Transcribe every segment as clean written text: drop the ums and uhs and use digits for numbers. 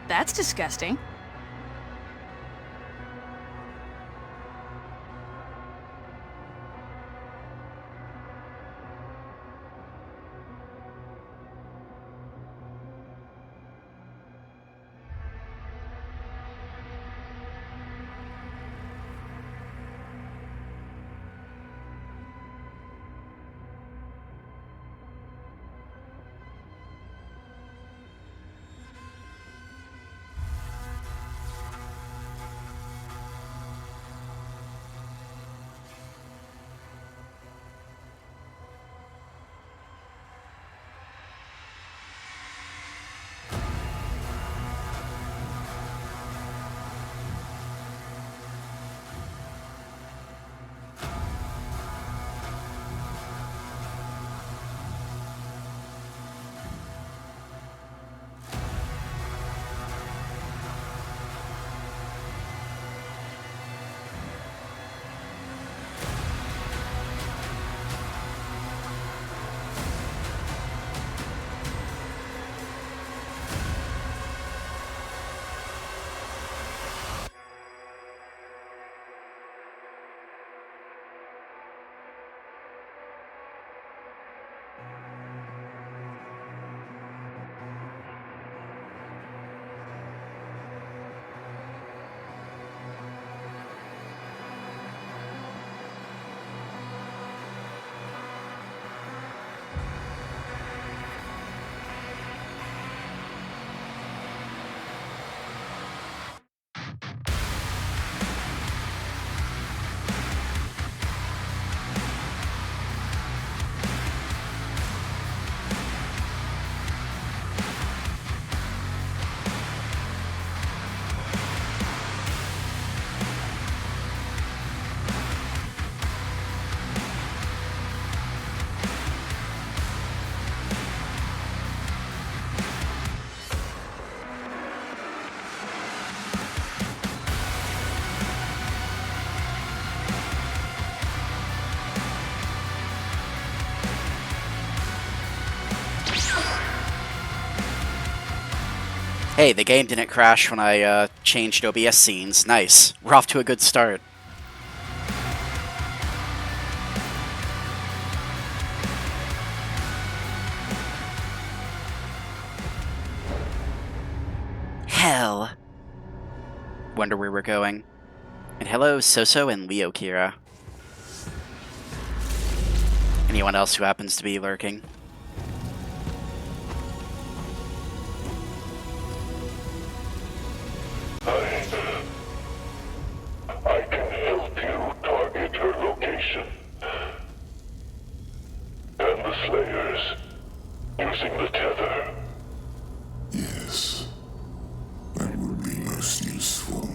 That's disgusting. Hey, the game didn't crash when I changed OBS scenes. Nice. We're off to a good start. Hell. Wonder where we're going. And hello, Soso and Leo Kira. Anyone else who happens to be lurking? I can help you target her location. And the Slayers, using the tether. Yes, that would be most useful.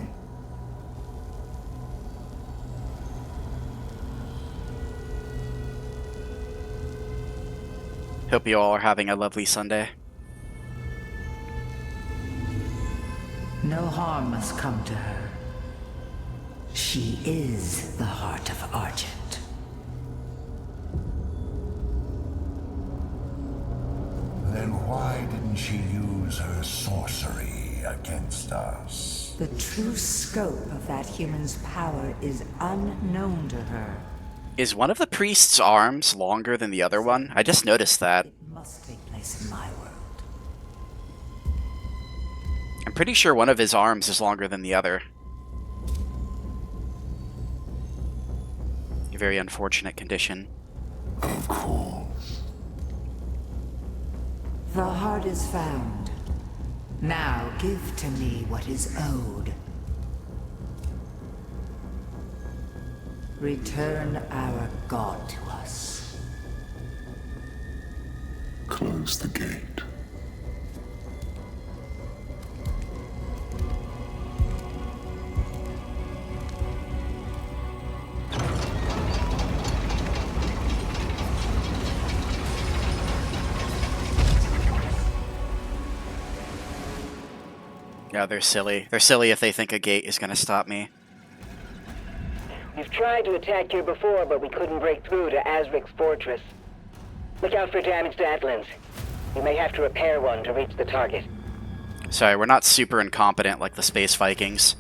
Hope you all are having a lovely Sunday. No harm must come to her. She is the heart of Argent. Then why didn't she use her sorcery against us? The true scope of that human's power is unknown to her. Is one of the priest's arms longer than the other one? I just noticed that. It must take place in my world. I'm pretty sure one of his arms is longer than the other. A very unfortunate condition. Of course. The heart is found. Now give to me what is owed. Return our god to us. Close the gate. Yeah, they're silly. They're silly if they think a gate is gonna stop me. We've tried to attack here before, but we couldn't break through to Azric's fortress. Look out for damaged Atlands. You may have to repair one to reach the target. Sorry, we're not super incompetent like the Space Vikings.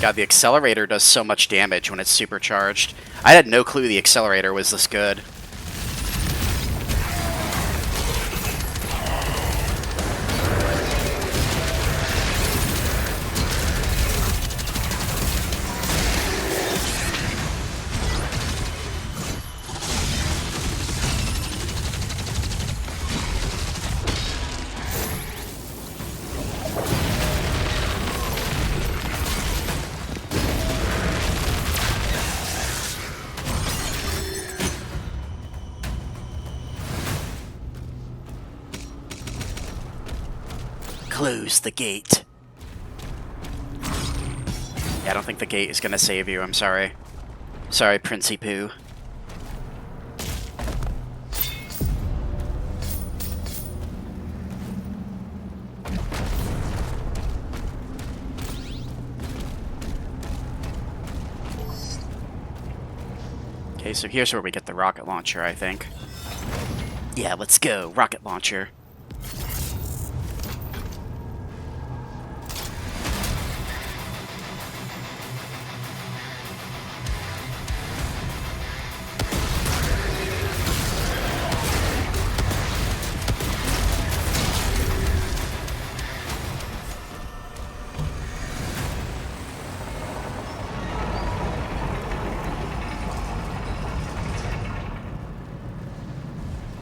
God, the accelerator does so much damage when it's supercharged. I had no clue the accelerator was this good. Close the gate. Yeah, I don't think the gate is gonna save you, I'm sorry. Sorry, Princey Poo. Okay, so here's where we get the rocket launcher, I think. Yeah, let's go, rocket launcher.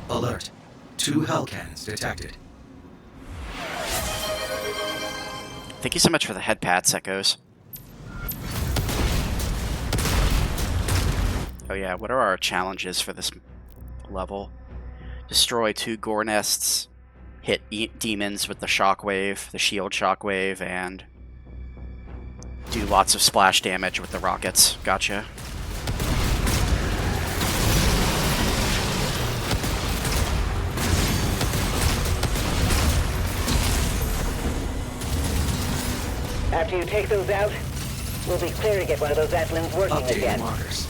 Alert. 2 hell cannons detected. Thank you so much for the head pats, Echoes. Oh yeah, what are our challenges for this level? Destroy 2 gore nests, hit demons with the shockwave, the shield shockwave, and do lots of splash damage with the rockets. Gotcha. After you take those out, we'll be clear to get one of those Atlins working Updating again. markers.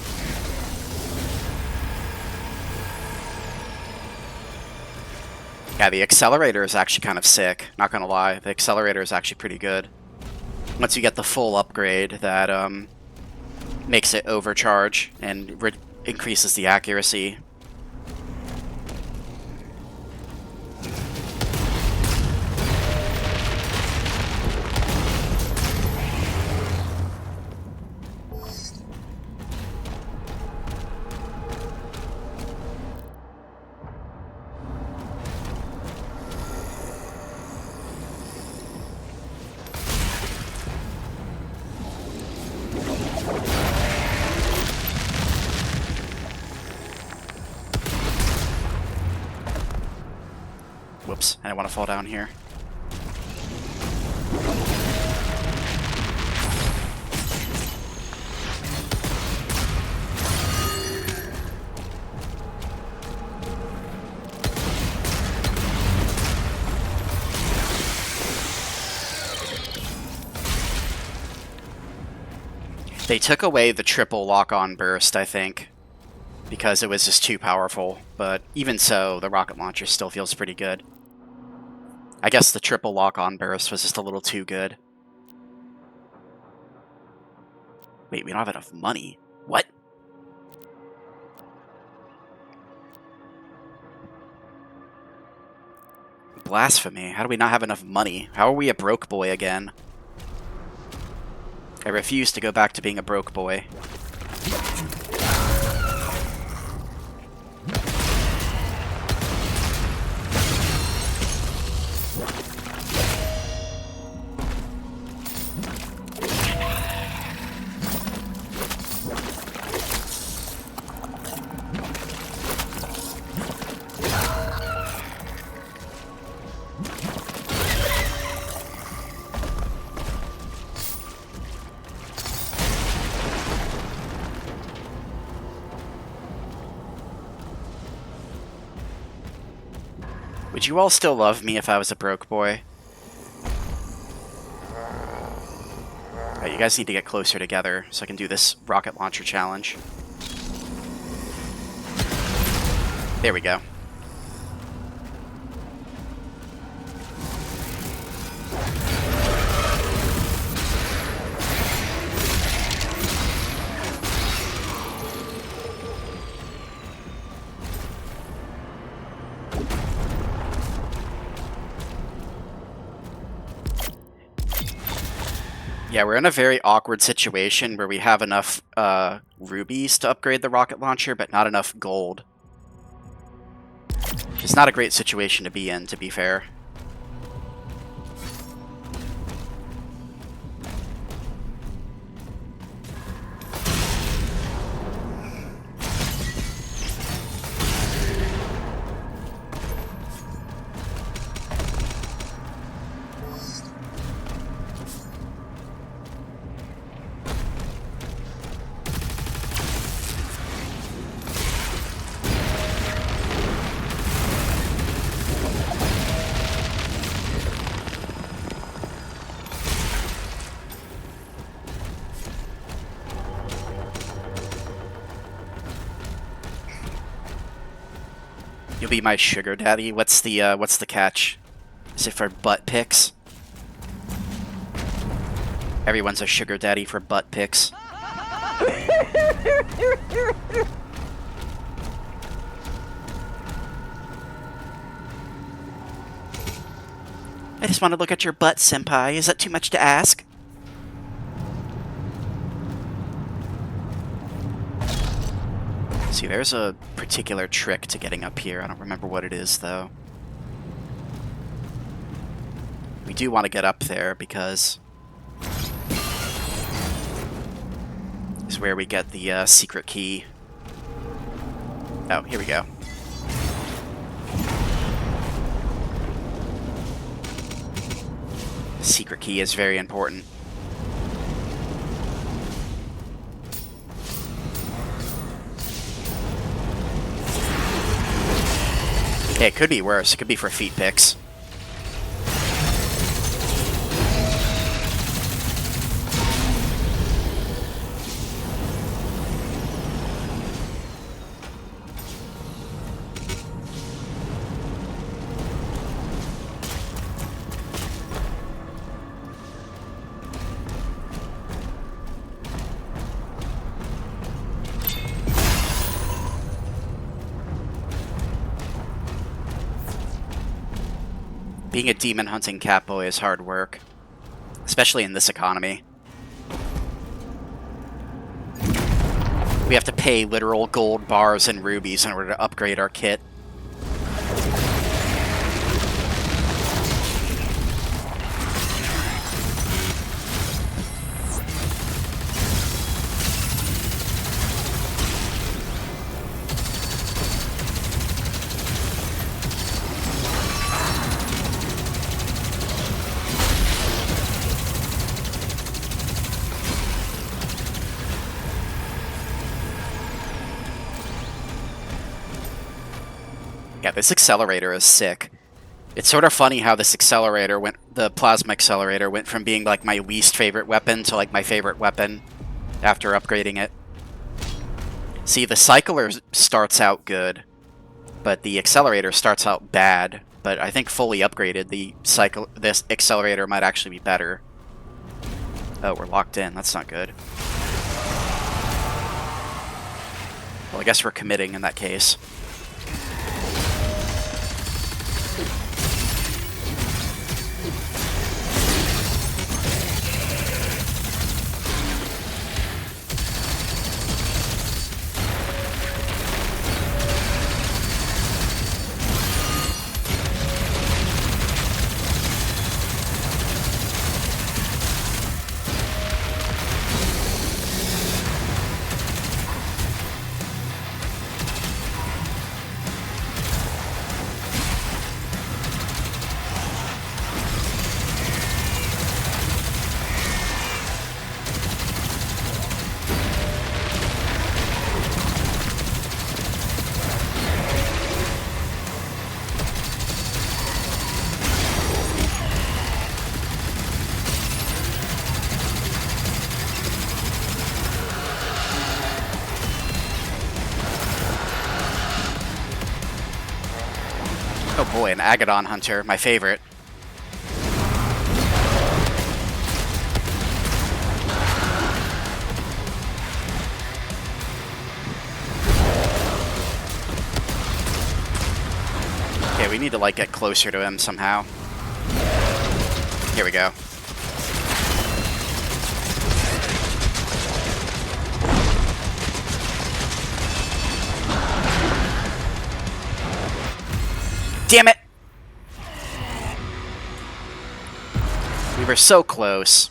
Yeah, the accelerator is actually kind of sick, not gonna lie. The accelerator is actually pretty good. Once you get the full upgrade, that makes it overcharge and increases the accuracy. Whoops, I didn't want to fall down here. They took away the triple lock-on burst, I think, because it was just too powerful, but even so, the rocket launcher still feels pretty good. I guess the triple lock-on burst was just a little too good. Wait, we don't have enough money. What? Blasphemy. How do we not have enough money? How are we a broke boy again? I refuse to go back to being a broke boy. Would you all still love me if I was a broke boy? Alright, you guys need to get closer together so I can do this rocket launcher challenge. There we go. Yeah, we're in a very awkward situation where we have enough rubies to upgrade the rocket launcher, but not enough gold. It's not a great situation to be in, to be fair. You'll be my sugar daddy. What's the catch? Is it for butt pics? Everyone's a sugar daddy for butt pics. I just want to look at your butt, senpai. Is that too much to ask? See, there's a particular trick to getting up here. I don't remember what it is, though. We do want to get up there because it's where we get the secret key. Oh, here we go. The secret key is very important. Okay, it could be worse. It could be for feet pics. Being a demon hunting catboy is hard work, especially in this economy. We have to pay literal gold bars and rubies in order to upgrade our kit. Yeah, this accelerator is sick. It's sort of funny how this accelerator the plasma accelerator went from being like my least favorite weapon to like my favorite weapon after upgrading it. See, the cycler starts out good, but the accelerator starts out bad. But I think fully upgraded, this accelerator might actually be better. Oh, we're locked in. That's not good. Well, I guess we're committing in that case. boy, an Agadon Hunter, my favorite. Okay, we need to, like, get closer to him somehow. Here we go. Damn it! We were so close.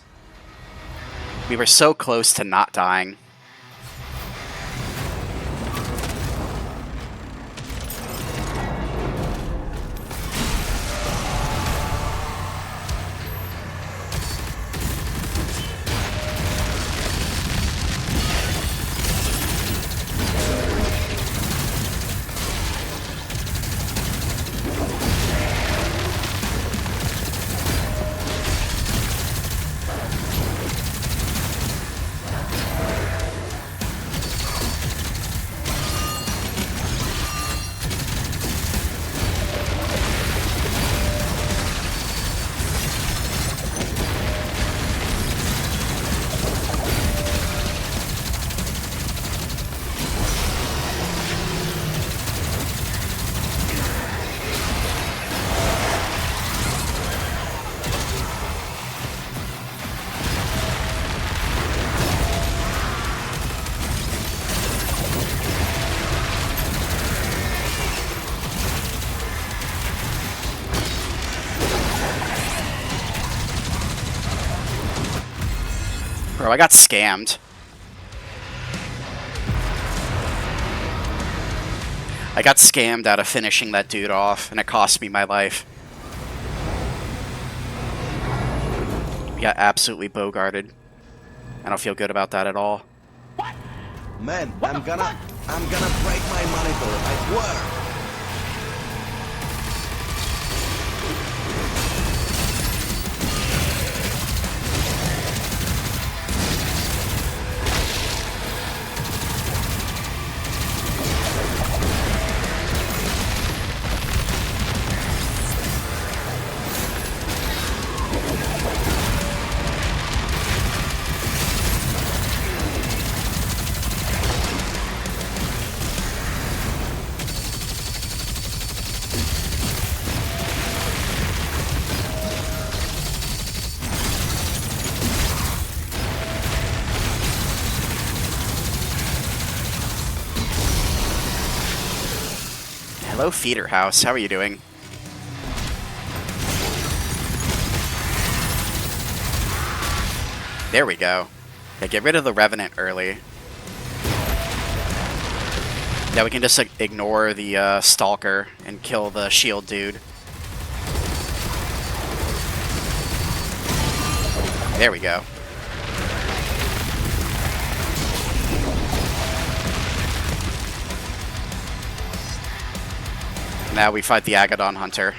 We were so close to not dying. Bro, I got scammed. I got scammed out of finishing that dude off, and it cost me my life. We got absolutely bogarted. I don't feel good about that at all. Man, I'm gonna break my monitor, I swear! Hello, Feeder House. How are you doing? There we go. Yeah, get rid of the Revenant early. Now we can just ignore the Stalker and kill the shield dude. There we go. Now we fight the Agadon Hunter.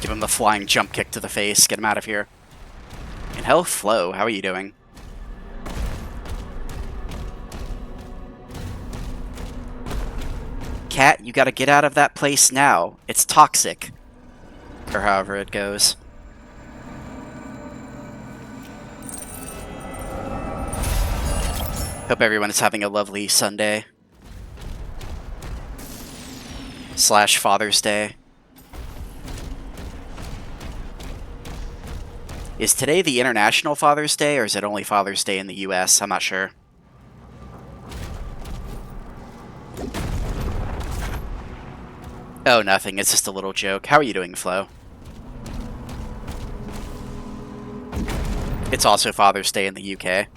Give him the flying jump kick to the face. Get him out of here. And hello, Flo. How are you doing? Cat, you gotta get out of that place now. It's toxic. Or however it goes. Hope everyone is having a lovely Sunday. / Father's Day. Is today the International Father's Day, or is it only Father's Day in the US? I'm not sure. Oh, nothing. It's just a little joke. How are you doing, Flo? It's also Father's Day in the UK.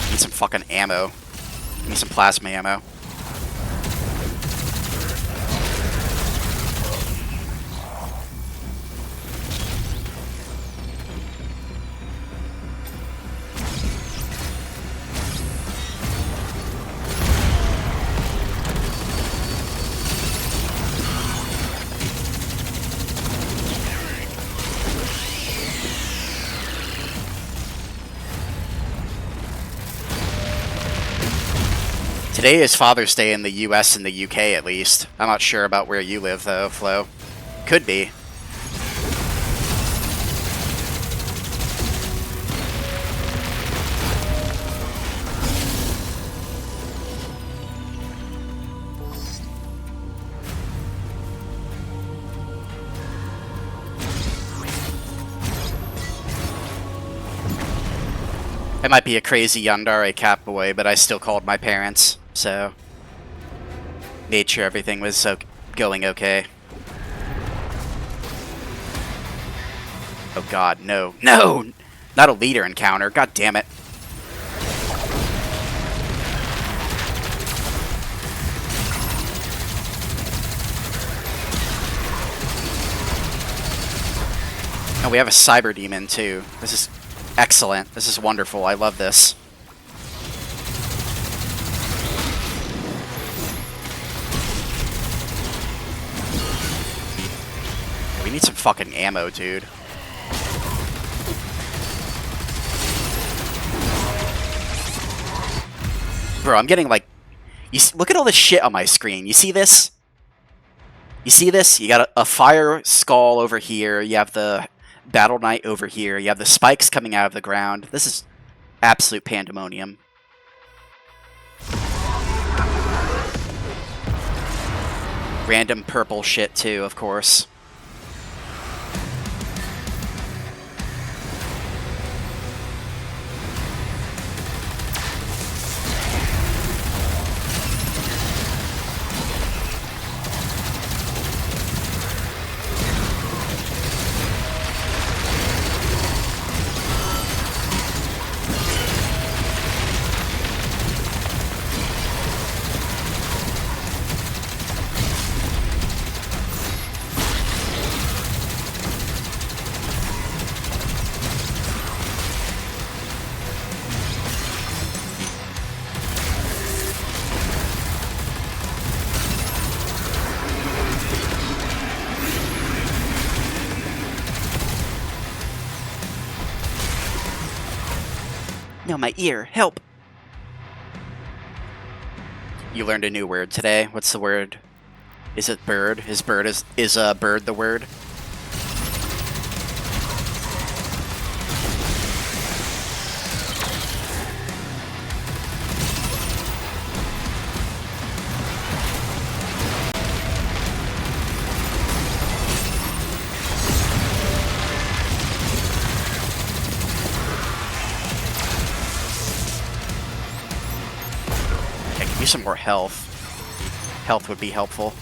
Need some fucking ammo. Need some plasma ammo. Today is Father's Day in the US and the UK, at least. I'm not sure about where you live, though, Flo. Could be. I might be a crazy Yandere cat boy, but I still called my parents, so made sure everything was going okay. Oh god, no. No! Not a leader encounter, god damn it. Oh, we have a cyber demon too. This is excellent. This is wonderful. I love this. We need some fucking ammo, dude. Bro, I'm getting like... look at all this shit on my screen. You see this? You see this? You got a fire skull over here. You have the Battle Knight over here. You have the spikes coming out of the ground. This is absolute pandemonium. Random purple shit too, of course. No, my ear. Help! You learned a new word today. What's the word? Is it bird? Is bird the word? Some more health. Health would be helpful.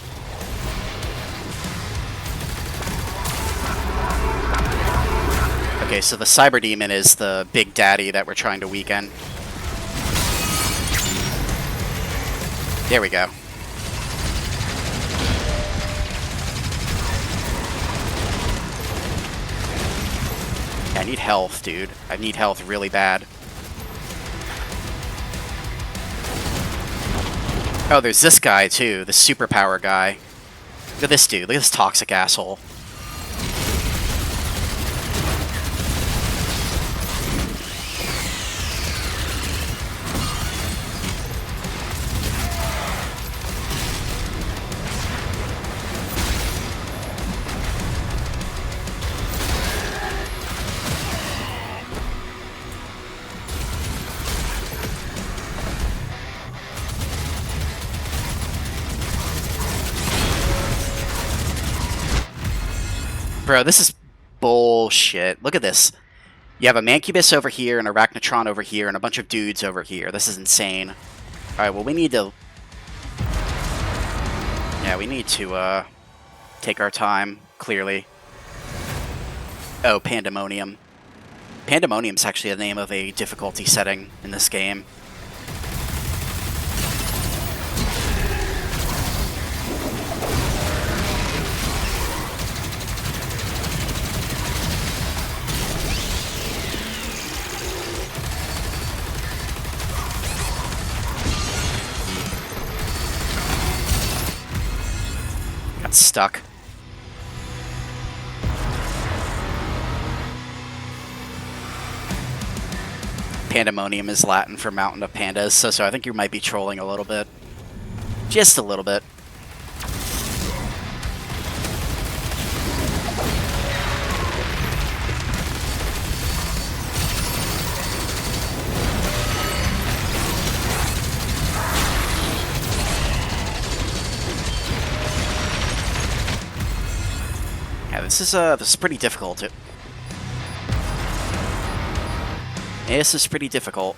Okay, so the Cyber Demon is the big daddy that we're trying to weaken. There we go. I need health, dude. I need health really bad. Oh, there's this guy, too. The superpower guy. Look at this dude. Look at this toxic asshole. Bro, this is bullshit. Look at this. You have a Mancubus over here, an Arachnotron over here, and a bunch of dudes over here. This is insane. Alright, well we need to... Yeah, we need to, take our time, clearly. Oh, Pandemonium. Pandemonium's actually the name of a difficulty setting in this game. Got stuck. Pandemonium is Latin for Mountain of Pandas, so I think you might be trolling a little bit. Just a little bit. Yeah, this is pretty difficult. This is pretty difficult.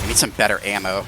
Need some better ammo.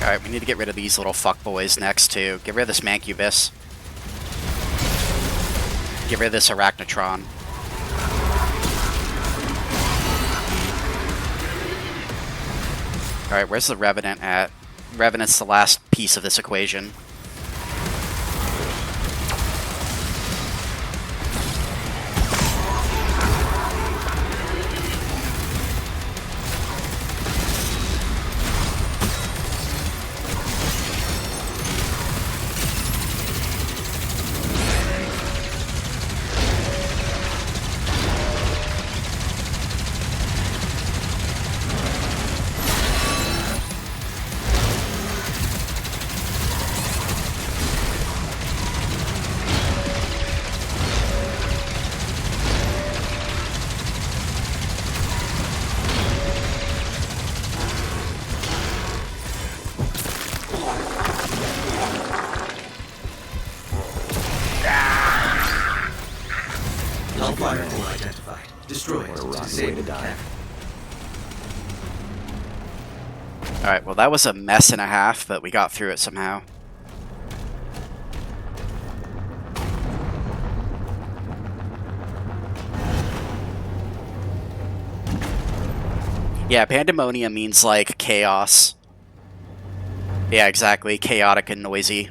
Alright, we need to get rid of these little fuckboys next, too. Get rid of this Mancubus. Get rid of this Arachnotron. Alright, where's the Revenant at? Revenant's the last piece of this equation. Hellfire core identified. Destroy it to disable the cannon. Alright, well that was a mess and a half, but we got through it somehow. Yeah, Pandemonium means like chaos. Yeah, exactly. Chaotic and noisy.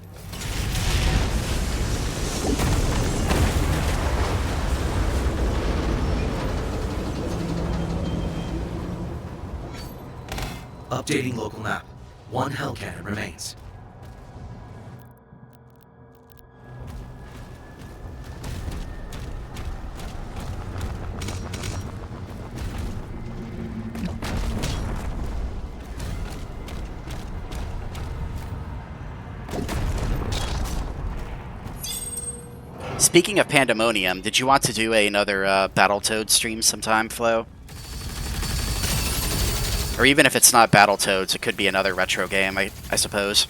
Updating local map. One Hell Cannon remains. Speaking of Pandemonium, did you want to do another Battletoads stream sometime, Flo? Or even if it's not Battletoads, it could be another retro game, I suppose.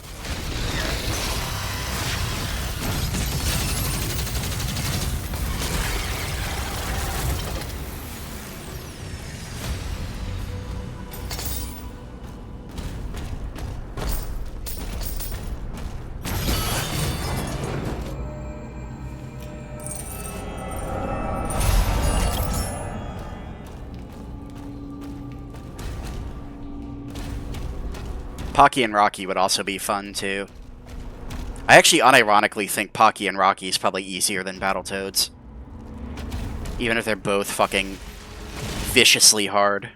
Pocky and Rocky would also be fun, too. I actually unironically think Pocky and Rocky is probably easier than Battletoads. Even if they're both fucking viciously hard.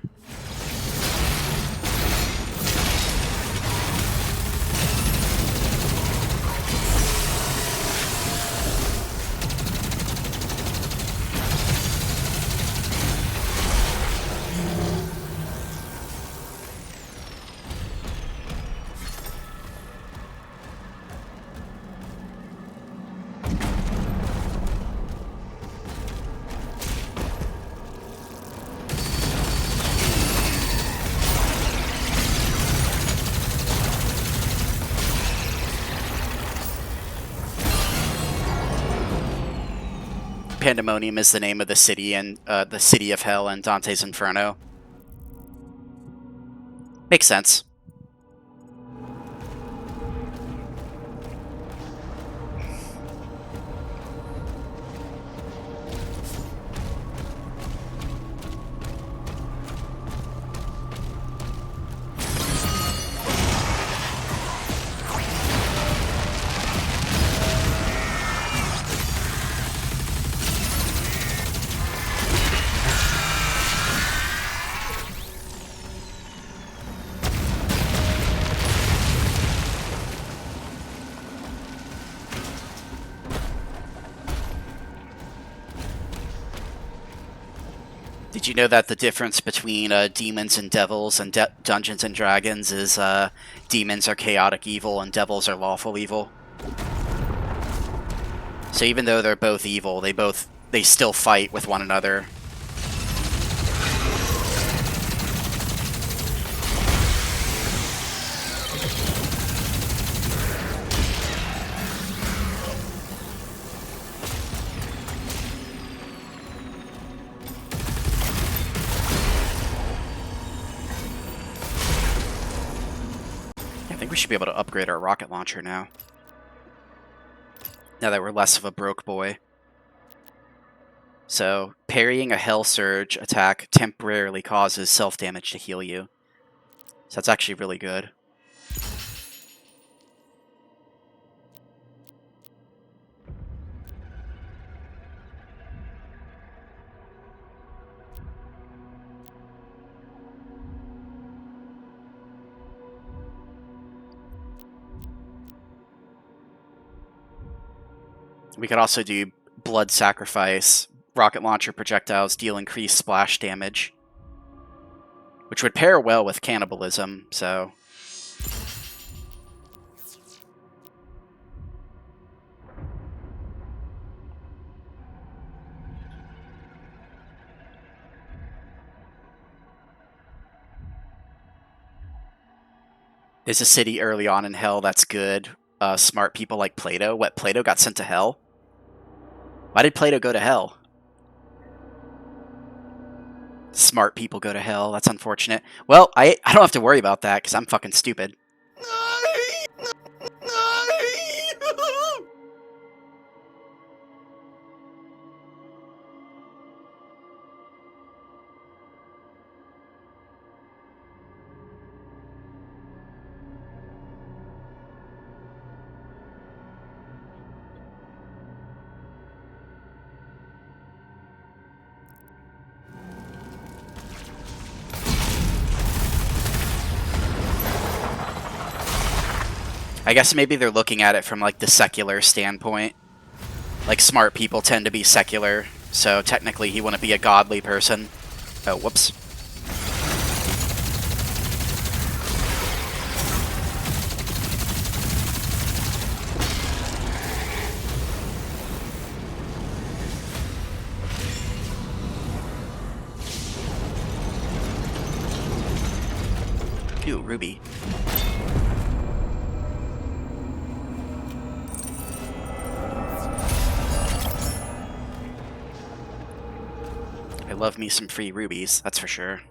Pandemonium is the name of the city and the city of hell in Dante's Inferno. Makes sense. Did you know that the difference between demons and devils and Dungeons and Dragons is demons are chaotic evil and devils are lawful evil? So even though they're both evil, they still fight with one another. I think we should be able to upgrade our rocket launcher now. Now that we're less of a broke boy. So, parrying a Hell Surge attack temporarily causes self-damage to heal you. So that's actually really good. We could also do Blood Sacrifice. Rocket launcher projectiles deal increased splash damage, which would pair well with cannibalism, so... There's a city early on in Hell that's good. Smart people like Plato. What, Plato got sent to Hell? Why did Plato go to Hell? Smart people go to Hell. That's unfortunate. Well, I don't have to worry about that because I'm fucking stupid. I guess maybe they're looking at it from like the secular standpoint. Like smart people tend to be secular, so technically he wouldn't be a godly person. Oh, whoops. Ooh, ruby. I love me some free rubies, that's for sure.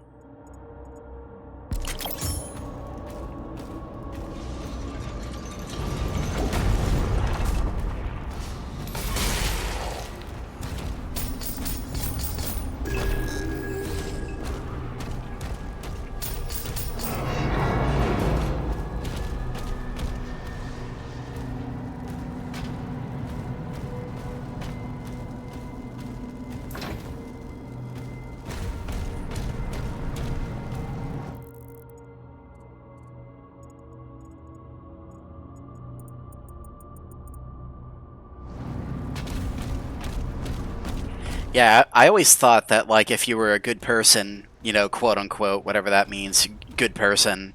Yeah, I always thought that, like, if you were a good person, you know, quote unquote, whatever that means, good person,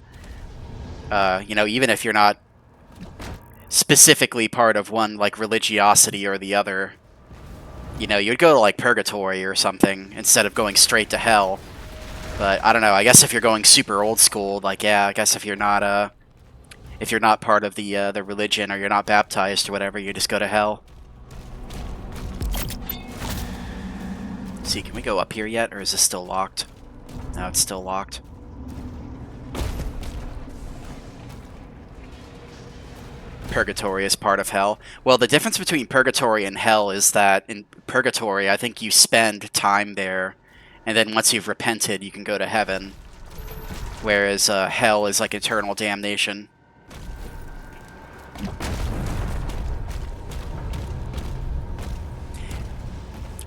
you know, even if you're not specifically part of one, like, religiosity or the other, you know, you'd go to, like, purgatory or something instead of going straight to hell. But, I don't know, I guess if you're going super old school, like, yeah, I guess if you're not part of the religion or you're not baptized or whatever, you just go to hell. See, can we go up here yet, or is this still locked? No, it's still locked. Purgatory is part of hell. Well, the difference between purgatory and hell is that in purgatory, I think you spend time there, and then once you've repented, you can go to heaven. Whereas hell is like eternal damnation.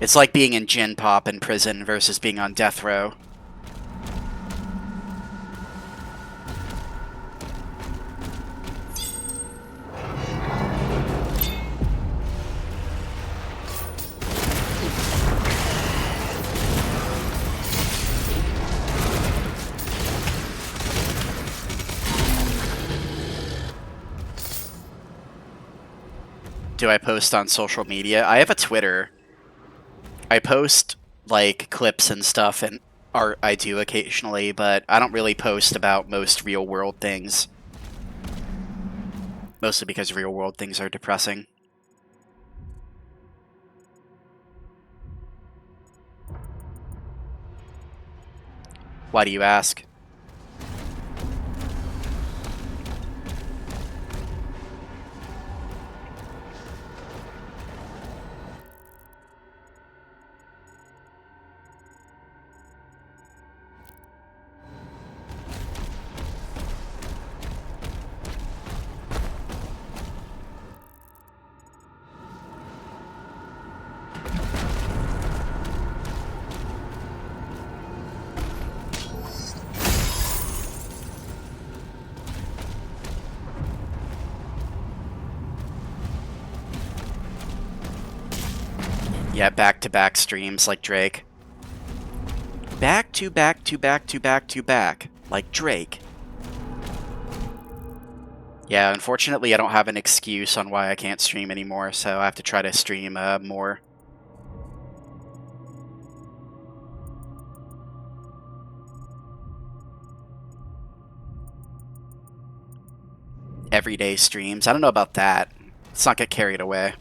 It's like being in Gin Pop in prison versus being on death row. Do I post on social media? I have a Twitter. I post, like, clips and stuff, and art I do occasionally, but I don't really post about most real-world things. Mostly because real-world things are depressing. Why do you ask? Yeah, back-to-back streams like Drake. Back-to-back-to-back-to-back-to-back, like Drake. Yeah, unfortunately I don't have an excuse on why I can't stream anymore, so I have to try to stream more. Everyday streams. I don't know about that. Let's not get carried away.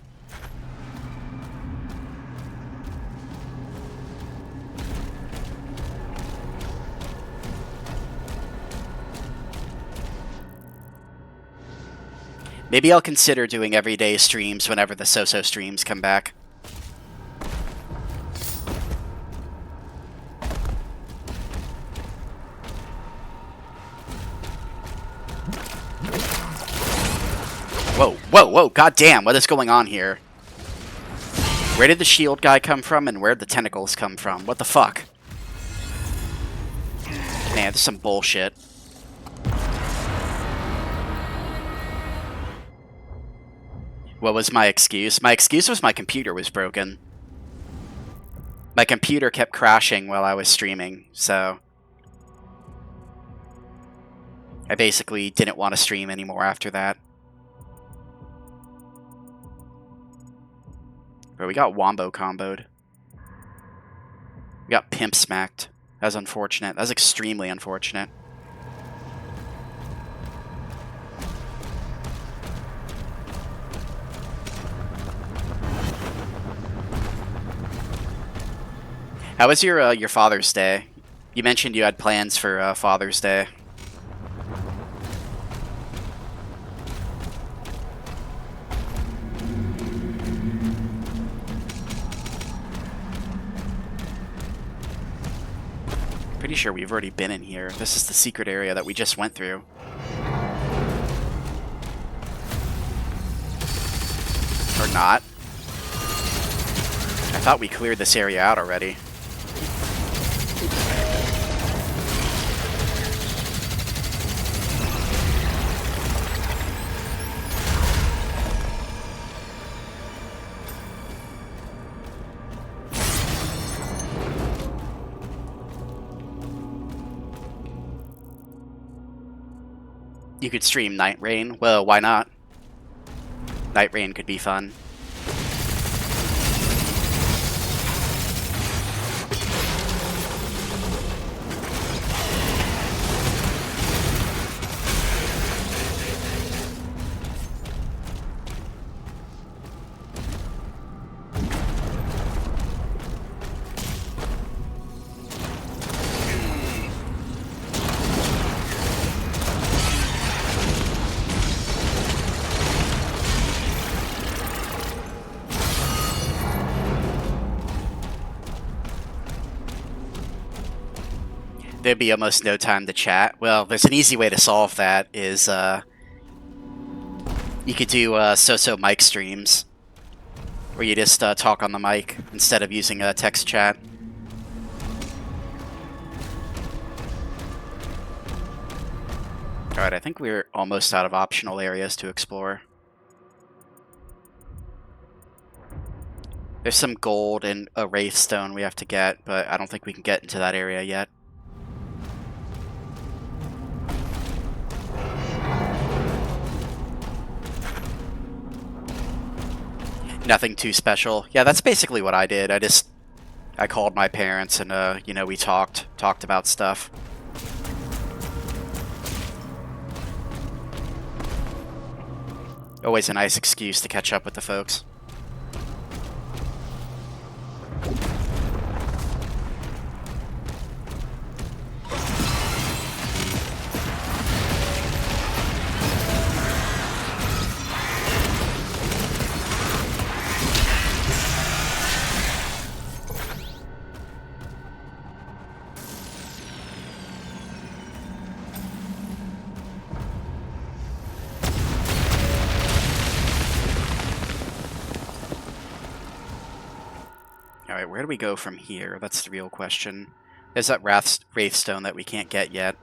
Maybe I'll consider doing everyday streams whenever the So-So streams come back. Whoa, whoa, whoa, goddamn, what is going on here? Where did the shield guy come from, and where did the tentacles come from? What the fuck? Man, this is some bullshit. What was my excuse? My excuse was my computer was broken. My computer kept crashing while I was streaming, so I basically didn't want to stream anymore after that. Bro, we got Wombo comboed. We got pimp smacked. That was unfortunate. That was extremely unfortunate. How was your Father's Day? You mentioned you had plans for Father's Day. Pretty sure we've already been in here. This is the secret area that we just went through. Or not. I thought we cleared this area out already. You could stream Night Rain. Well, why not? Night Rain could be fun. There'd be almost no time to chat. Well, there's an easy way to solve that, is you could do so-so mic streams, where you just talk on the mic instead of using a text chat. Alright, I think we're almost out of optional areas to explore. There's some gold and a Wraithstone we have to get, but I don't think we can get into that area yet. Nothing too special. Yeah, that's basically what I did. I called my parents and, you know, we talked about stuff. Always a nice excuse to catch up with the folks. Alright, where do we go from here? That's the real question. There's that Wraithstone that we can't get yet.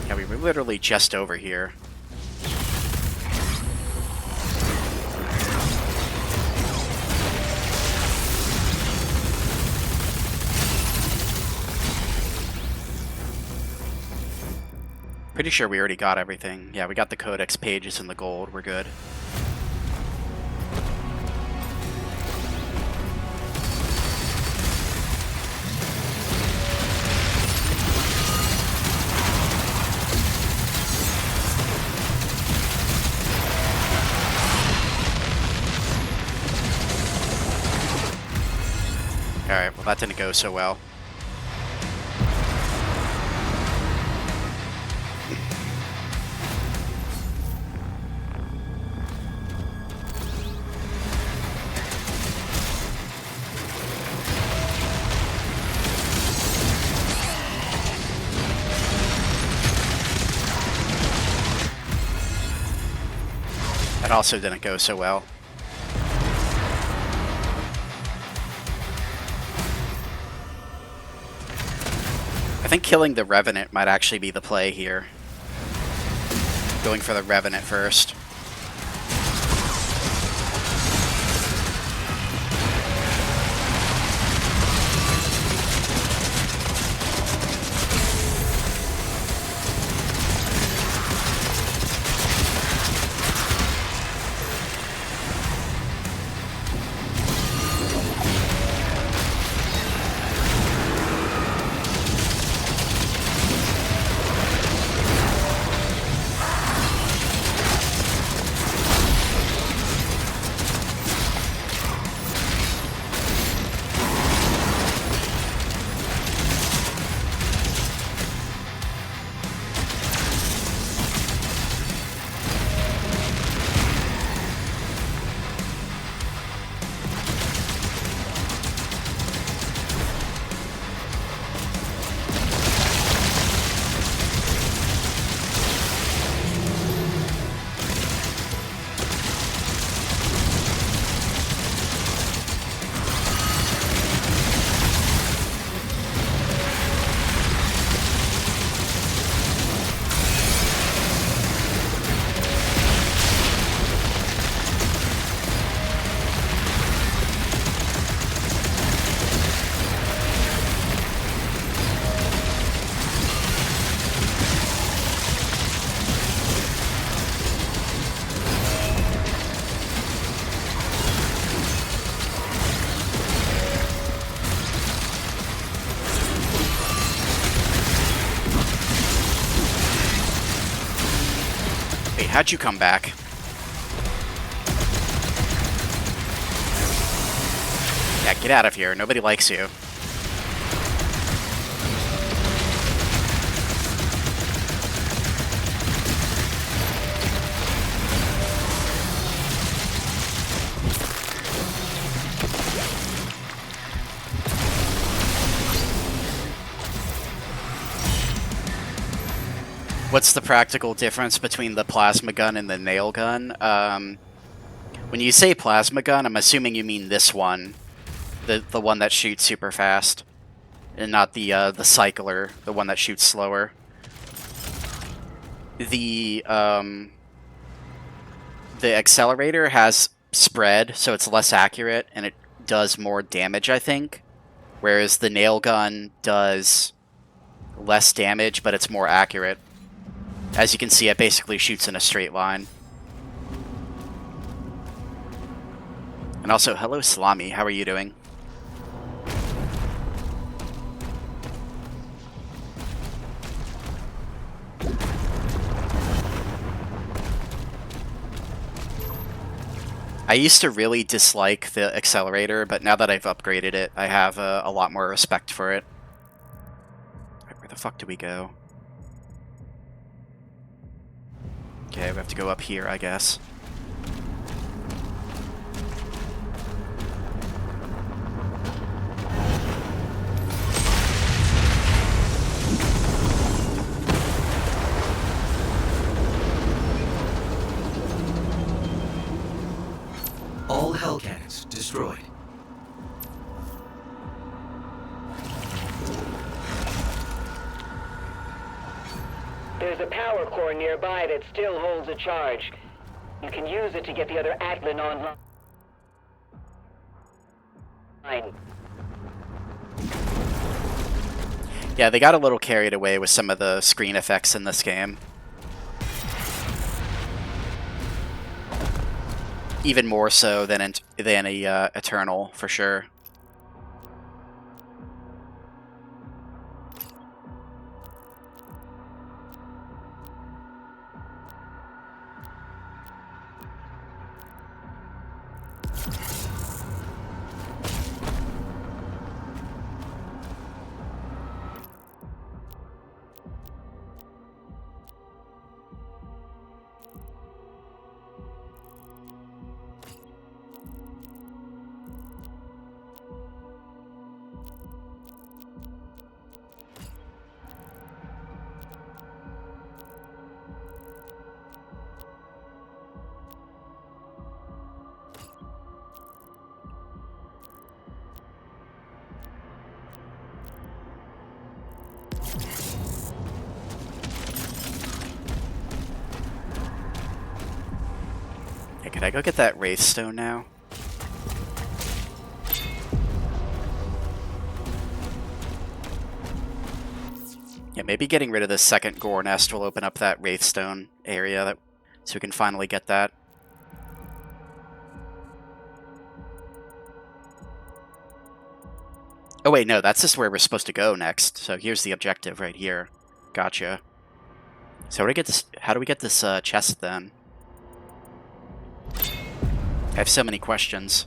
Yeah, we were literally just over here. Pretty sure we already got everything. Yeah, we got the codex pages and the gold. We're good. Alright, well that didn't go so well. That also didn't go so well. think killing the Revenant might actually be the play here. Going for the Revenant first. Wait, how'd you come back? Yeah, get out of here. Nobody likes you. What's the practical difference between the plasma gun and the nail gun? When you say plasma gun, I'm assuming you mean this one. The one that shoots super fast. And not the cycler, the one that shoots slower. The accelerator has spread, so it's less accurate, and it does more damage, I think. Whereas the nail gun does less damage, but it's more accurate. As you can see, it basically shoots in a straight line. And also, hello Salami, how are you doing? I used to really dislike the accelerator, but now that I've upgraded it, I have a lot more respect for it. Where the fuck do we go? Okay, we have to go up here, I guess. All Hell Cannons destroyed. There's a power core nearby that still holds a charge. You can use it to get the other Atlan online. Yeah, they got a little carried away with some of the screen effects in this game. Even more so than a Eternal, for sure. Can I go get that Wraithstone now? Yeah, maybe getting rid of this second Gore Nest will open up that Wraithstone area, so we can finally get that. Oh wait, no, that's just where we're supposed to go next. So here's the objective right here. Gotcha. So how do we get this chest then? I have so many questions.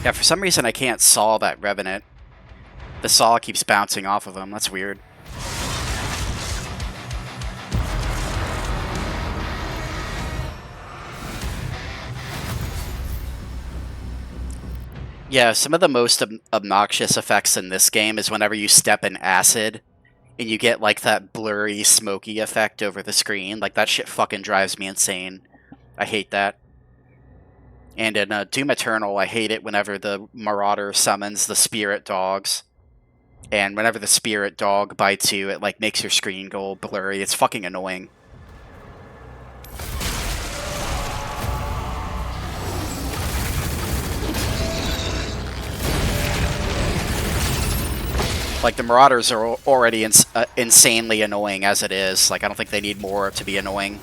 Yeah, for some reason I can't saw that Revenant. The saw keeps bouncing off of him. That's weird. Yeah, some of the most obnoxious effects in this game is whenever you step in acid and you get like that blurry, smoky effect over the screen. Like that shit fucking drives me insane. I hate that. And in Doom Eternal, I hate it whenever the Marauder summons the spirit dogs. And whenever the spirit dog bites you, it like makes your screen go blurry. It's fucking annoying. Like, the Marauders are already insanely annoying as it is. Like, I don't think they need more to be annoying.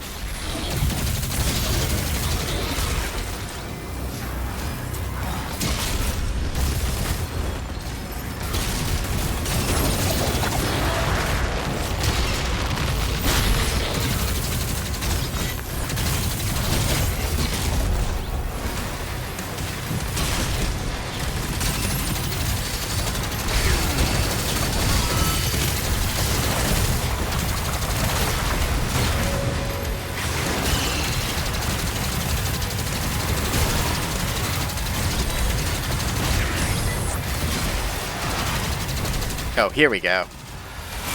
Oh, here we go.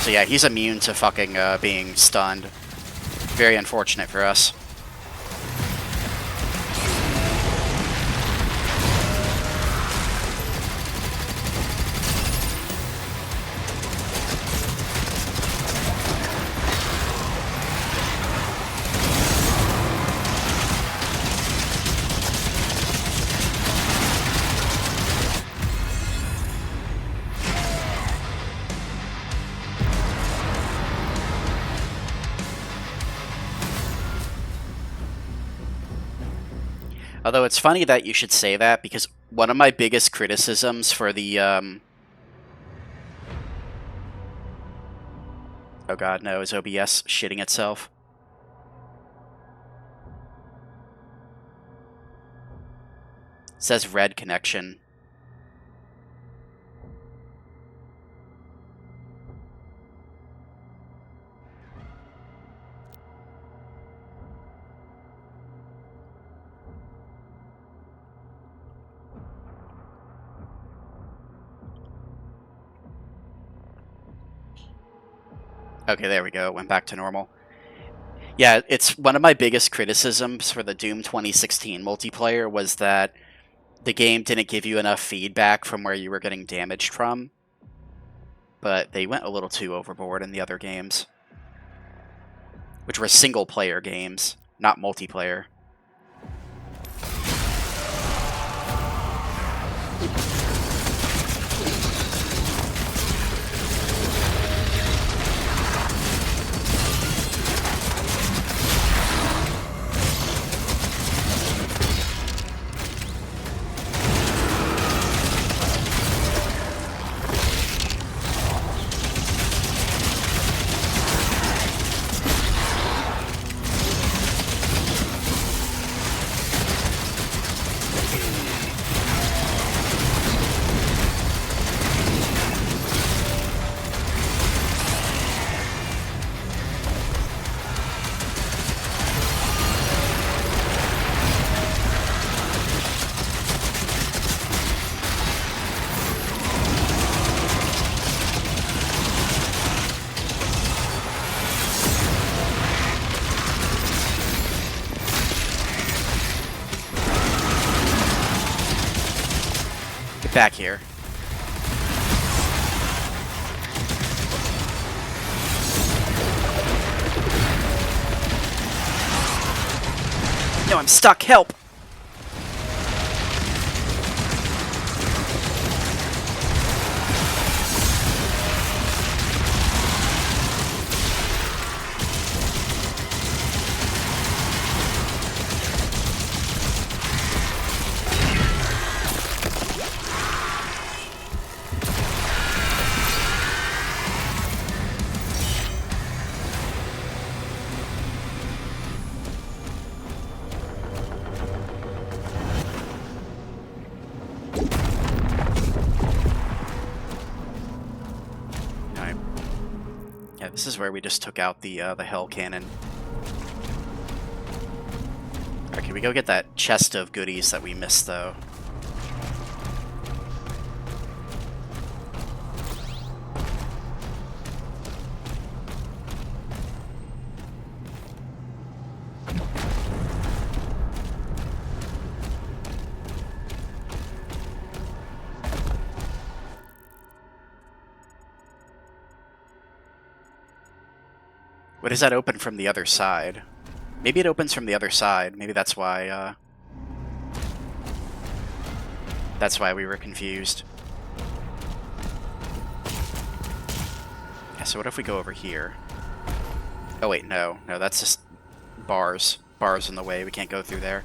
So yeah, he's immune to fucking being stunned. Very unfortunate for us. Although it's funny that you should say that, because one of my biggest criticisms for the, Oh god, no, is OBS shitting itself? It says red connection. Okay, there we go. It went back to normal. Yeah, it's one of my biggest criticisms for the Doom 2016 multiplayer was that the game didn't give you enough feedback from where you were getting damaged from. But they went a little too overboard in the other games. Which were single-player games, not multiplayer. back here. No, I'm stuck. Help! This is where we just took out the Hell Cannon. Alright, can we go get that chest of goodies that we missed, though? What does that open from the other side? Maybe it opens from the other side. Maybe that's why we were confused. Yeah, so what if we go over here? Oh wait, no. No, that's just bars. Bars in the way. We can't go through there.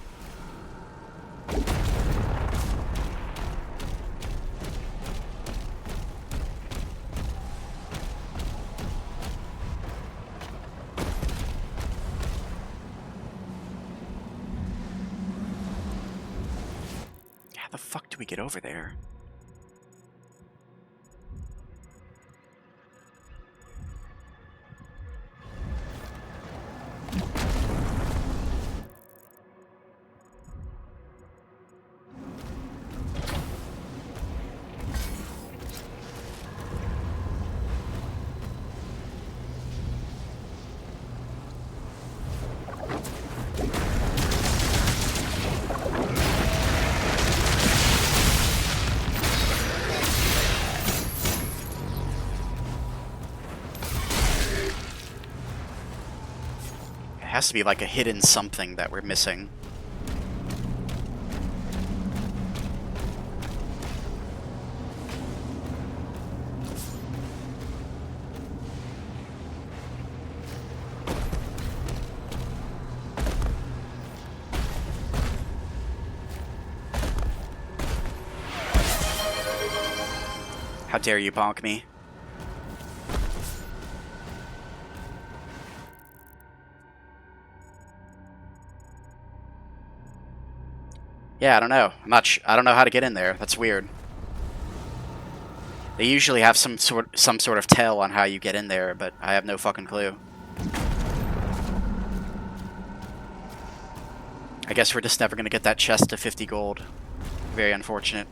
How the fuck do we get over there? It has to be like a hidden something that we're missing. How dare you bonk me? Yeah, I don't know. I don't know how to get in there. That's weird. They usually have some sort of tell on how you get in there, but I have no fucking clue. I guess we're just never gonna get that chest of 50 gold. Very unfortunate.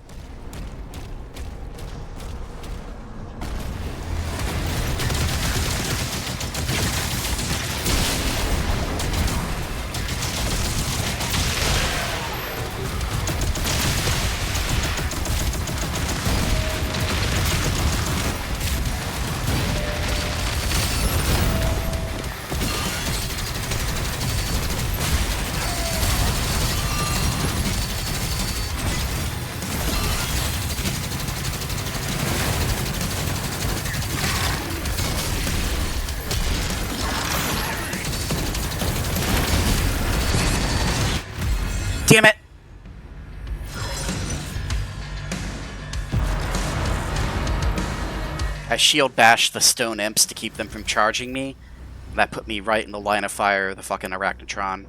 Damn it! I shield bashed the stone imps to keep them from charging me. That put me right in the line of fire of the fucking Arachnotron.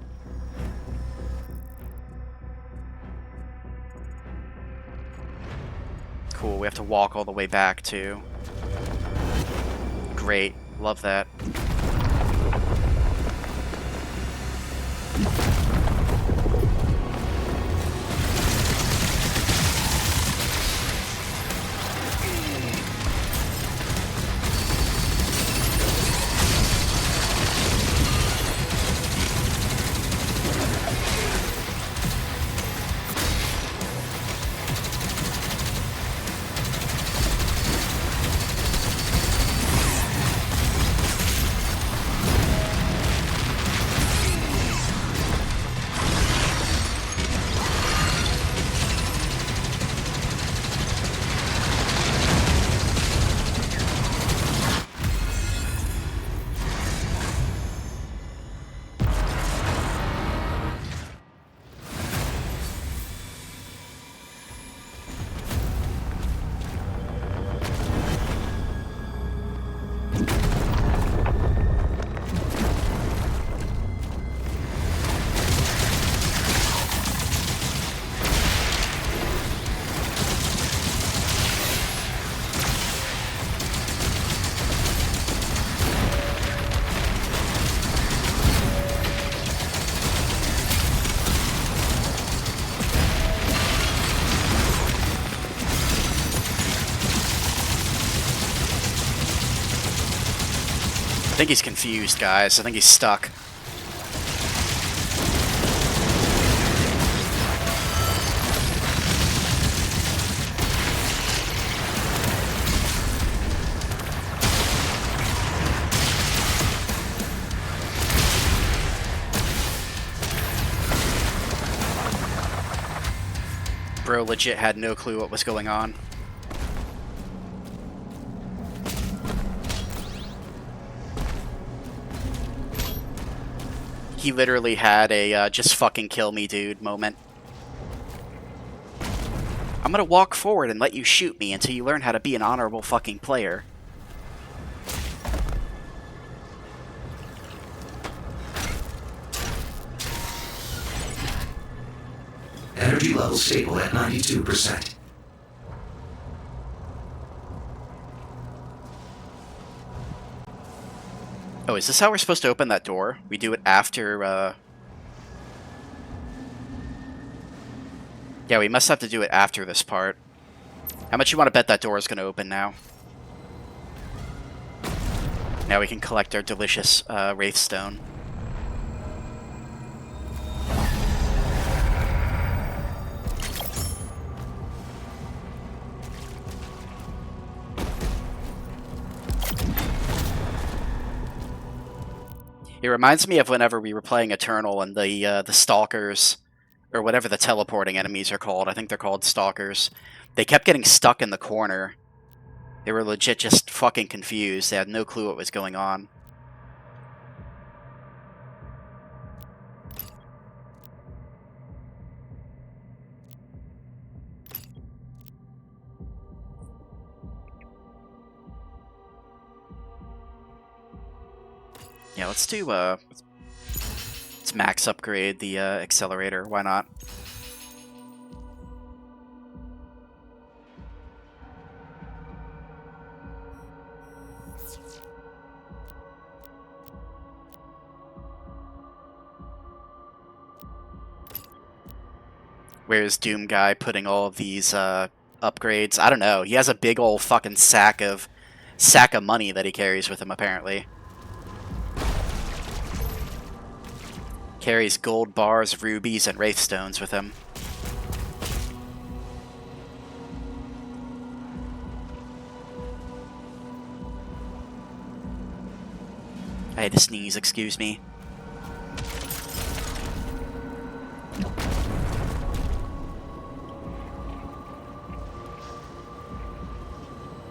Cool, we have to walk all the way back too. Great, love that. think he's confused, guys. I think he's stuck. Bro legit had no clue what was going on. He literally had a just fucking kill me dude moment. I'm gonna walk forward and let you shoot me until you learn how to be an honorable fucking player. Energy level stable at 92%. Oh, is this how we're supposed to open that door? We do it after, Yeah, we must have to do it after this part. How much you want to bet that door is going to open now? Now we can collect our delicious, Wraithstone. It reminds me of whenever we were playing Eternal and the Stalkers, or whatever the teleporting enemies are called. I think they're called Stalkers. They kept getting stuck in the corner. They were legit just fucking confused. They had no clue what was going on. Yeah, let's do, let's max upgrade the, accelerator. Why not? Where's Doom Guy putting all of these, upgrades? I don't know. He has a big old fucking sack of money that he carries with him, apparently. Carries gold bars, rubies, and wraithstones with him. I had to sneeze, excuse me.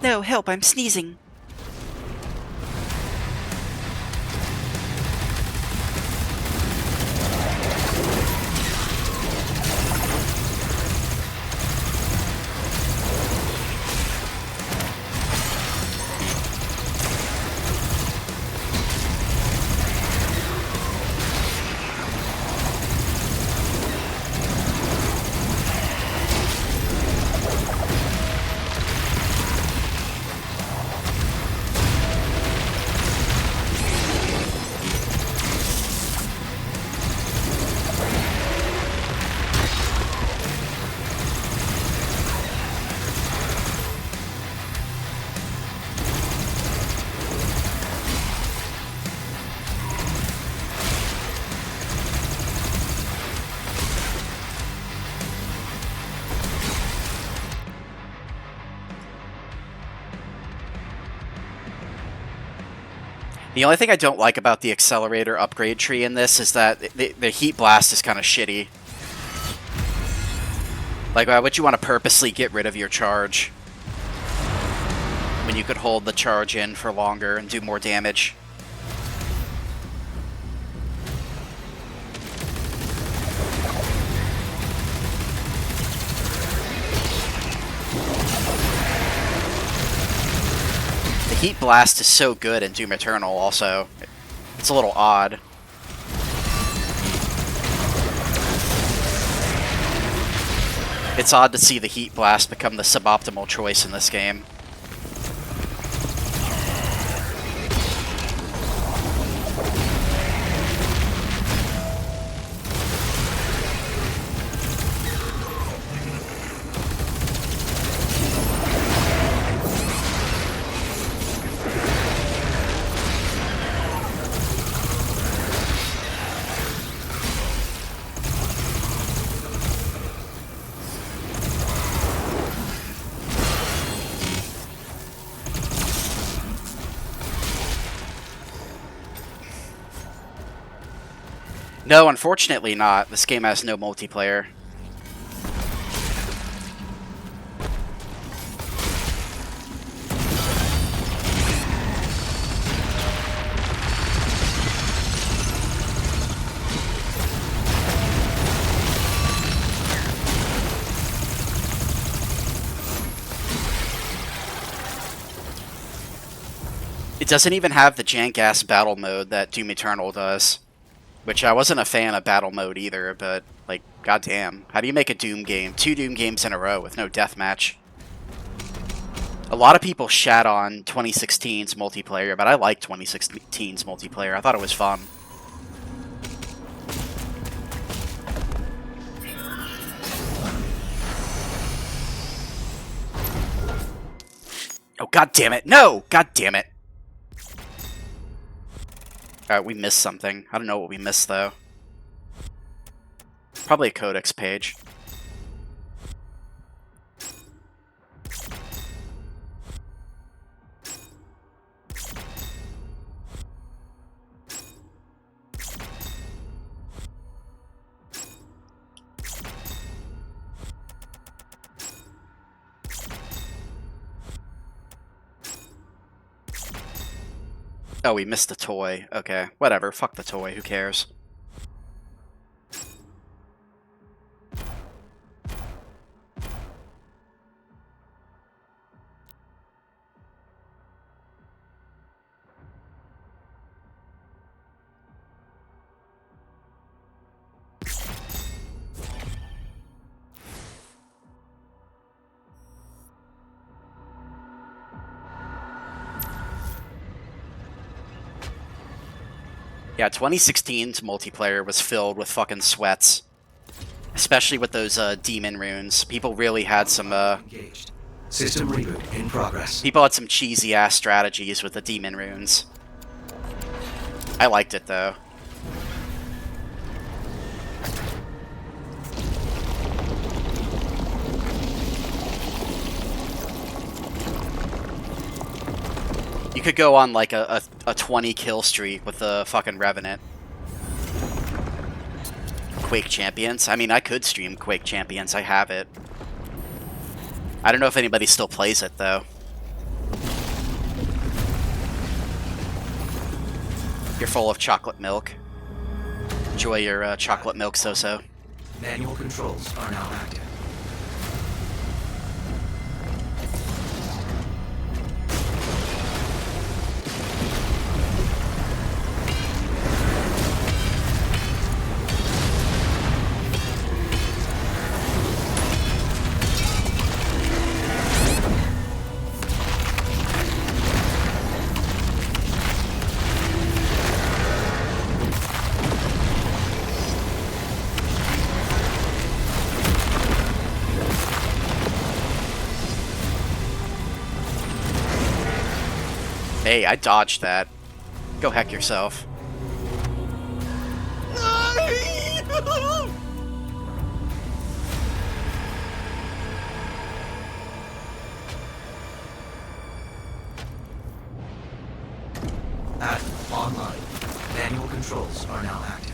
No, help, I'm sneezing. The only thing I don't like about the accelerator upgrade tree in this is that the heat blast is kind of shitty. Like, why would you want to purposely get rid of your charge when you could hold the charge in for longer and do more damage? Heat Blast is so good in Doom Eternal also. It's a little odd. It's odd to see the Heat Blast become the suboptimal choice in this game. No, unfortunately not. This game has no multiplayer. It doesn't even have the jank-ass battle mode that Doom Eternal does. Which I wasn't a fan of battle mode either, but, like, goddamn. How do you make a Doom game? 2 Doom games in a row with no deathmatch? A lot of people shat on 2016's multiplayer, but I like 2016's multiplayer. I thought it was fun. Oh, god damn it. No! God damn it. Alright, we missed something. I don't know what we missed, though. Probably a codex page. Oh, we missed the toy. Okay, whatever. Fuck the toy. Who cares? Yeah, 2016's multiplayer was filled with fucking sweats. Especially with those demon runes. People really had some Engaged. System reboot in progress. people had some cheesy ass strategies with the demon runes. I liked it though. You could go on like a 20 kill streak with the fucking Revenant. Quake Champions? I mean, I could stream Quake Champions. I have it. I don't know if anybody still plays it, though. You're full of chocolate milk. Enjoy your chocolate milk, so-so. Manual controls are now active. Hey, I dodged that. Go heck yourself. Atlas online. Manual controls are now active.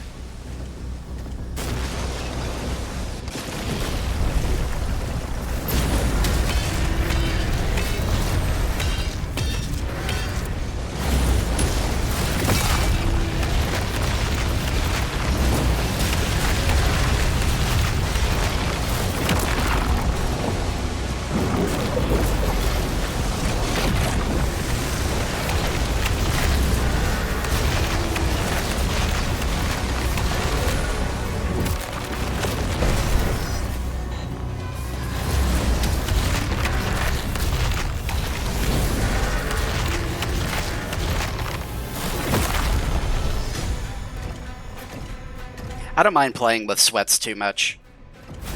I don't mind playing with sweats too much.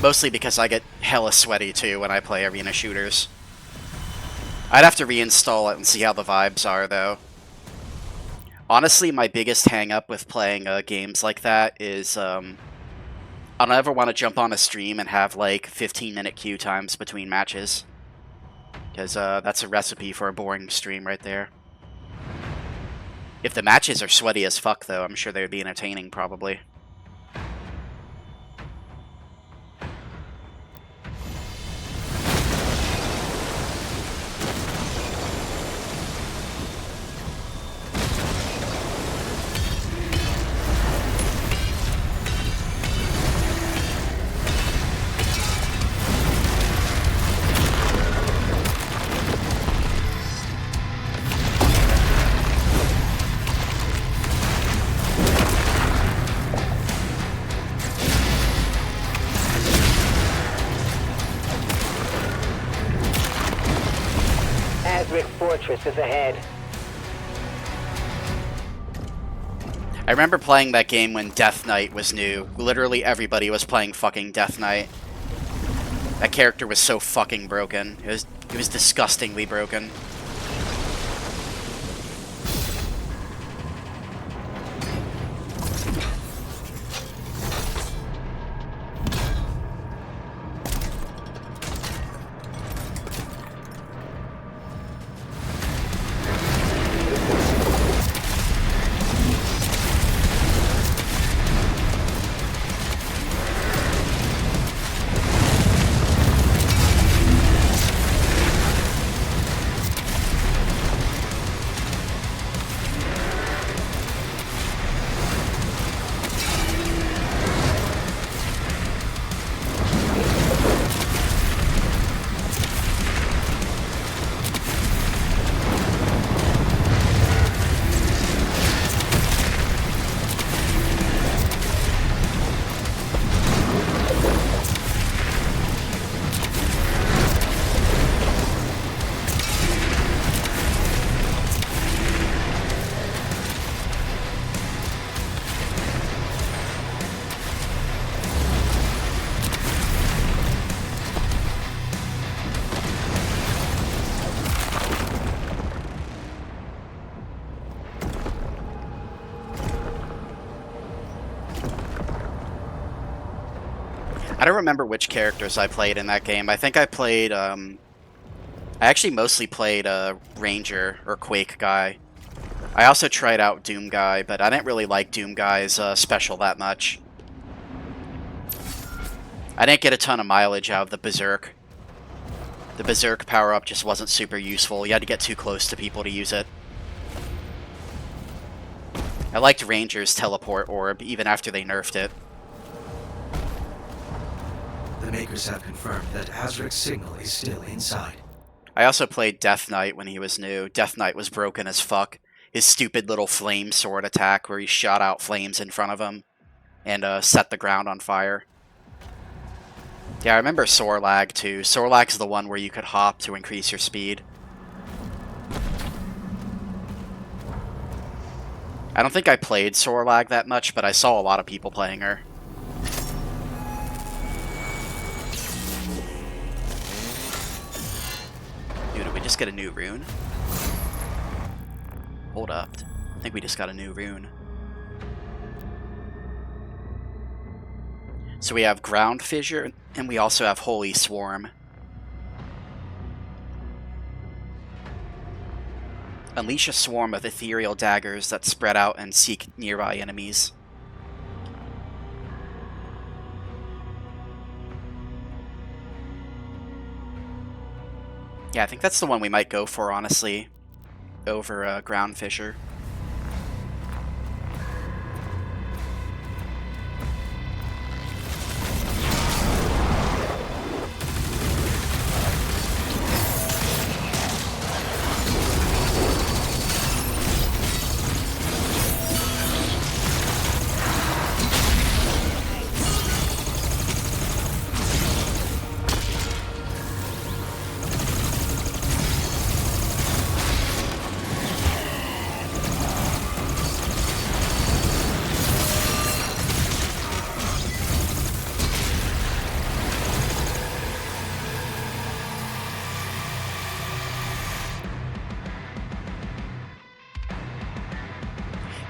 Mostly because I get hella sweaty too when I play arena shooters. I'd have to reinstall it and see how the vibes are, though. Honestly, my biggest hang-up with playing games like that is I don't ever want to jump on a stream and have like 15-minute queue times between matches. Because that's a recipe for a boring stream right there. If the matches are sweaty as fuck, though, I'm sure they would be entertaining, probably. Azric Fortress is ahead. I remember playing that game when Death Knight was new. Literally everybody was playing fucking Death Knight. That character was so fucking broken. It was disgustingly broken. I don't remember which characters I played in that game. I think I played, I actually mostly played Ranger or Quake Guy. I also tried out Doom Guy, but I didn't really like Doom Guy's special that much. I didn't get a ton of mileage out of the Berserk. The Berserk power-up just wasn't super useful. You had to get too close to people to use it. I liked Ranger's teleport orb, even after they nerfed it. The makers have confirmed that Azric's signal is still inside. I also played Death Knight when he was new. Death Knight was broken as fuck. His stupid little flame sword attack where he shot out flames in front of him and set the ground on fire. Yeah, I remember Sorlag too. Sorlag's the one where you could hop to increase your speed. I don't think I played Sorlag that much, but I saw a lot of people playing her. Dude, did we just get a new rune? Hold up. I think we just got a new rune. So we have Ground Fissure, and we also have Holy Swarm. Unleash a swarm of ethereal daggers that spread out and seek nearby enemies. Yeah, I think that's the one we might go for, honestly, over Ground Fissure.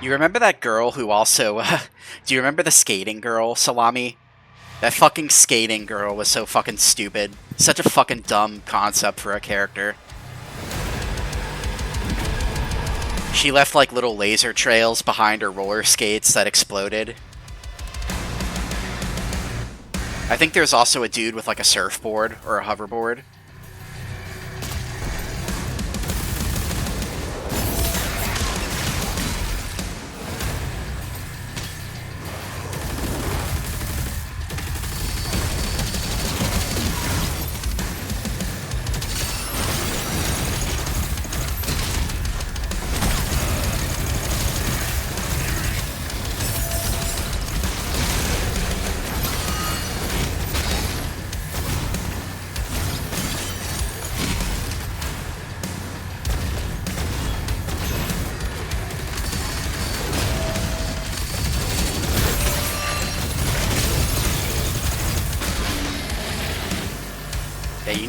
You remember that girl who also, do you remember the skating girl, Salami? That fucking skating girl was so fucking stupid. Such a fucking dumb concept for a character. She left like little laser trails behind her roller skates that exploded. I think there's also a dude with like a surfboard or a hoverboard.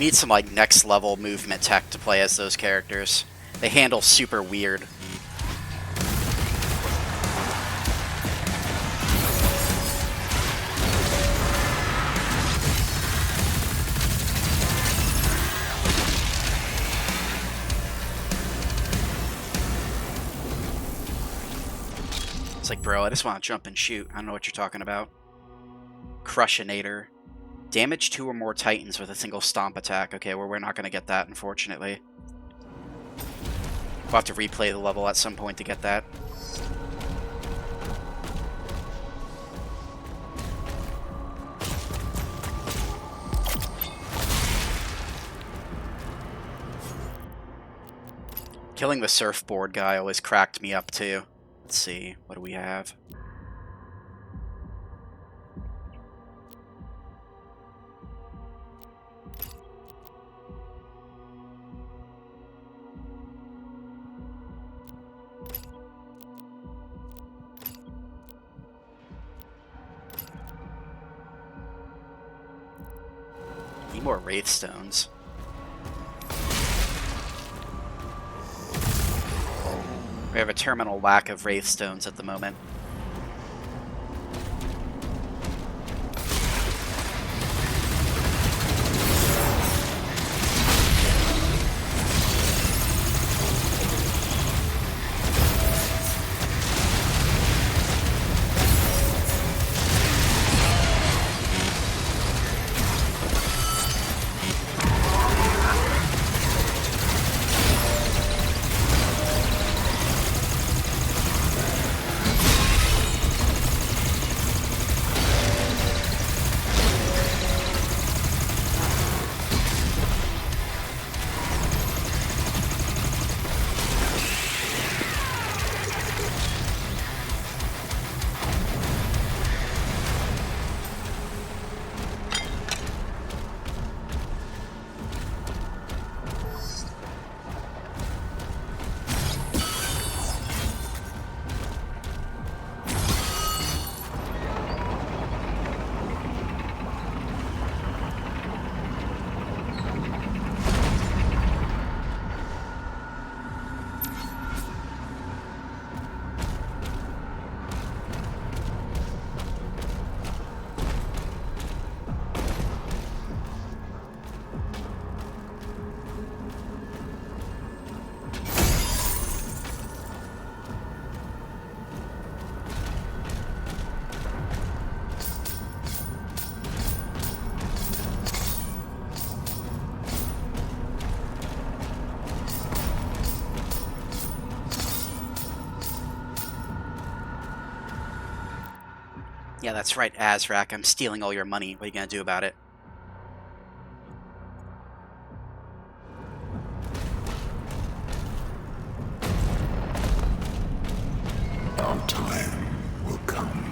need some like next level movement tech to play as those characters. They handle super weird. It's like, bro, I just want to jump and shoot. I don't know what you're talking about. Crushinator. Damage 2 or more titans with a single stomp attack. Okay, well, we're not going to get that, unfortunately. We'll have to replay the level at some point to get that. Killing the surfboard guy always cracked me up, too. Let's see, what do we have? Need more Wraith Stones. We have a terminal lack of Wraith Stones at the moment. Yeah, that's right, Azrak. I'm stealing all your money. What are you gonna do about it? Our time will come.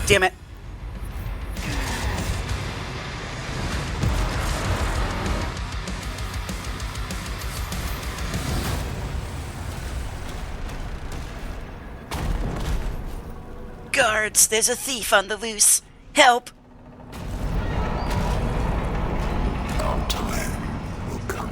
Damn it! Guards, there's a thief on the loose. Help! Our time will come.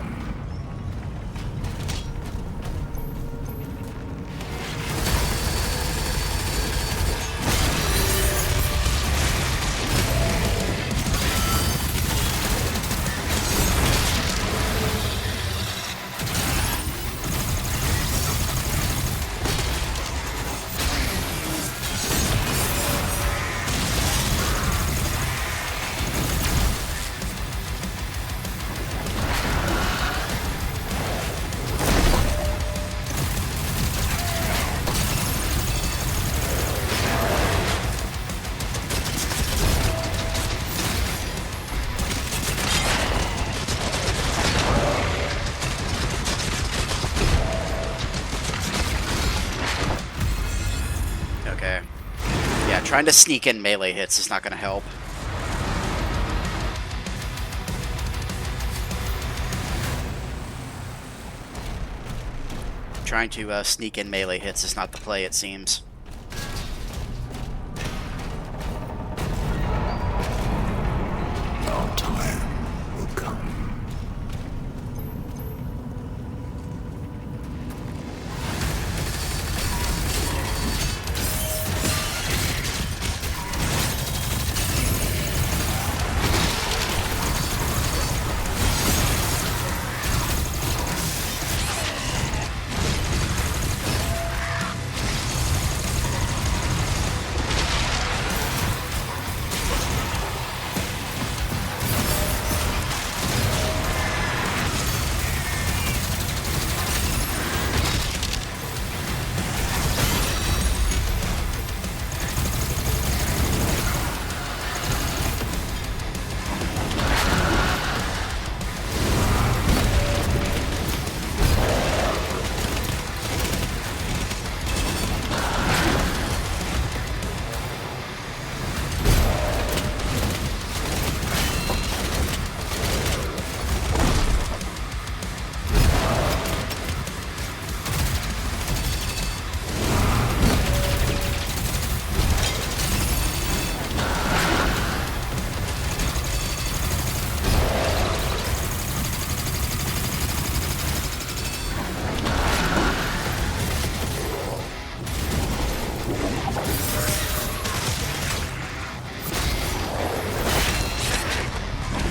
Trying to sneak in melee hits is not going to help. Trying to sneak in melee hits is not the play, it seems. Our time will come.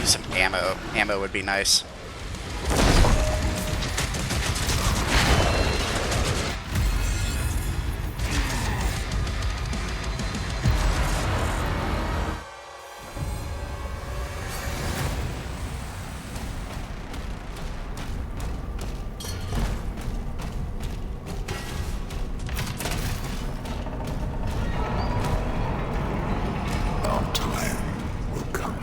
Some ammo. Ammo would be nice. Our time will come.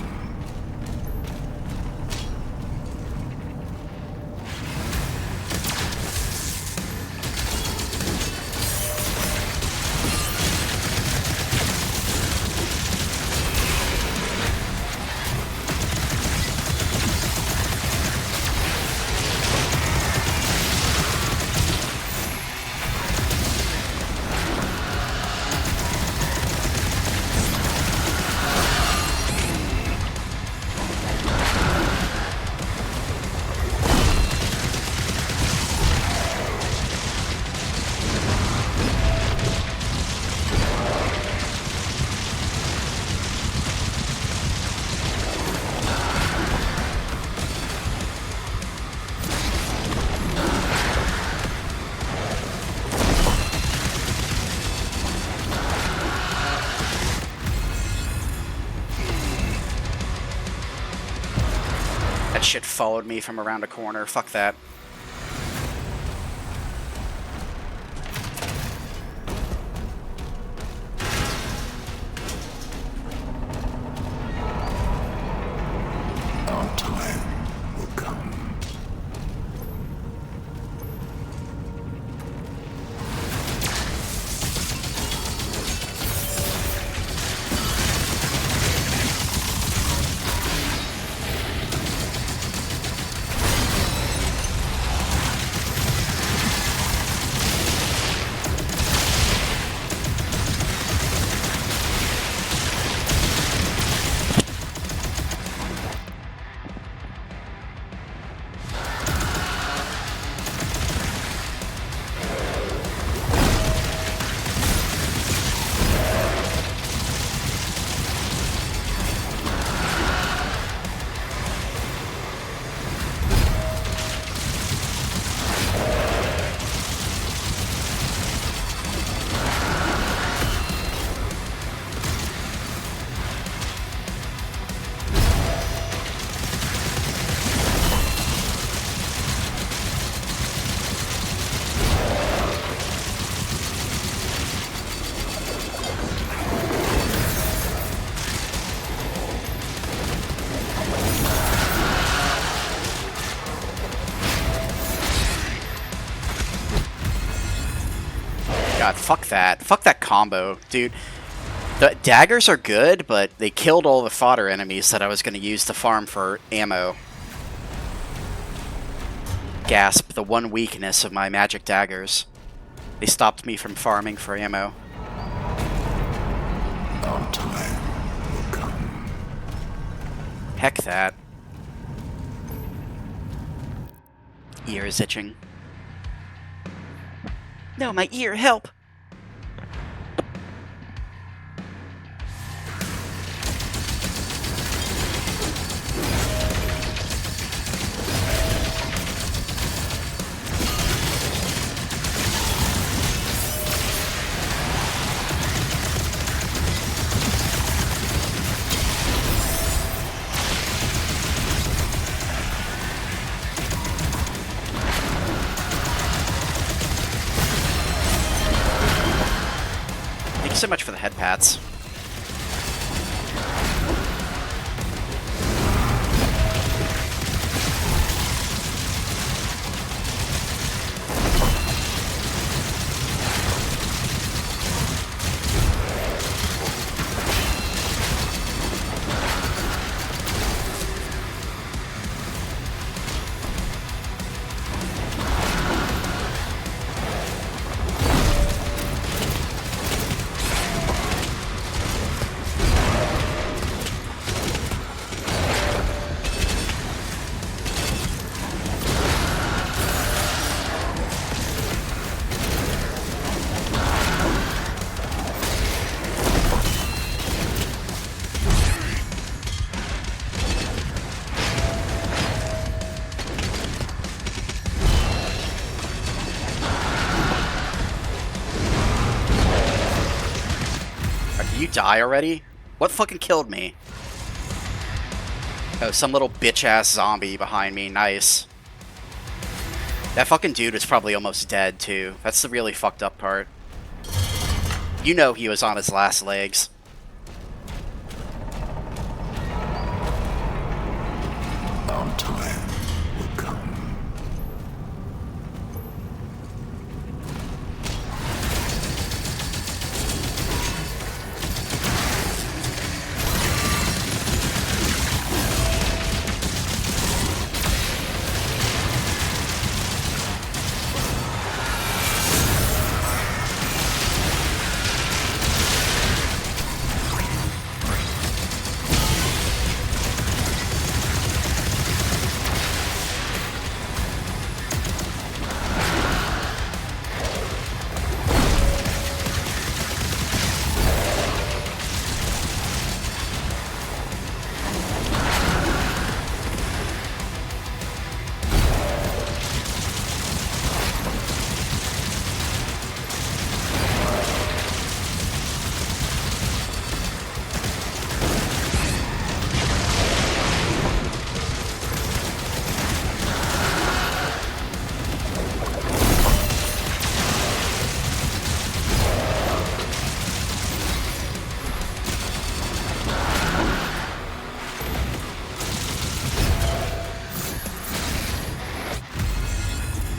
That shit followed me from around a corner. Fuck that. Our time will come. God, fuck that. Fuck that combo, dude. The daggers are good, but they killed all the fodder enemies that I was going to use to farm for ammo. Gasp, the one weakness of my magic daggers. They stopped me from farming for ammo. Our time will come. Heck that. Ear is itching. No, my ear, help! So much for the head pats. You die already? What fucking killed me? Oh, some little bitch-ass zombie behind me. Nice. That fucking dude is probably almost dead, too. That's the really fucked up part. You know he was on his last legs. Our time will come.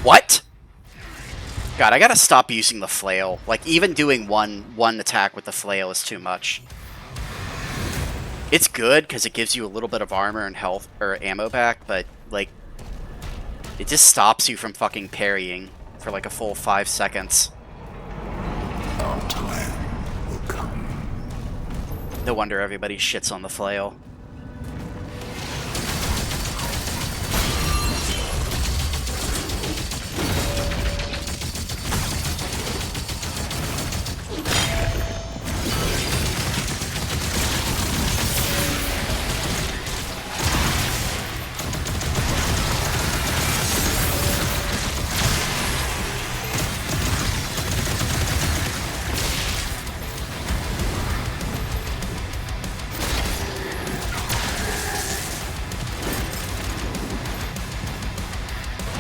What? God, I gotta stop using the flail. Like, even doing one attack with the flail is too much. It's good, because it gives you a little bit of armor and health, or ammo back, but, like, it just stops you from fucking parrying for, like, a full 5 seconds. Our time will come. No wonder everybody shits on the flail.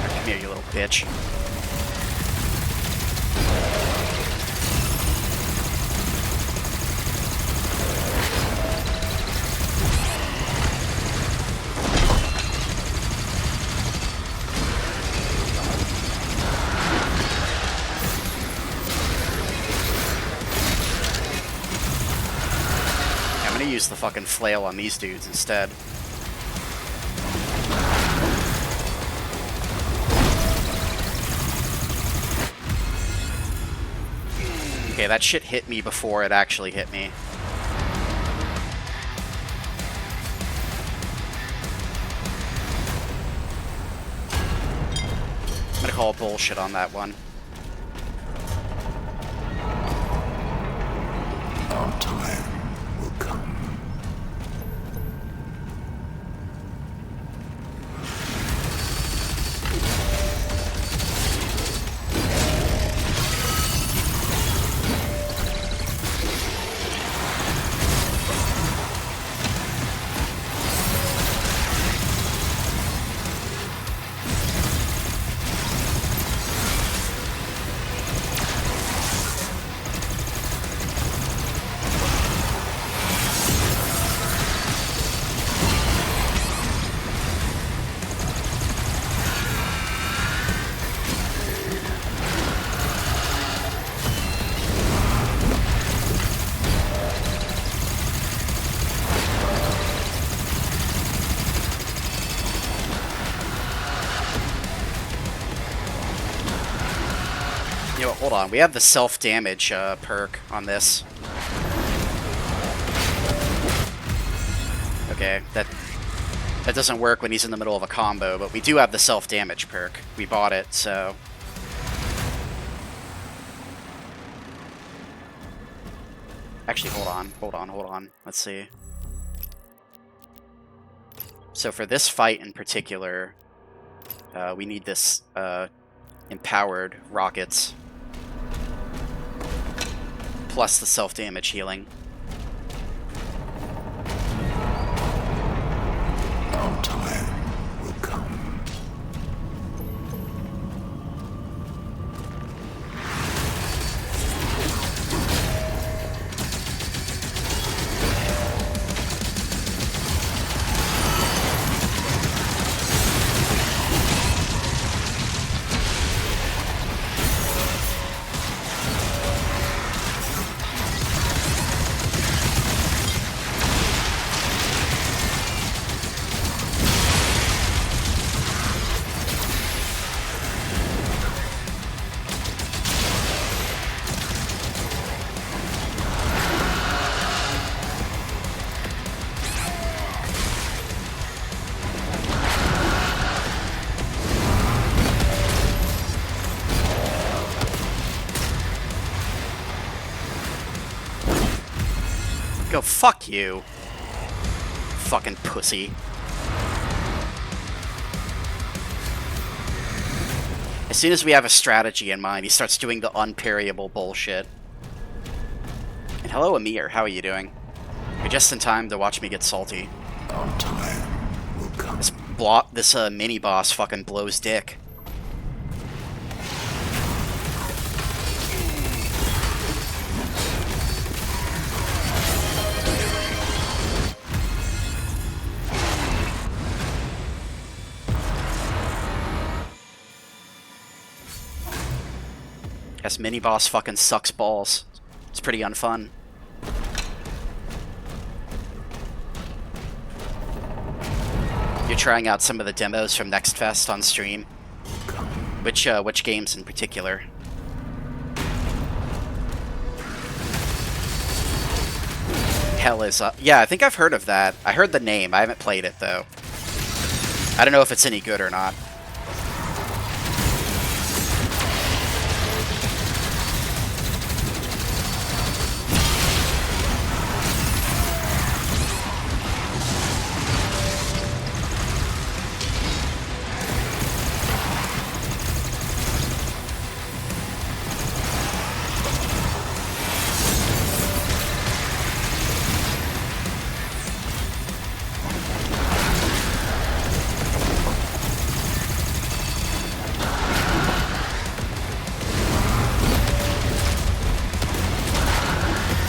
Come here, you little bitch. gonna use the fucking flail on these dudes instead. Okay, that shit hit me before it actually hit me. I'm gonna call bullshit on that one. Our time will come. You know what, hold on. We have the self-damage perk on this. Okay, that doesn't work when he's in the middle of a combo, but we do have the self-damage perk. We bought it, so... Actually, hold on. Let's see. So for this fight in particular, we need this empowered rockets. Plus the self-damage healing. Our time will come. Go fuck you. Fucking pussy. As soon as we have a strategy in mind, he starts doing the unparryable bullshit. And hello, Amir. How are you doing? You're just in time to watch me get salty. Our time will come. This mini boss fucking blows dick. This mini boss fucking sucks balls. It's pretty unfun. You're trying out some of the demos from Next Fest on stream. Which games in particular? Hell is Up. Yeah, I think I've heard of that. I heard the name. I haven't played it though. I don't know if it's any good or not.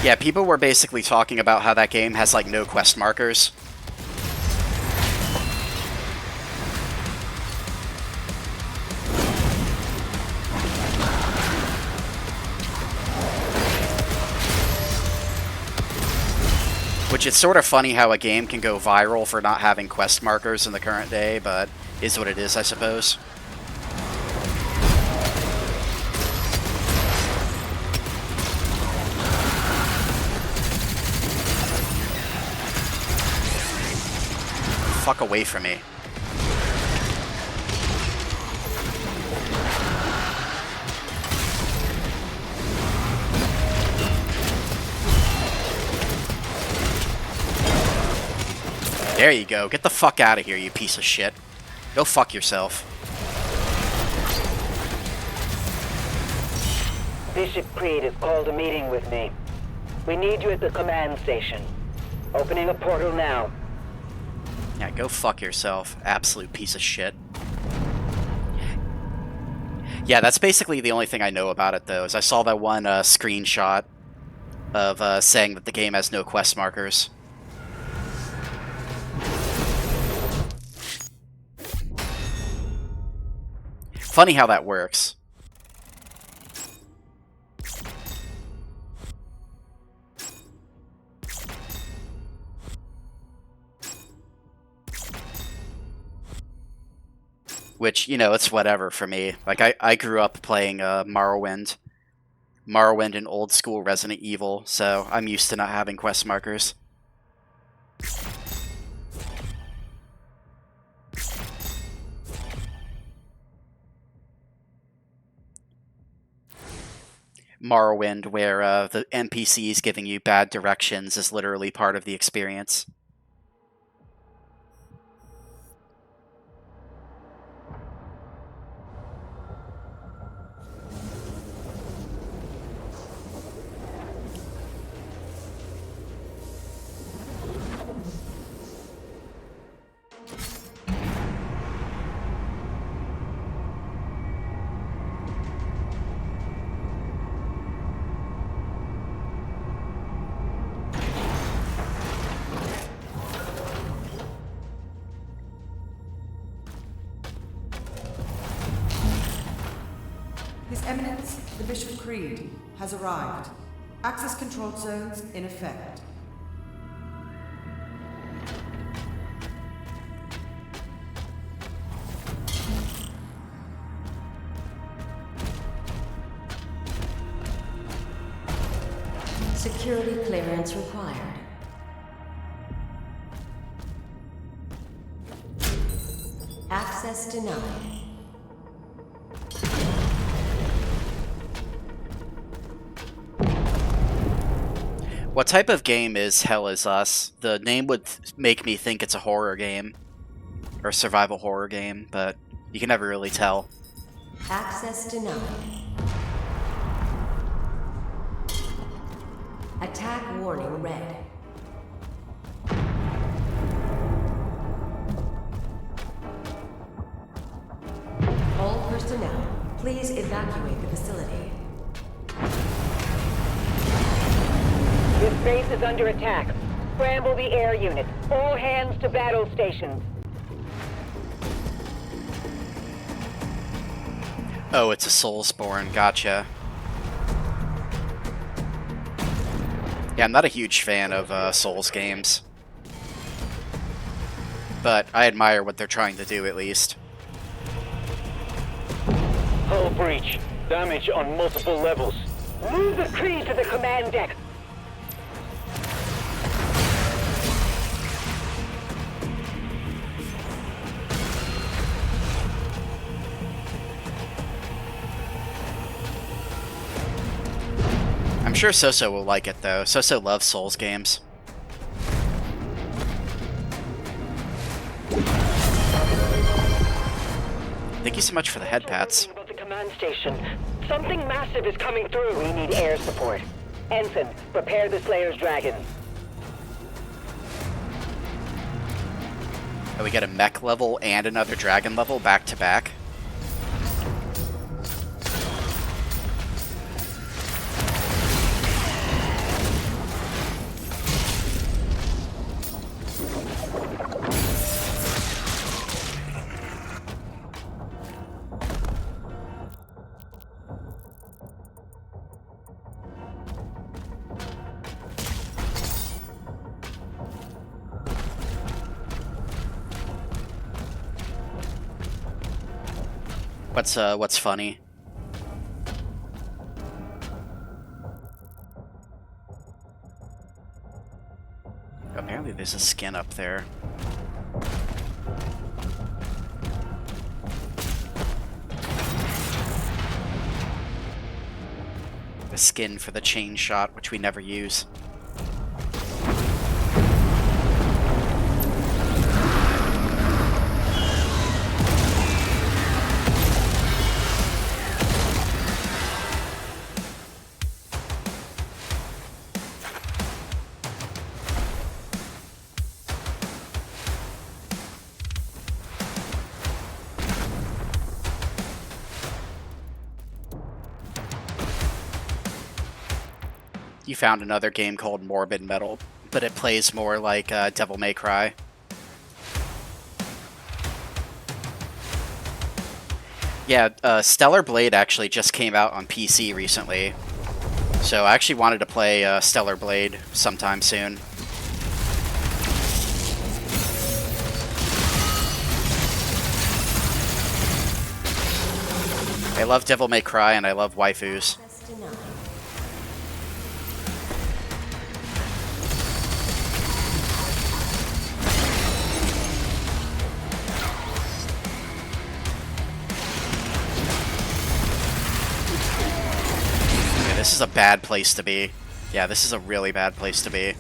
Yeah, people were basically talking about how that game has like no quest markers. Which is sort of funny how a game can go viral for not having quest markers in the current day, but is what it is, I suppose. Fuck away from me. There you go. Get the fuck out of here, you piece of shit. Go fuck yourself. Bishop Creed has called a meeting with me. We need you at the command station. Opening a portal now. Yeah, go fuck yourself, absolute piece of shit. Yeah, that's basically the only thing I know about it, though, is I saw that one screenshot of saying that the game has no quest markers. Funny how that works. Which, you know, it's whatever for me. Like, I grew up playing Morrowind and old school Resident Evil, so I'm used to not having quest markers. Morrowind, where the NPCs giving you bad directions is literally part of the experience. His Eminence, the Bishop Creed, has arrived. Access control zones in effect. Security clearance required. Access denied. What type of game is Hell Is Us? The name would make me think it's a horror game. Or a survival horror game, but you can never really tell. Access denied. Attack warning red. All personnel, please evacuate the facility. This base is under attack. Scramble the air unit. All hands to battle stations. Oh, it's a Soulsborne, gotcha. Yeah, I'm not a huge fan of Souls games. But I admire what they're trying to do, at least. Hull breach. Damage on multiple levels. Move the Creed to the command deck. I'm sure Soso will like it, though. Soso loves Souls games. Thank you so much for the head pats. About the command station. Something massive is coming through. We need air support. Ensign, prepare the Slayer's Dragon. Oh, we get a mech level and another dragon level back to back. What's funny? Apparently there's a skin up there. The skin for the chain shot, which we never use. You found another game called Morbid Metal, but it plays more like Devil May Cry. Yeah, Stellar Blade actually just came out on PC recently, so I actually wanted to play Stellar Blade sometime soon. I love Devil May Cry and I love waifus. This is a bad place to be. Yeah, this is a really bad place to be.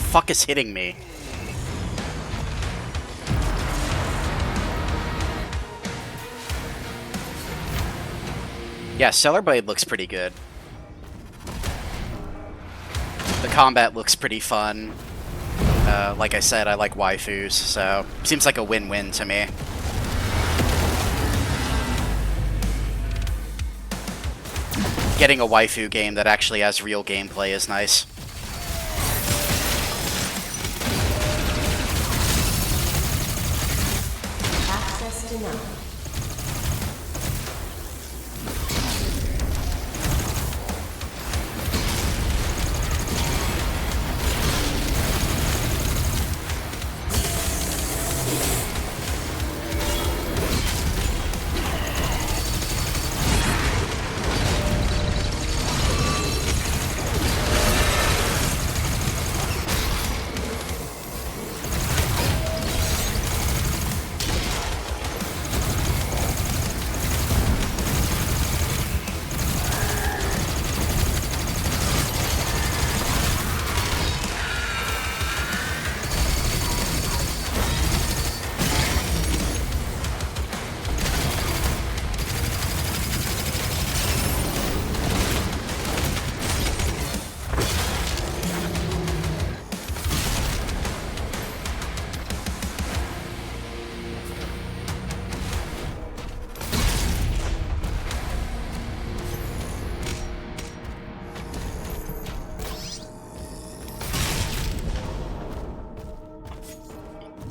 Fuck is hitting me? Yeah, Stellar Blade looks pretty good. The combat looks pretty fun. Like I said, I like waifus, so seems like a win-win to me. Getting a waifu game that actually has real gameplay is nice.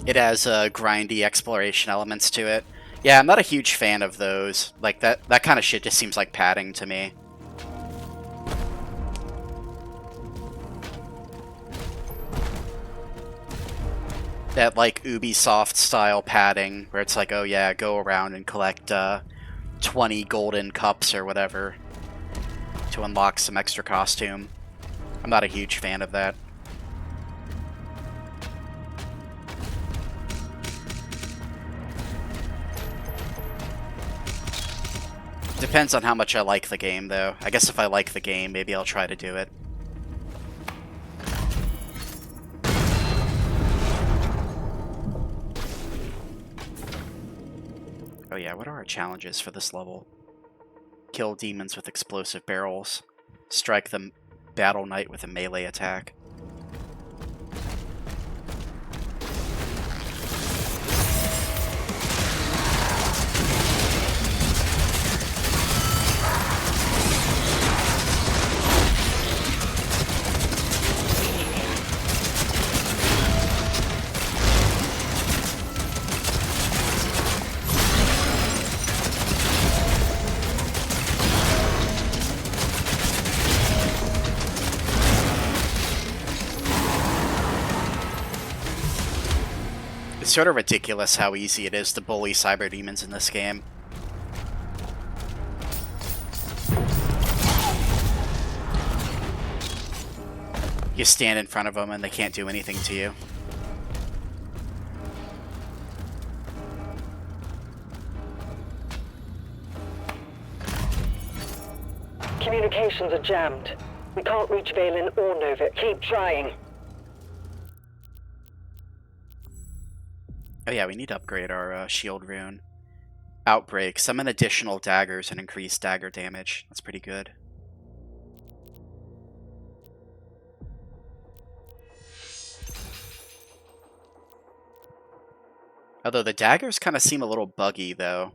It has grindy exploration elements to it. Yeah, I'm not a huge fan of those. Like, that kind of shit just seems like padding to me. That, like, Ubisoft-style padding, where it's like, oh yeah, go around and collect 20 golden cups or whatever to unlock some extra costume. I'm not a huge fan of that. Depends on how much I like the game, though. I guess if I like the game, maybe I'll try to do it. Oh yeah, what are our challenges for this level? Kill demons with explosive barrels. Strike the battle knight with a melee attack. It's sort of ridiculous how easy it is to bully cyber demons in this game. You stand in front of them and they can't do anything to you. Communications are jammed. We can't reach Valen or Nova. Keep trying. Oh yeah, we need to upgrade our shield rune. Outbreak. Summon additional daggers and increase dagger damage. That's pretty good. Although the daggers kind of seem a little buggy, though.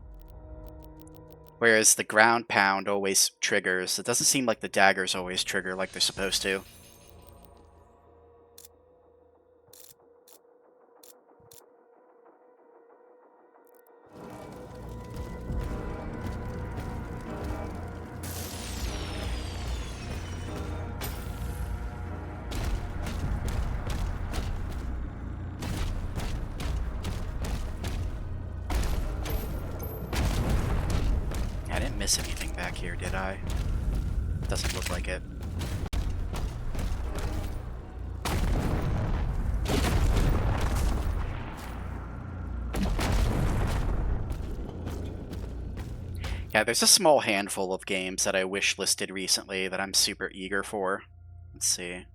Whereas the ground pound always triggers. It doesn't seem like the daggers always trigger like they're supposed to. Miss anything back here, did I? Doesn't look like it. Yeah, there's a small handful of games that I wish listed recently that I'm super eager for. Let's see.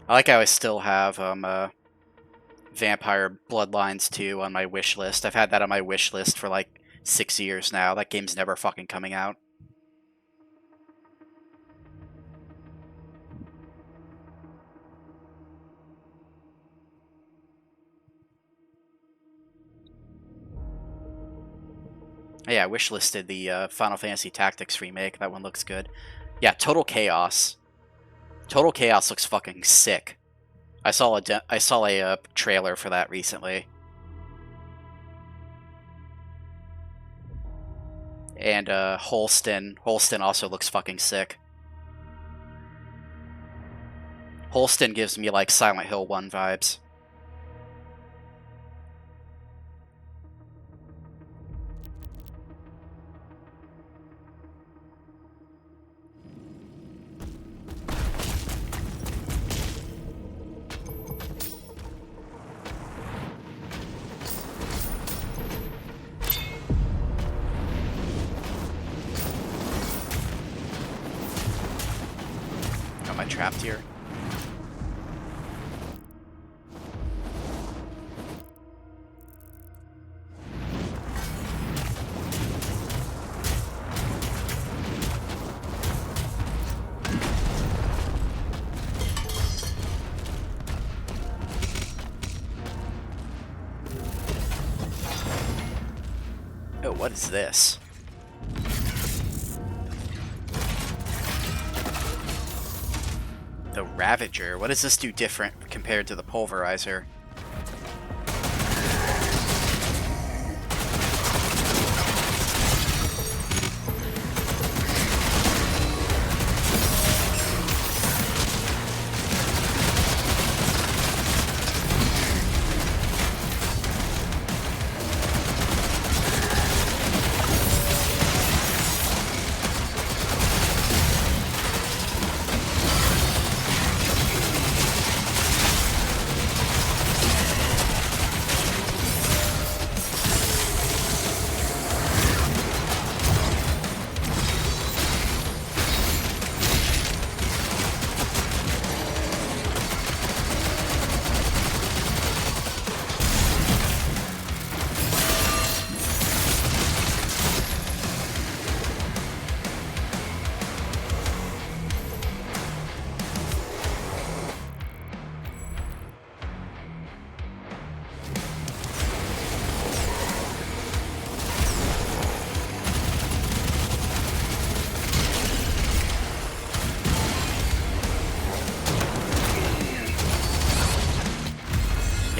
I like how I still have Vampire Bloodlines 2 on my wish list. I've had that on my wish list for like 6 years now. That game's never fucking coming out. Yeah, I wish listed the Final Fantasy Tactics remake. That one looks good. Yeah, Total Chaos. Total Chaos looks fucking sick. I saw a trailer for that recently. And Holston. Holston also looks fucking sick. Holston gives me like Silent Hill 1 vibes. Trapped here. Oh, what is this? The Ravager. What does this do different compared to the Pulverizer?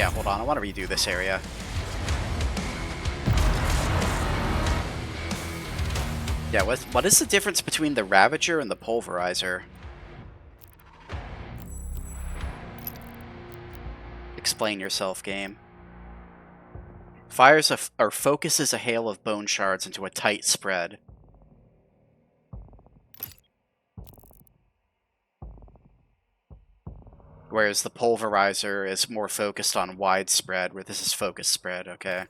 Yeah, hold on. I want to redo this area. Yeah, what is the difference between the Ravager and the Pulverizer? Explain yourself, game. Fires or focuses a hail of bone shards into a tight spread. Whereas the Pulverizer is more focused on widespread, where this is focus spread, okay.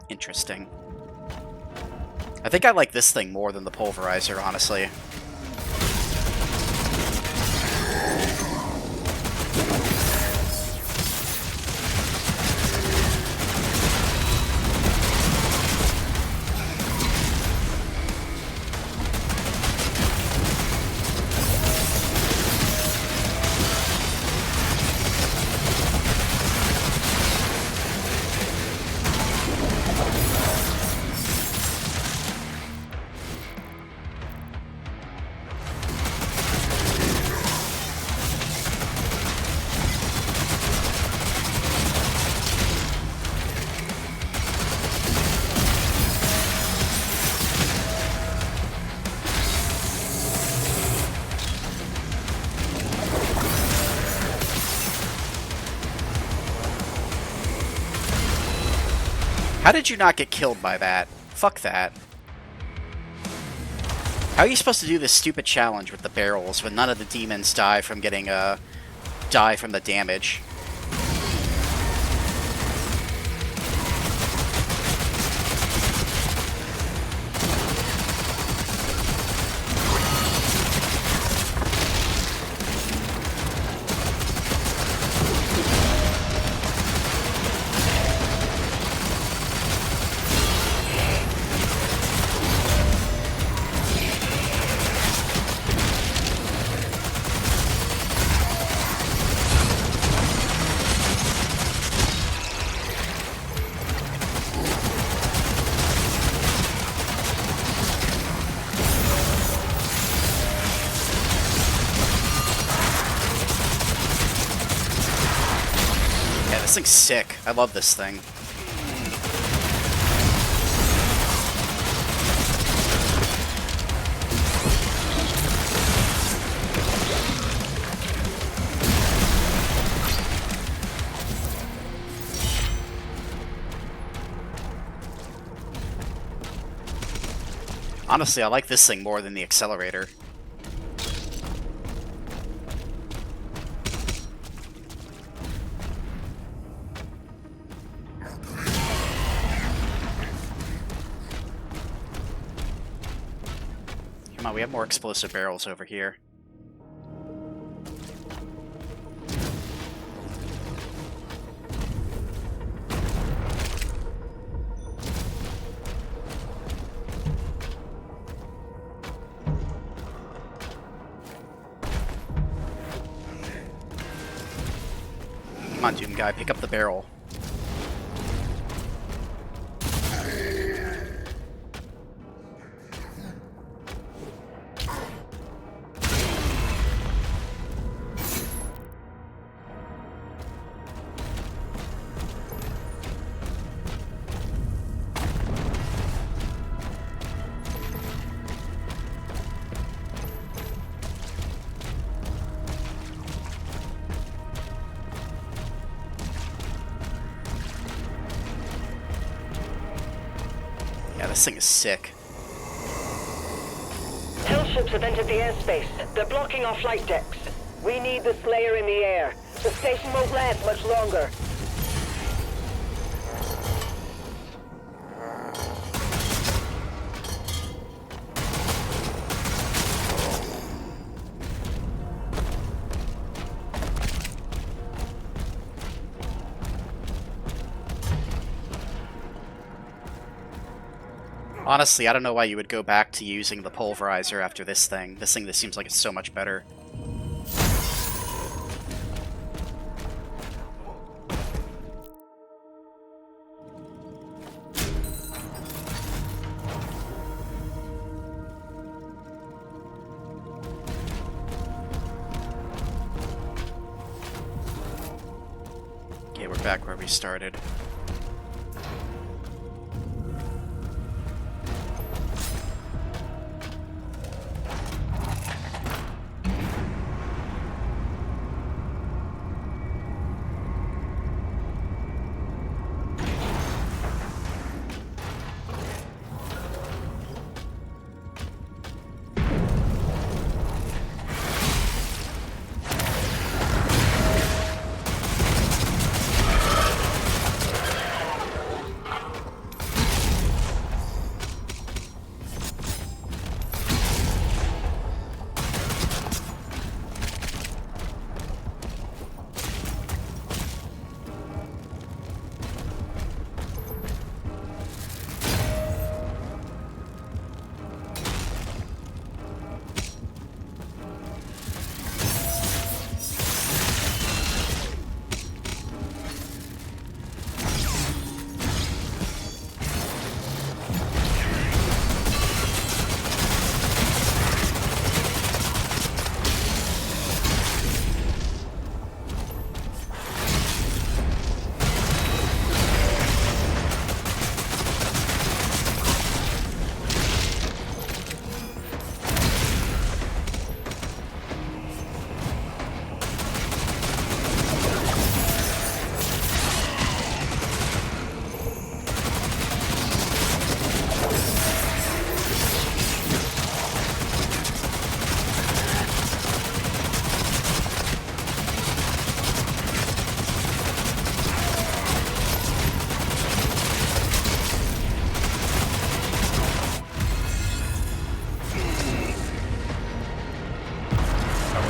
Interesting. I think I like this thing more than the Pulverizer, honestly. How did you not get killed by that? Fuck that. How are you supposed to do this stupid challenge with the barrels when none of the demons die from getting die from the damage? This thing's sick. I love this thing. Honestly, I like this thing more than the Accelerator. Come on, we have more explosive barrels over here. Come on, Doom Guy, pick up the barrel. Yeah, this thing is sick. Hell ships have entered the airspace. They're blocking our flight decks. We need the Slayer in the air. The station won't last much longer. Honestly, I don't know why you would go back to using the pulverizer after this thing. This seems like it's so much better. Okay, we're back where we started.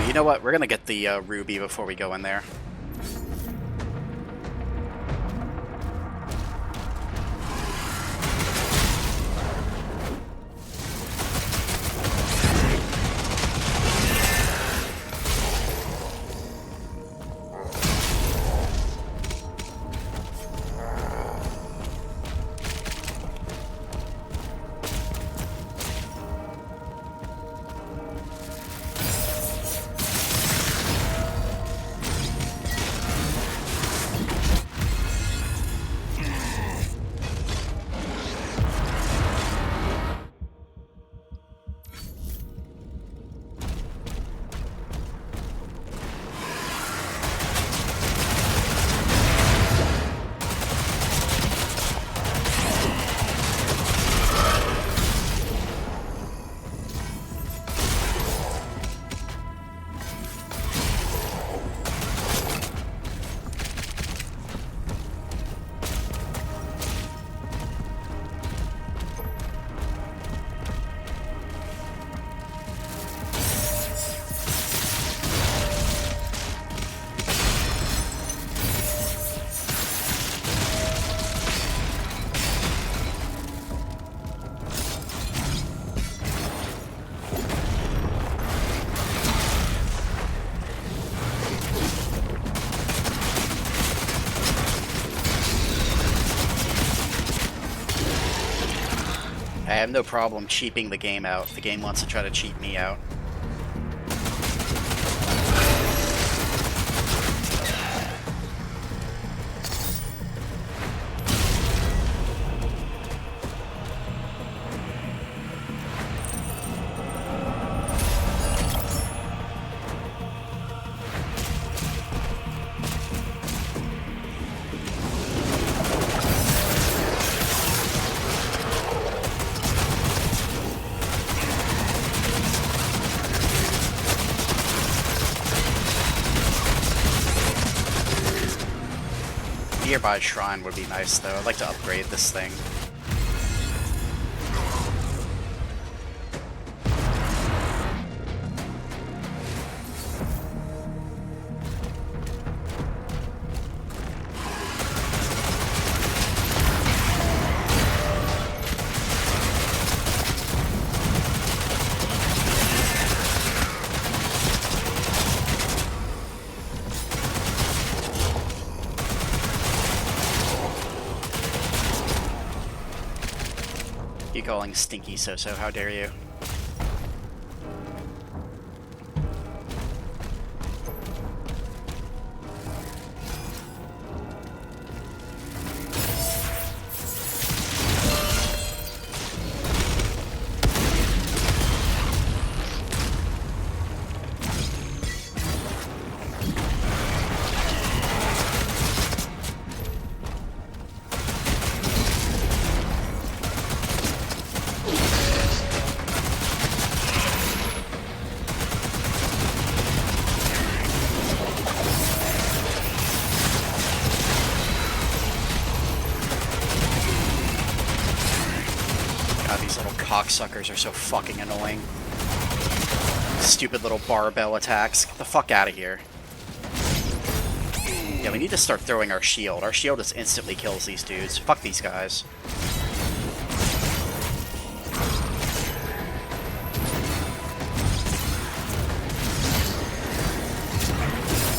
You know what? We're gonna get the ruby before we go in there. I have no problem cheaping the game out if the game wants to try to cheat me out. Nearby shrine would be nice though. I'd like to upgrade this thing. calling Stinky So-So, how dare you? Cocksuckers are so fucking annoying. Stupid little barbell attacks. Get the fuck out of here. Yeah, we need to start throwing our shield. Our shield just instantly kills these dudes. Fuck these guys.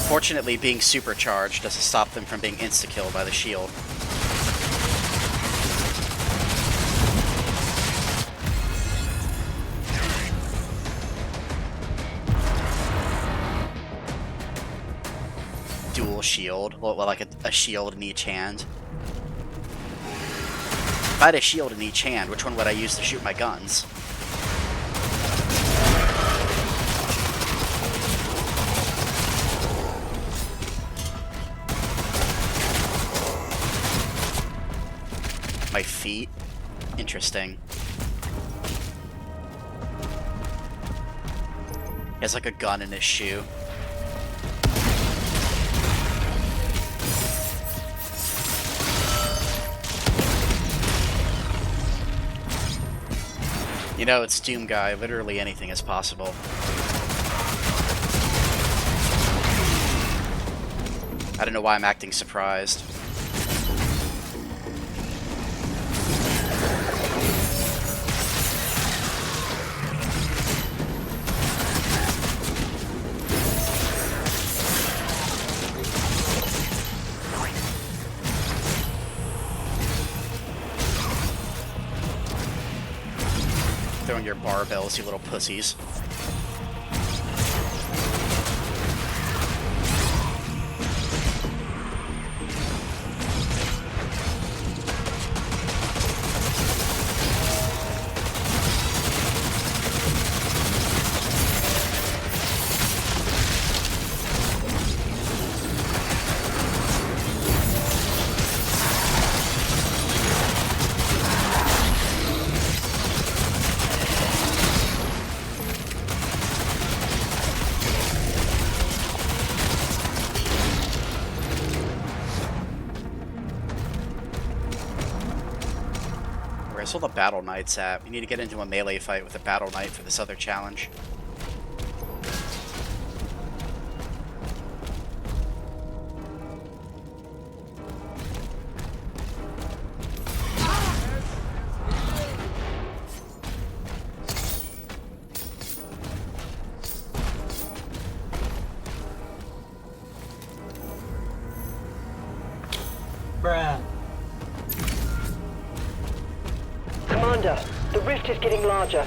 Fortunately, being supercharged doesn't stop them from being insta-killed by the shield. Shield, well, like a shield in each hand. If I had a shield in each hand, which one would I use to shoot my guns? My feet? Interesting. He has like a gun in his shoe. You know, it's Doom Guy. Literally anything is possible. I don't know why I'm acting surprised. Throwing your barbells, you little pussies. Where's all the Battle Knights at? We need to get into a melee fight with a Battle Knight for this other challenge. Bruh. Commander, the rift is getting larger.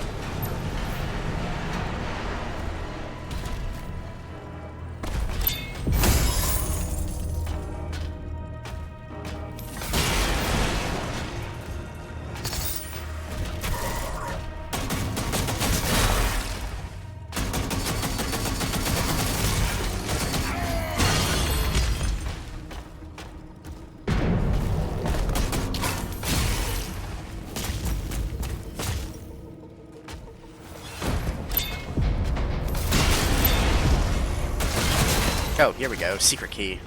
Oh, here we go. Secret key.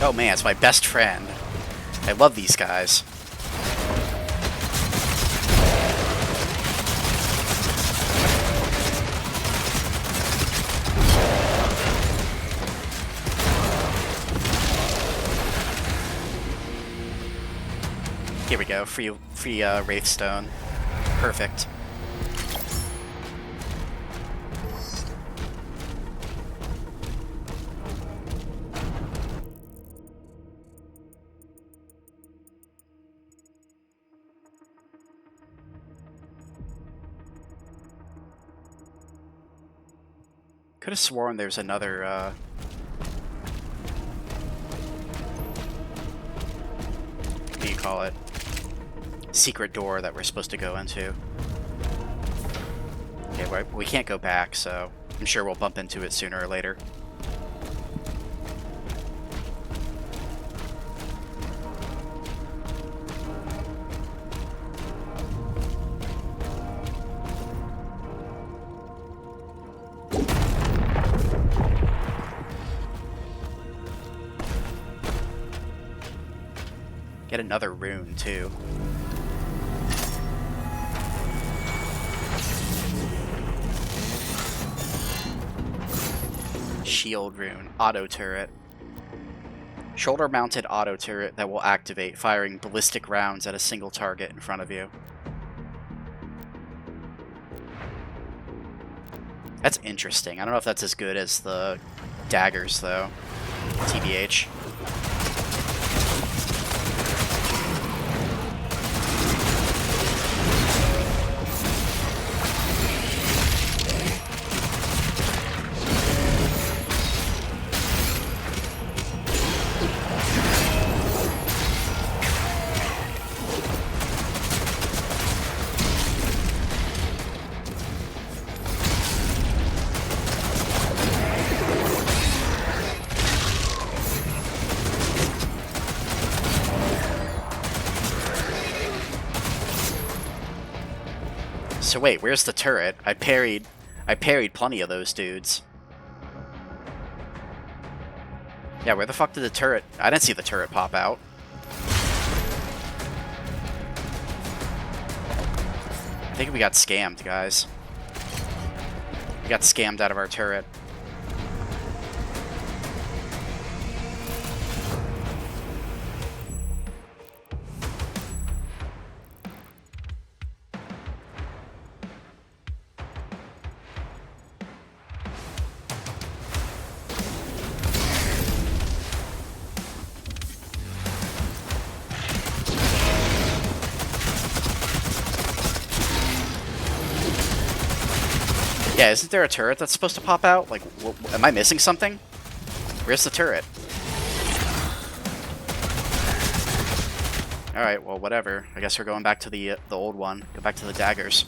Oh man, it's my best friend. I love these guys. Here we go, free Wraithstone. Perfect. Could have sworn there's another, what do you call it? Secret door that we're supposed to go into. Okay, we can't go back, so I'm sure we'll bump into it sooner or later. Get another rune, too. Shield rune. Auto turret. Shoulder-mounted auto turret that will activate, firing ballistic rounds at a single target in front of you. That's interesting. I don't know if that's as good as the daggers, though. TBH. So wait, where's the turret? I parried plenty of those dudes. Yeah, where the fuck did the turret... I didn't see the turret pop out. I think we got scammed, guys. We got scammed out of our turret. Yeah, isn't there a turret that's supposed to pop out? Like, am I missing something? Where's the turret? Alright, well, whatever. I guess we're going back to the old one. Go back to the daggers.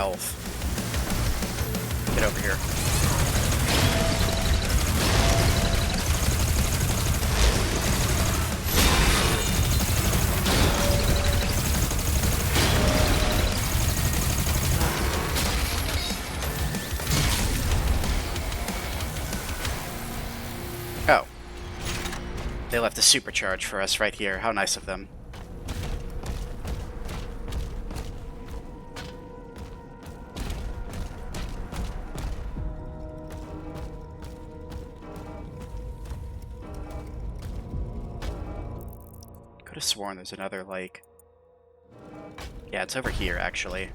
health. Get over here. Oh. They left a supercharge for us right here. How nice of them. Could have sworn there's another, like... Yeah, it's over here, actually.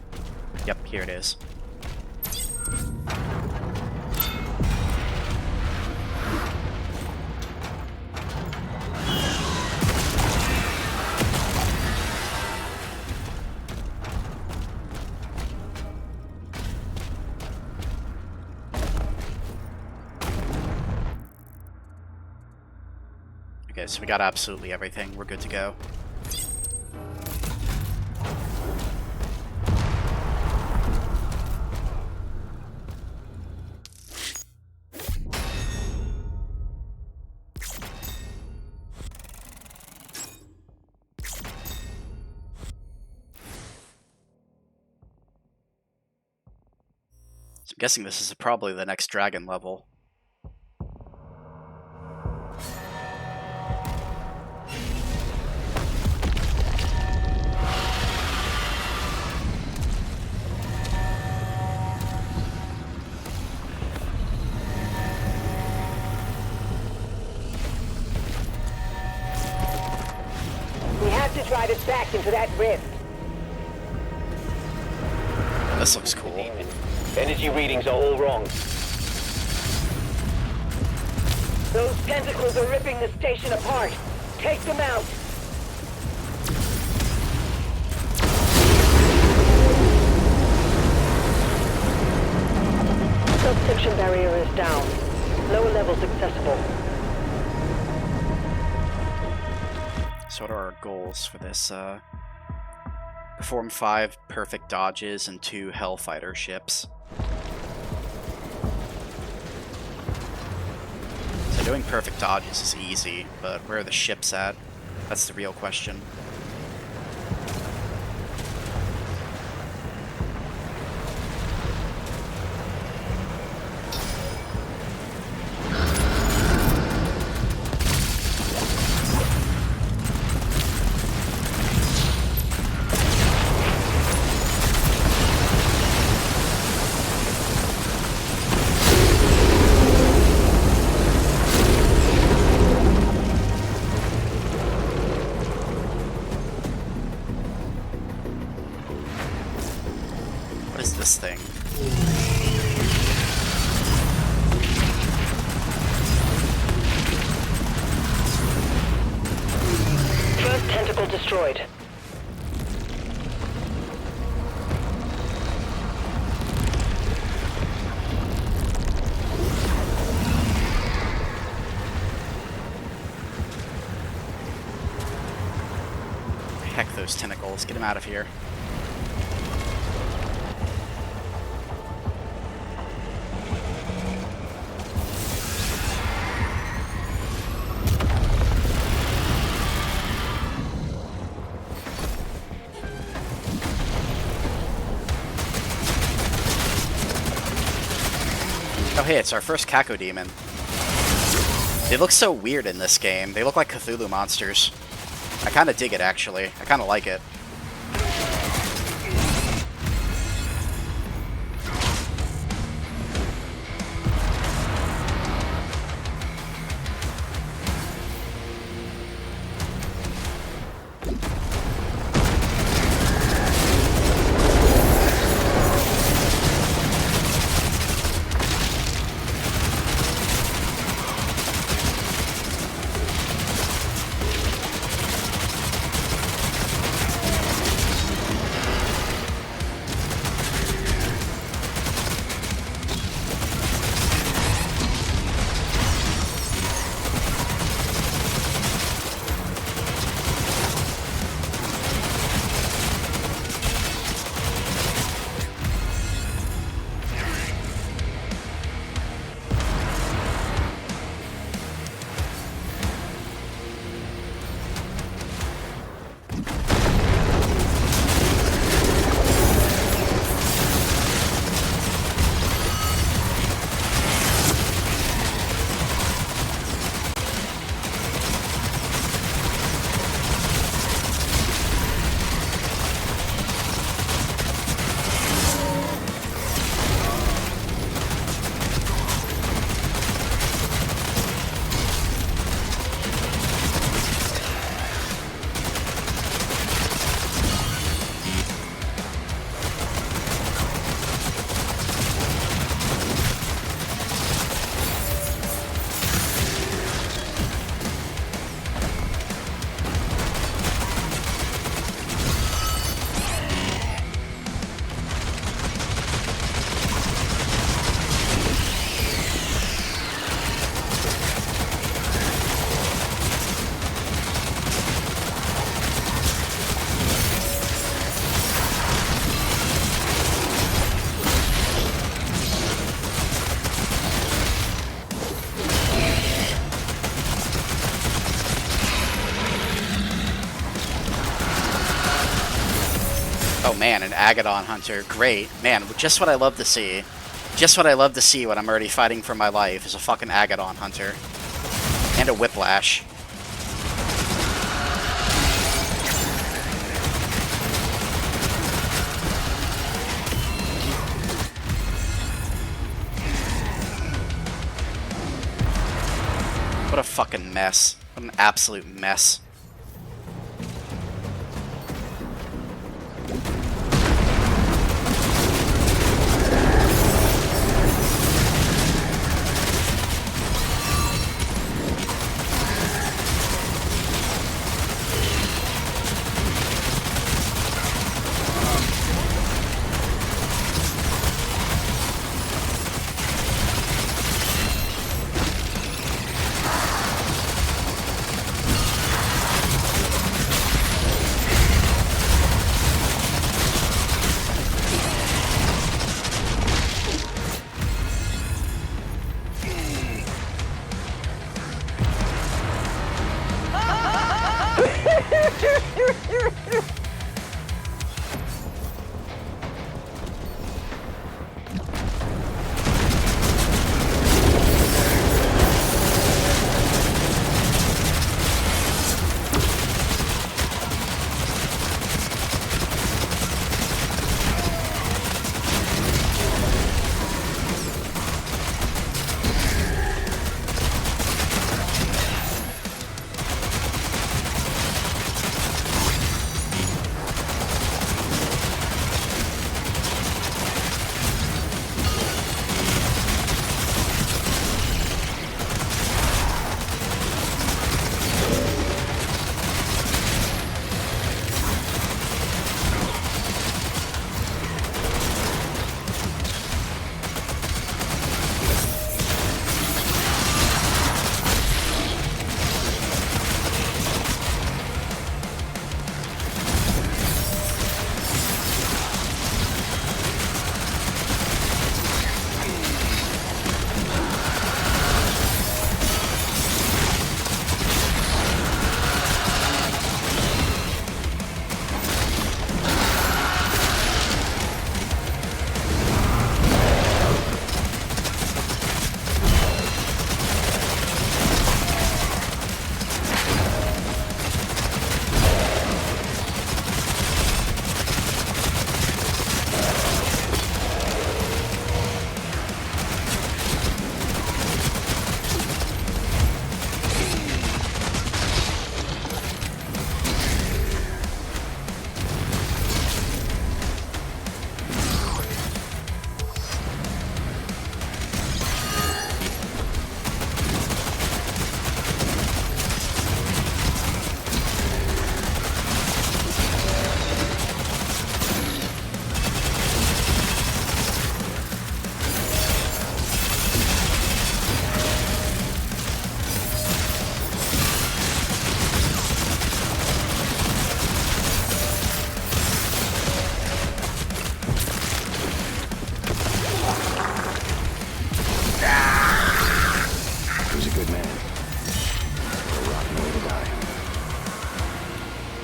Yep, here it is. Okay, so we got absolutely everything. We're good to go. So I'm guessing this is probably the next dragon level. Try to back into that rift. This looks cool. Energy readings are all wrong. Those tentacles are ripping the station apart. Take them out. Subsection barrier is down. Lower levels accessible. So what are our goals for this? Perform 5 perfect dodges and 2 Hellfighter ships. So doing perfect dodges is easy, but where are the ships at? That's the real question. What is this thing? First tentacle destroyed. Heck, those tentacles. Get them out of here. Oh hey, it's our first Cacodemon. They look so weird in this game. They look like Cthulhu monsters. I kinda dig it, actually. I kinda like it. Oh man, an Agadon Hunter. Great. Man, just what I love to see. Just what I love to see when I'm already fighting for my life is a fucking Agadon Hunter. And a Whiplash. What a fucking mess. What an absolute mess.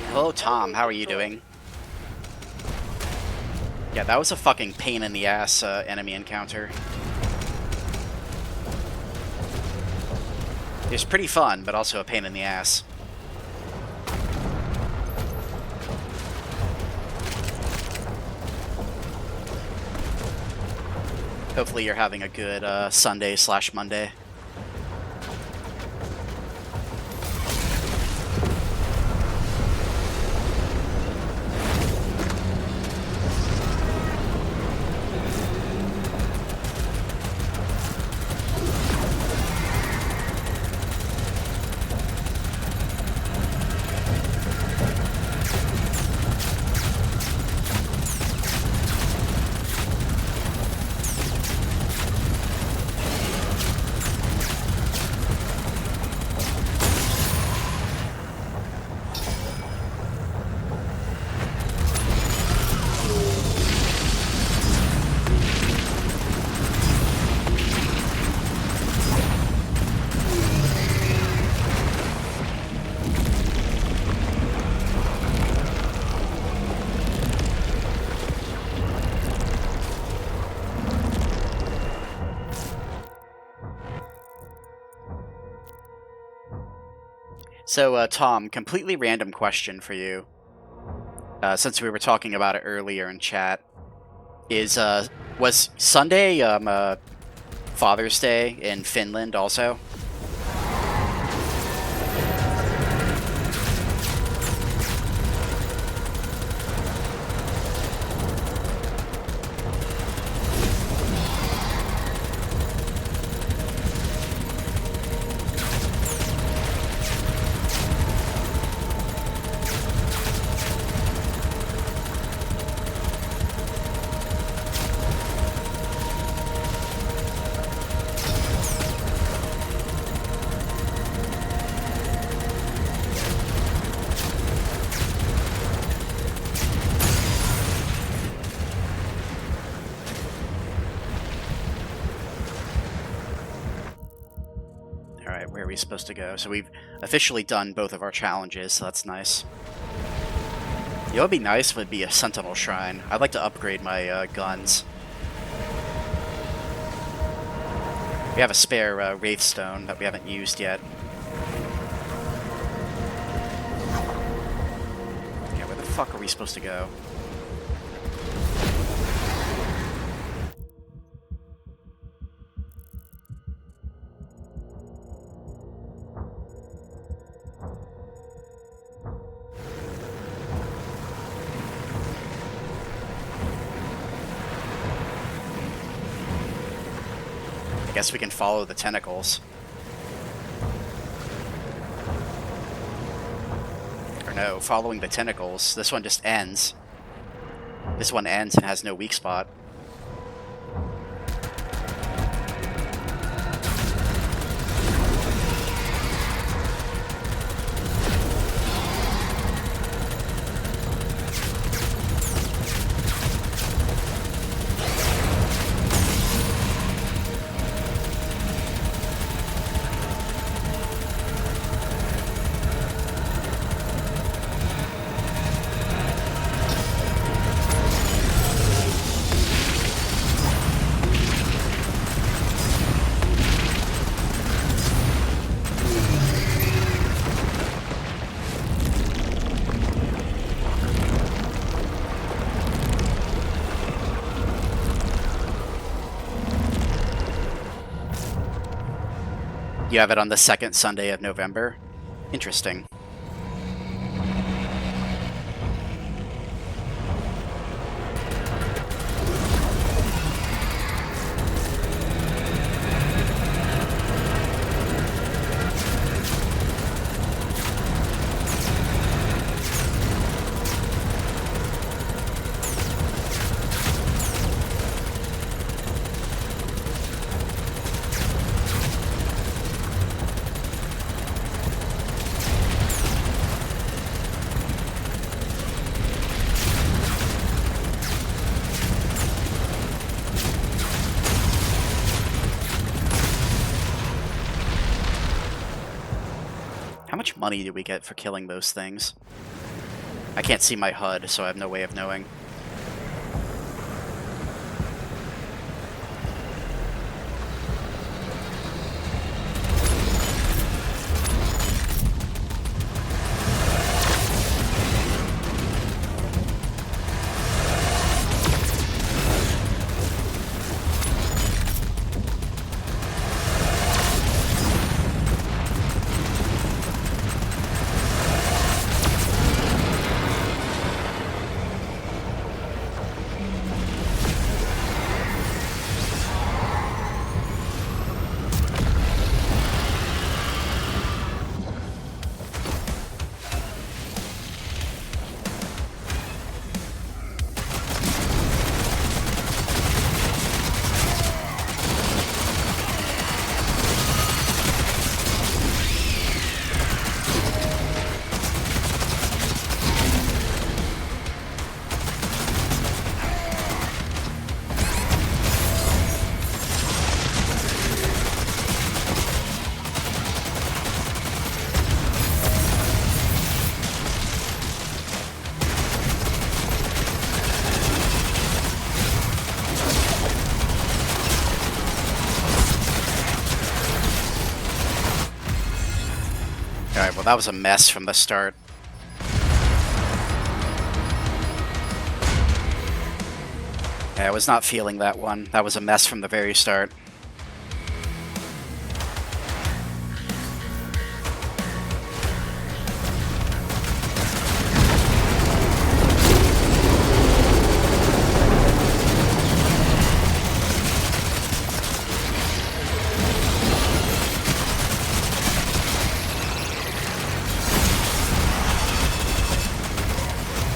Hello, Tom. How are you doing? Yeah, that was a fucking pain in the ass enemy encounter. It was pretty fun, but also a pain in the ass. Hopefully you're having a good Sunday/Monday. So, Tom, completely random question for you. Since we were talking about it earlier in chat, was Sunday Father's Day in Finland also? Where are we supposed to go? So we've officially done both of our challenges, so that's nice. You know what would be nice would be a Sentinel Shrine. I'd like to upgrade my guns. We have a spare Wraithstone that we haven't used yet. Yeah, where the fuck are we supposed to go? I guess we can follow the tentacles. Or no, following the tentacles. This one just ends. This one ends and has no weak spot. You have it on the second Sunday of November? Interesting. How much money do we get for killing those things? I can't see my HUD, so I have no way of knowing. that was a mess from the start. Yeah, I was not feeling that one. That was a mess from the very start.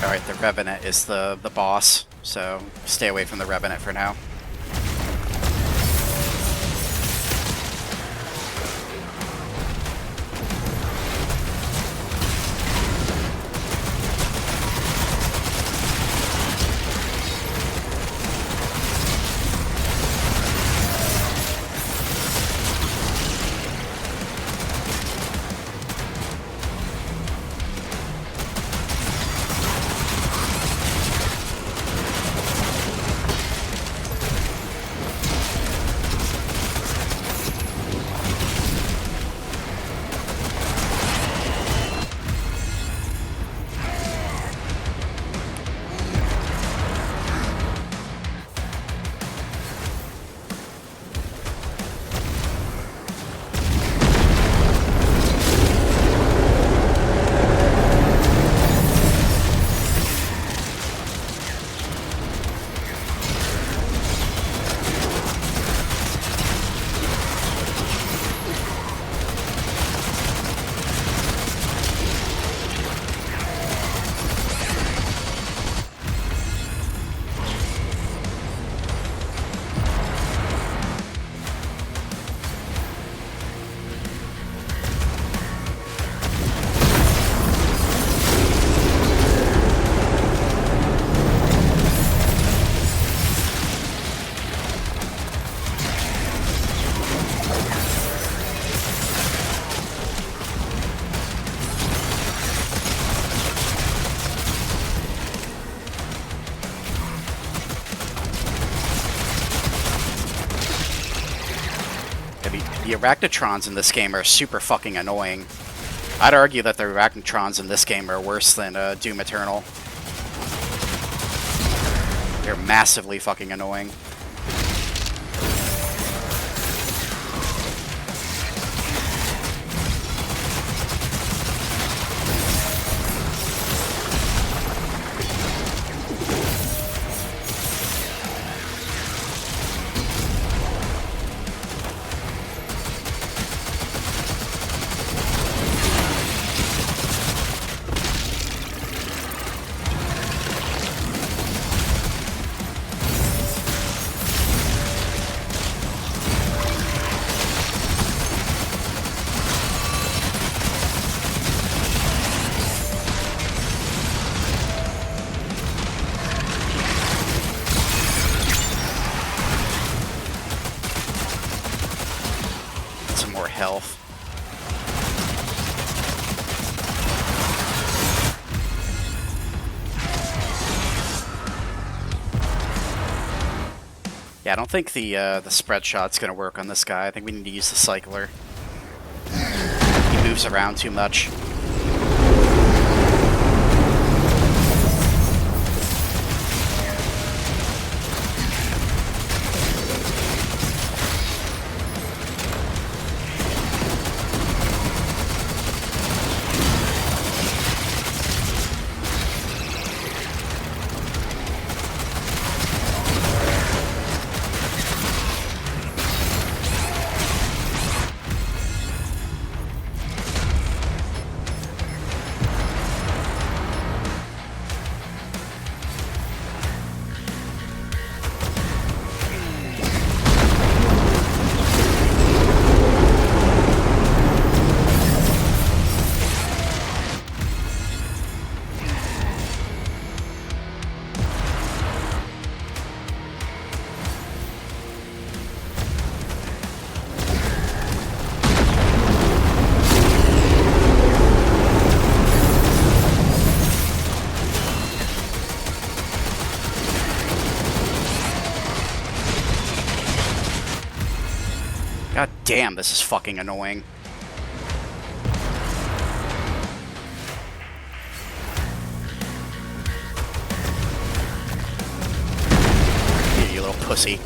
Alright, the Revenant is the boss, so stay away from the Revenant for now. The Arachnotrons in this game are super fucking annoying. I'd argue that the Arachnotrons in this game are worse than Doom Eternal. They're massively fucking annoying. Health. Yeah, I don't think the spread shot's gonna work on this guy. I think we need to use the cycler. He moves around too much. God damn, this is fucking annoying. pussy.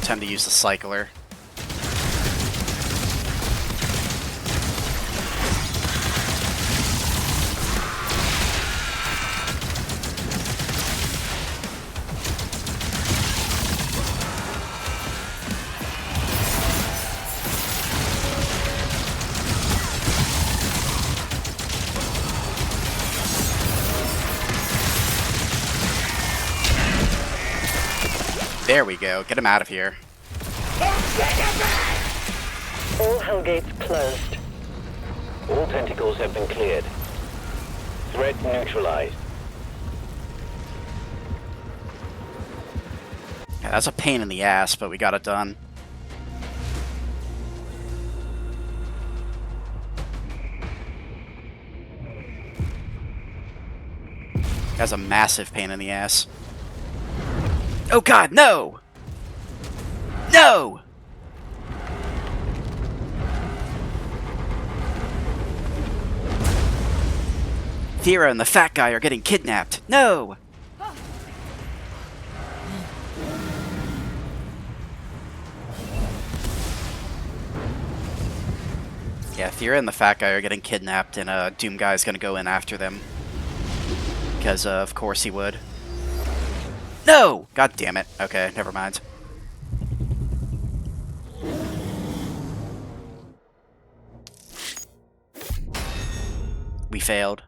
Time to use the cycler. There we go. Get him out of here. All hell gates closed. All tentacles have been cleared. Threat neutralized. Yeah, that's a pain in the ass, but we got it done. That's a massive pain in the ass. Oh god, no! No! Thera and the fat guy are getting kidnapped. No! Yeah, Thera and the fat guy are getting kidnapped, and Doom Guy's gonna go in after them. Because, of course he would. No! God damn it. Okay, never mind. We failed.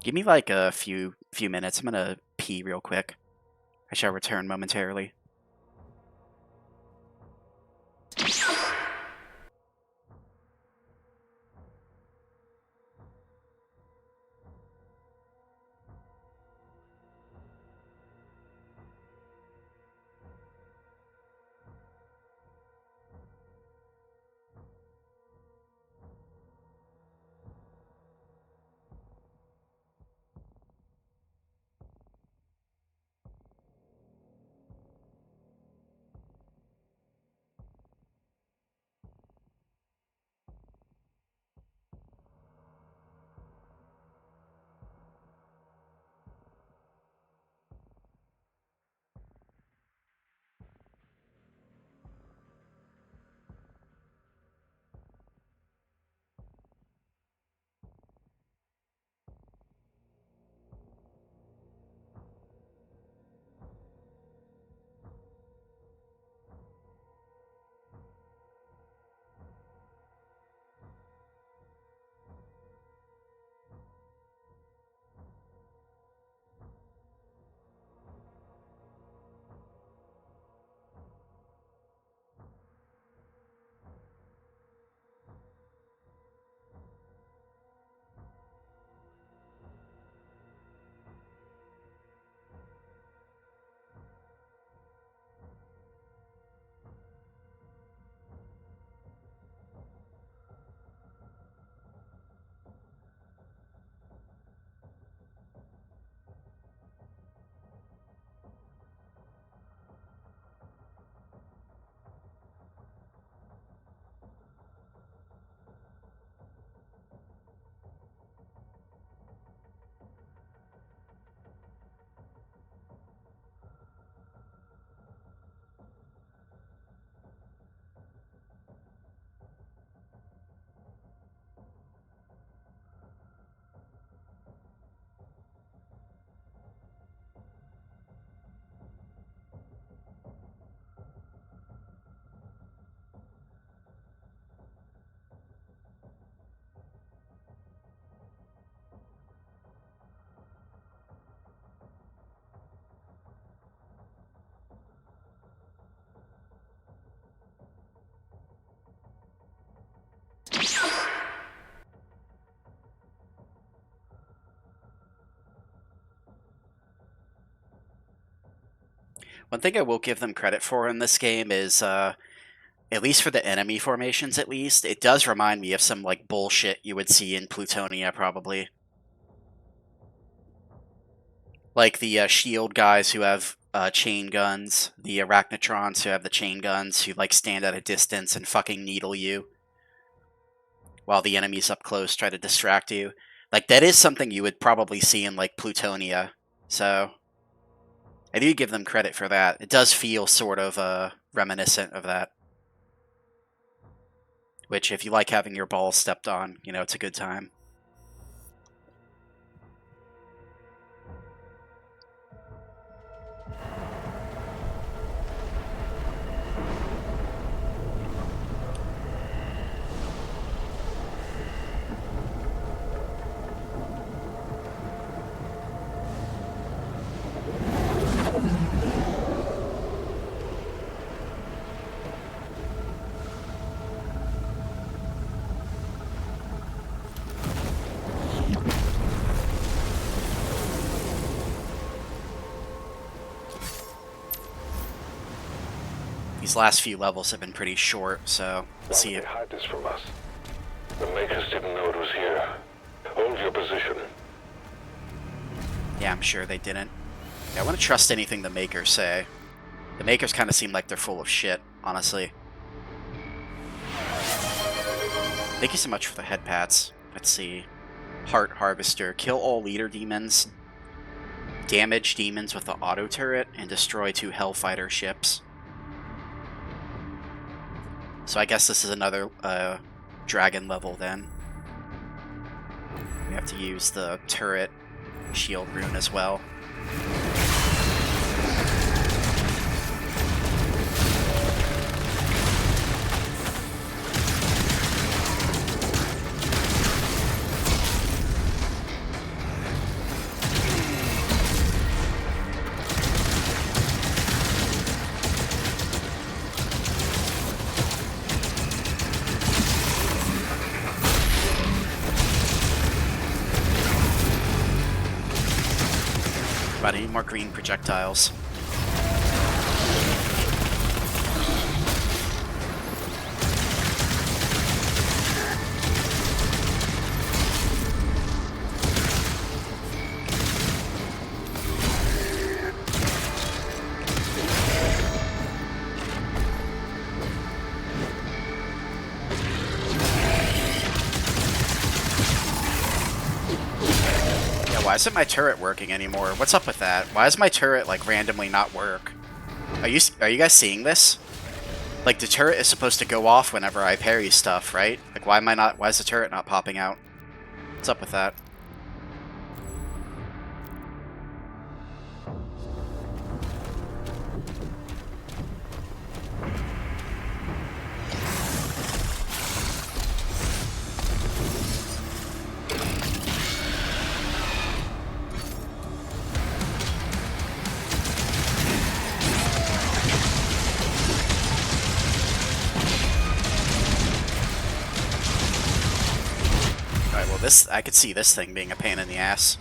Give me like a few minutes. I'm gonna pee real quick. I shall return momentarily. One thing I will give them credit for in this game is, at least for the enemy formations at least, it does remind me of some, like, bullshit you would see in Plutonia, probably. Like the shield guys who have chain guns, the Arachnotrons who have the chain guns, who, like, stand at a distance and fucking needle you, while the enemies up close try to distract you. Like, that is something you would probably see in, like, Plutonia, so I do give them credit for that. It does feel sort of reminiscent of that. Which, if you like having your balls stepped on, you know, it's a good time. These last few levels have been pretty short, so we'll see it. Hide this from us. The Makers didn't know it was here. Hold your position. Yeah, I'm sure they didn't. Yeah, I want to trust anything the Makers say. The Makers kind of seem like they're full of shit, honestly. Thank you so much for the head pats. Let's see. Heart Harvester. Kill all leader demons. Damage demons with the auto turret. And destroy 2 Hellfighter ships. So I guess this is another dragon level then. We have to use the turret shield rune as well. I need more green projectiles. Why isn't my turret working anymore? What's up with that? Why does my turret, like, randomly not work? Are you guys seeing this? Like, the turret is supposed to go off whenever I parry stuff, right? Like, why is the turret not popping out? What's up with that? I could see this thing being a pain in the ass.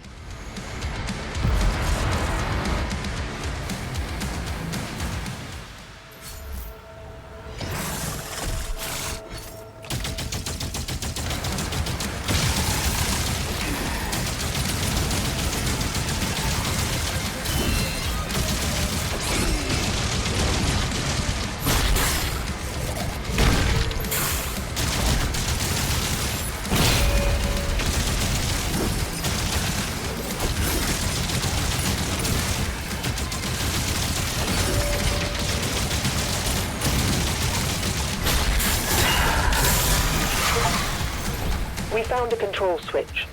We found a control switch.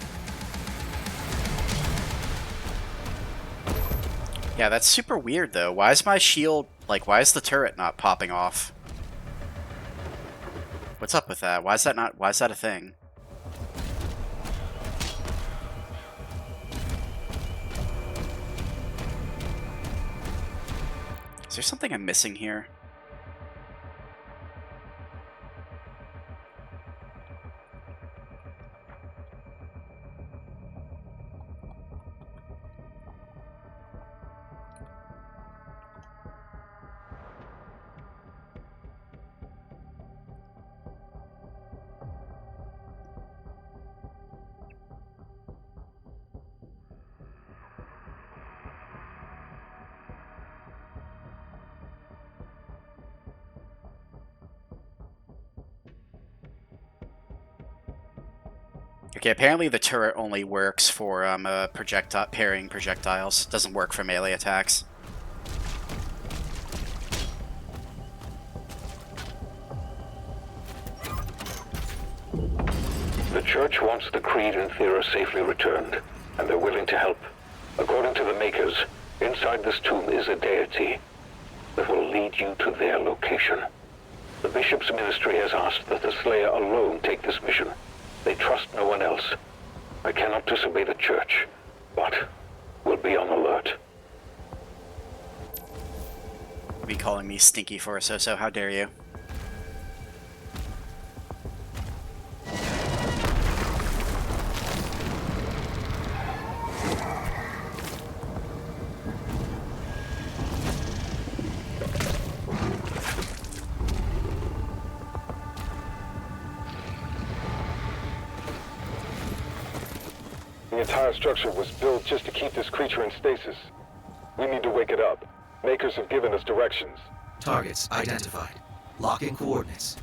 Yeah, that's super weird though. Why is my shield, like, why is the turret not popping off? What's up with that? Why is that a thing? Is there something I'm missing here? Okay, apparently the turret only works for parrying projectiles. Doesn't work for melee attacks. The Church wants the Creed and Thera safely returned, and they're willing to help. According to the Makers, inside this tomb is a deity that will lead you to their location. The Bishop's ministry has asked that the Slayer alone take this mission. They trust no one else. I cannot disobey the Church, but will be on alert. Be calling me stinky for a so-so, how dare you? The entire structure was built just to keep this creature in stasis. We need to wake it up. Makers have given us directions. Targets identified. Locking coordinates.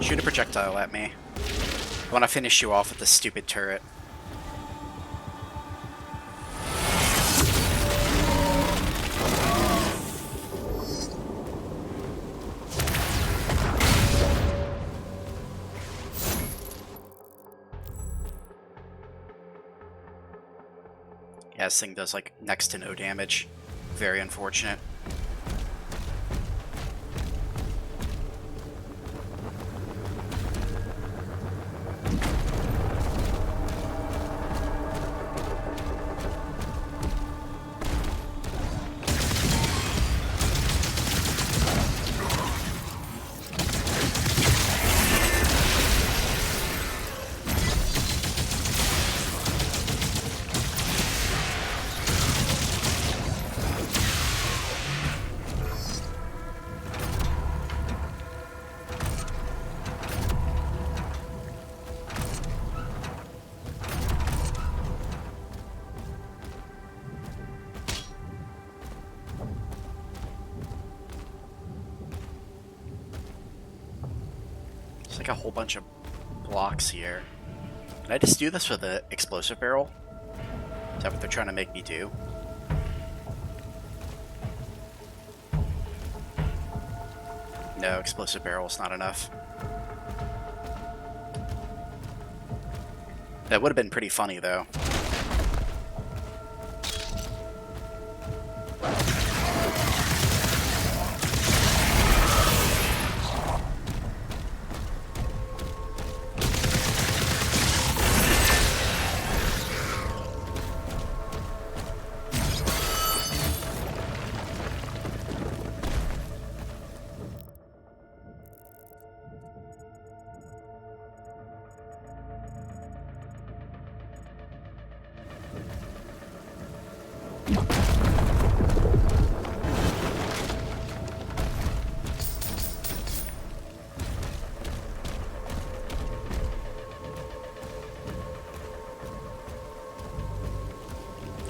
Shoot a projectile at me. I want to finish you off with this stupid turret. Yeah, this thing does like next to no damage. Very unfortunate. There's like a whole bunch of blocks here. Can I just do this with the explosive barrel? Is that what they're trying to make me do? No, explosive barrel's not enough. That would have been pretty funny, though.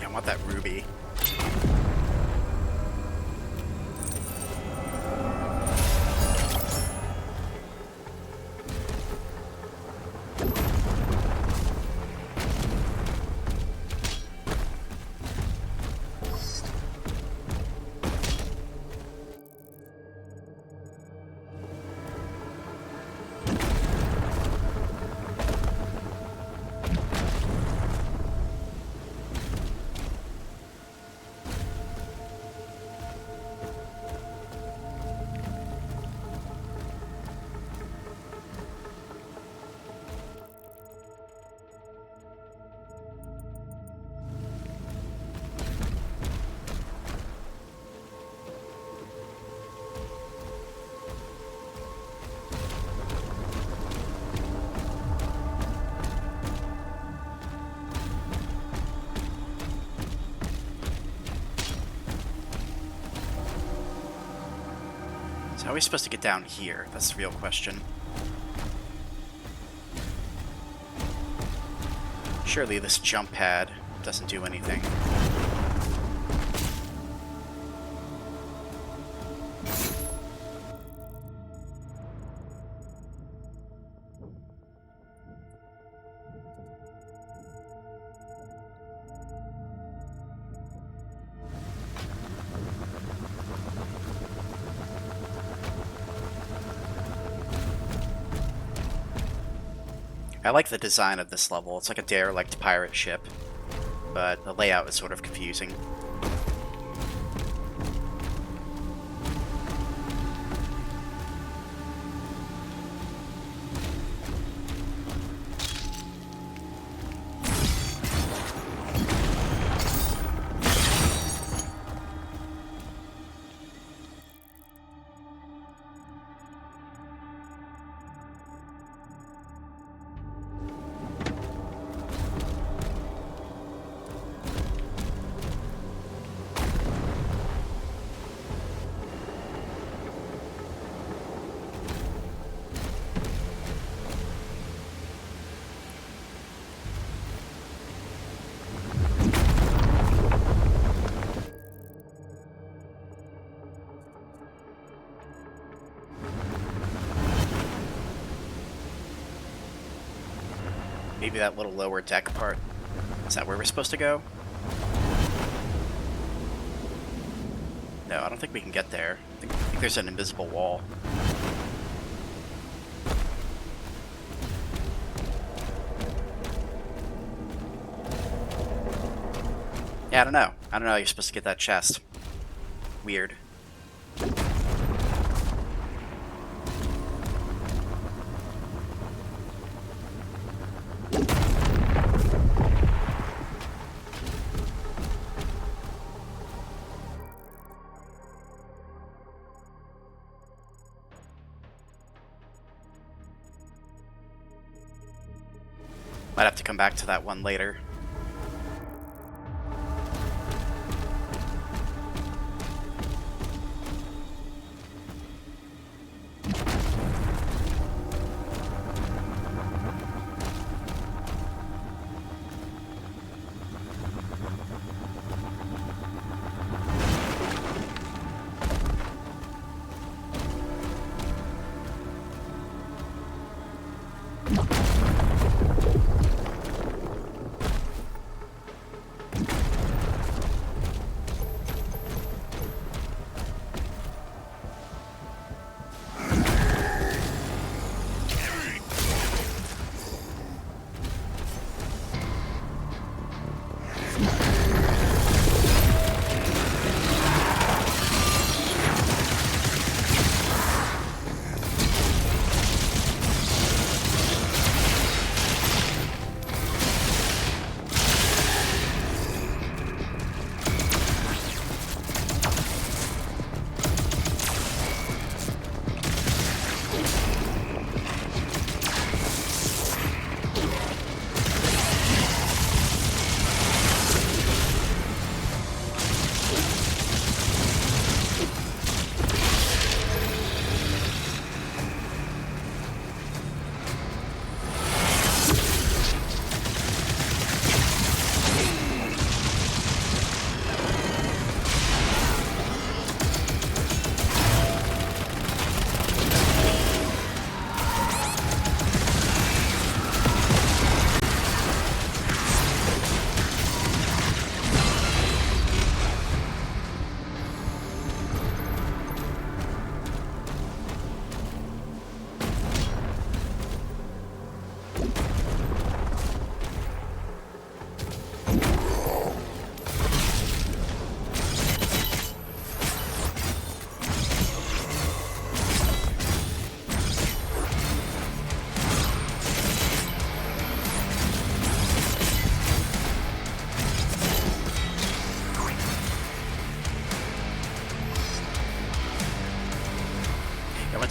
I want that ruby. So how are we supposed to get down here? That's the real question. Surely this jump pad doesn't do anything. I like the design of this level. It's like a derelict pirate ship, but the layout is sort of confusing. Maybe that little lower deck part. Is that where we're supposed to go? No, I don't think we can get there. I think there's an invisible wall. Yeah, I don't know. I don't know how you're supposed to get that chest. Weird. Might have to come back to that one later.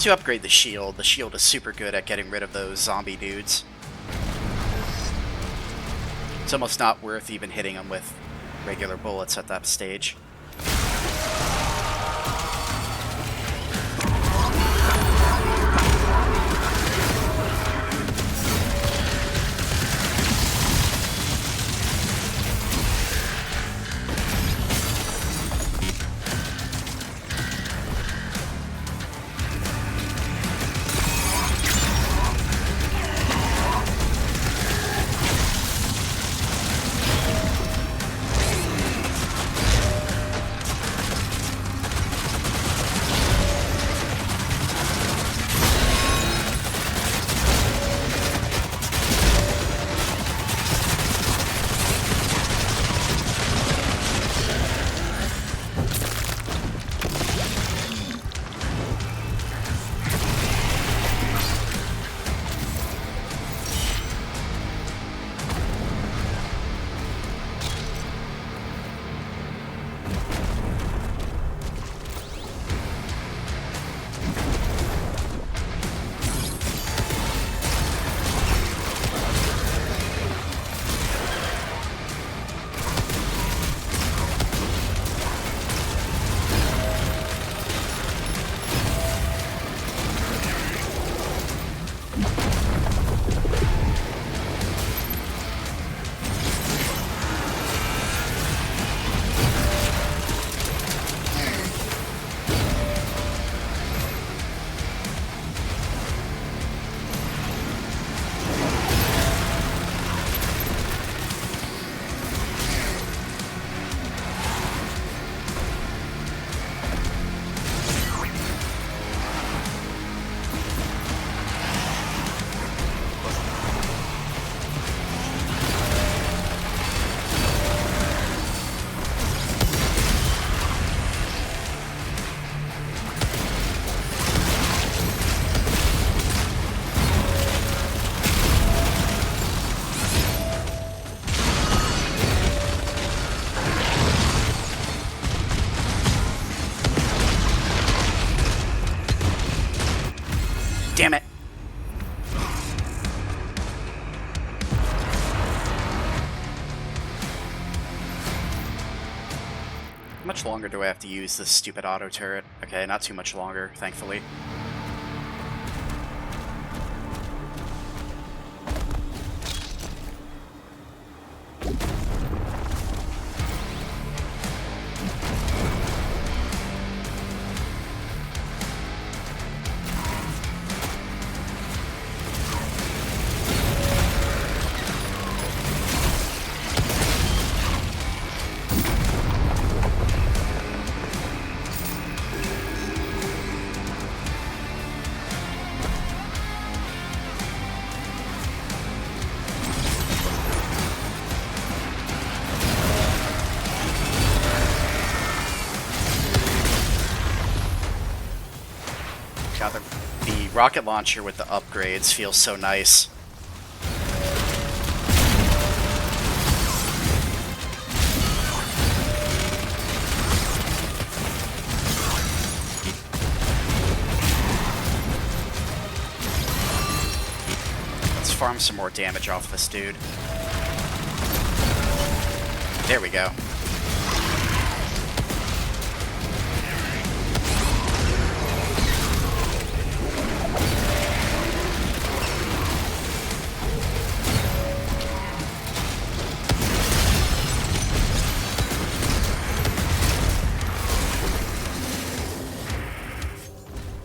Once you upgrade the shield is super good at getting rid of those zombie dudes. It's almost not worth even hitting them with regular bullets at that stage. Damn it. How much longer do I have to use this stupid auto turret? Okay, not too much longer, thankfully. God, the rocket launcher with the upgrades feels so nice. Let's farm some more damage off this dude. There we go.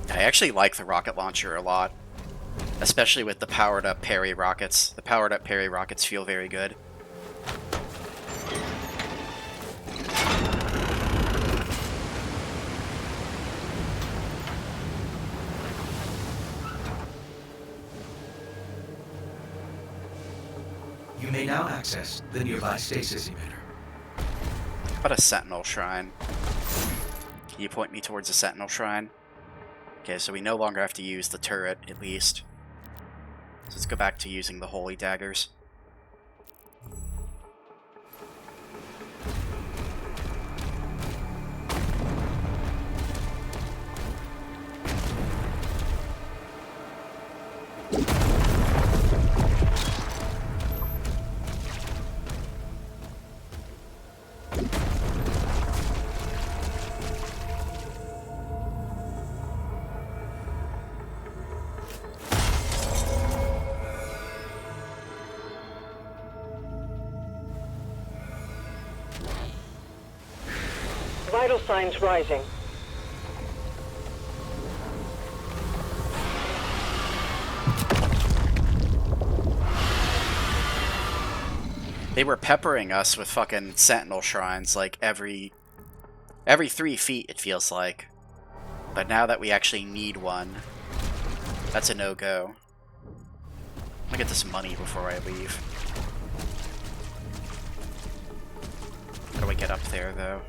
I actually like the rocket launcher a lot, especially with the powered up parry rockets. The powered up parry rockets feel very good. You may now access the nearby stasis emitter. How about a Sentinel Shrine? Can you point me towards a Sentinel Shrine? Okay, so we no longer have to use the turret, at least. So let's go back to using the Holy Daggers. Vital signs rising. They were peppering us with fucking sentinel shrines like every 3 feet, it feels like. But now that we actually need one, that's a no-go. I'm gonna get this money before I leave. How do I get up there, though?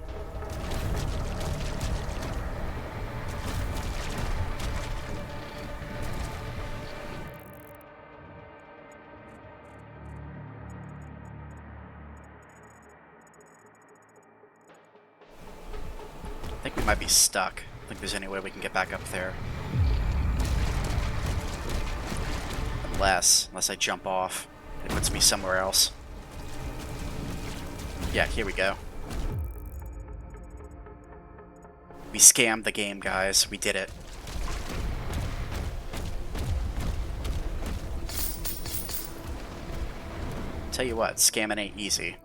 I think we might be stuck. I don't think there's any way we can get back up there. Unless I jump off. It puts me somewhere else. Yeah, here we go. We scammed the game, guys. We did it. Tell you what, scamming ain't easy.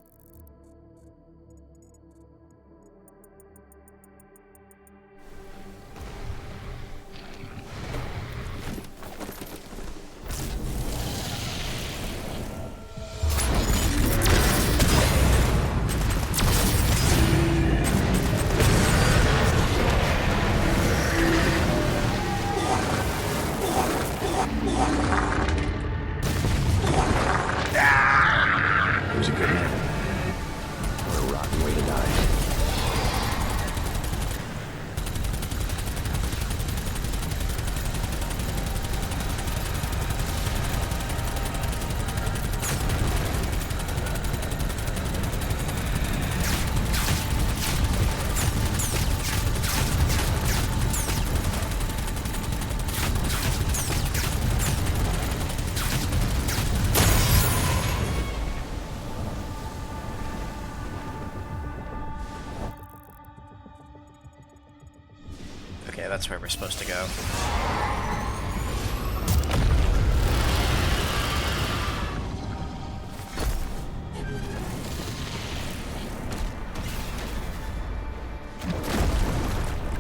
Okay, that's where we're supposed to go.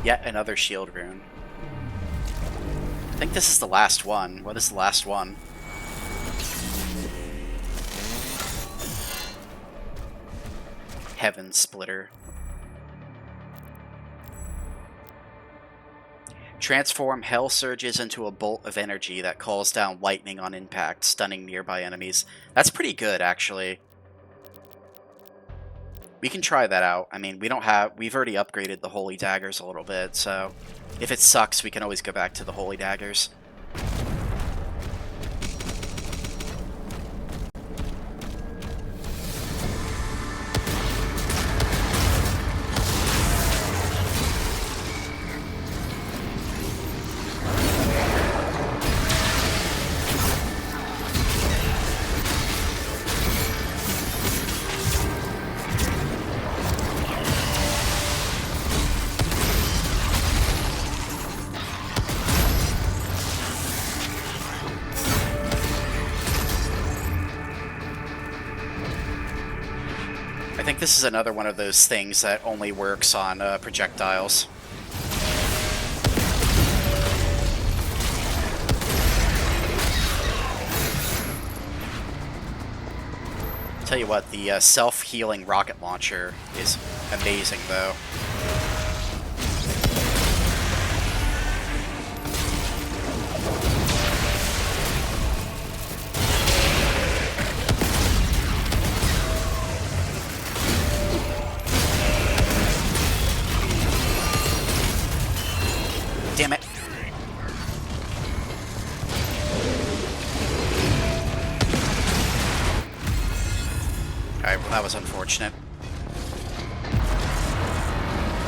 Yet another shield rune. I think this is the last one. What is the last one? Heaven Splitter. Transform hell surges into a bolt of energy that calls down lightning on impact, stunning nearby enemies. That's pretty good, actually. We can try that out. I mean, we've already upgraded the Holy Daggers a little bit, so if it sucks, we can always go back to the Holy Daggers. I think this is another one of those things that only works on projectiles. Tell you what, the self-healing rocket launcher is amazing, though. Damn it. Alright, well that was unfortunate.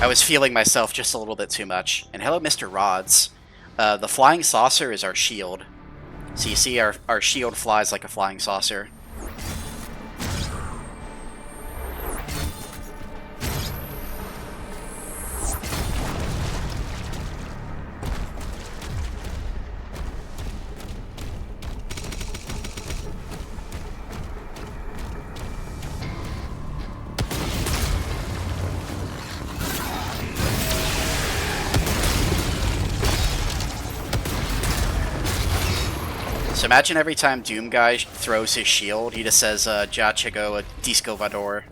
I was feeling myself just a little bit too much. And hello, Mr. Rods. The flying saucer is our shield. So you see our shield flies like a flying saucer. So imagine every time Doom Guy throws his shield, he just says, "Já chegou a disco voador."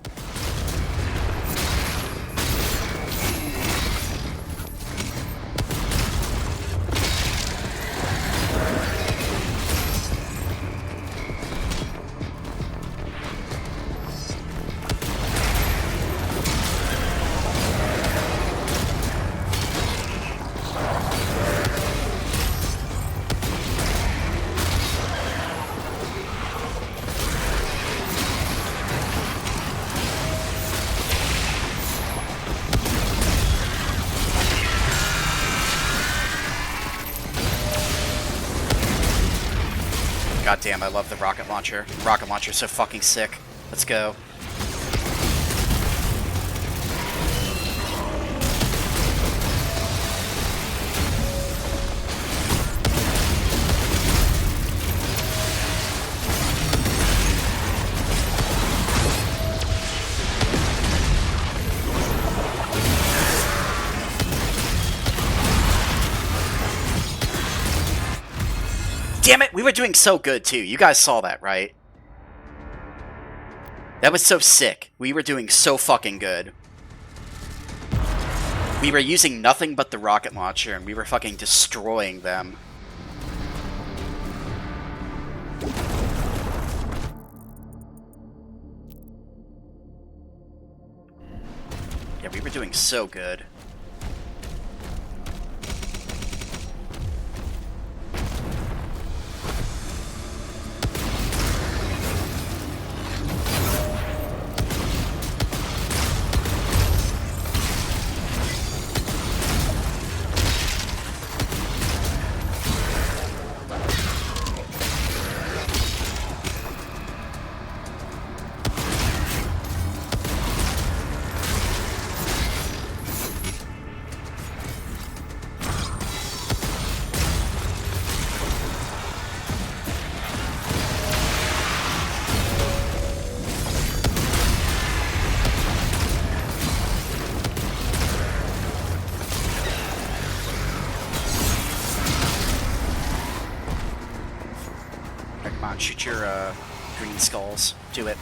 God damn, I love the rocket launcher. Rocket launcher's so fucking sick. Let's go. Damn it, we were doing so good too. You guys saw that, right? That was so sick. We were doing so fucking good. We were using nothing but the rocket launcher, and we were fucking destroying them. Yeah, we were doing so good. Come on, shoot your green skulls. Do it.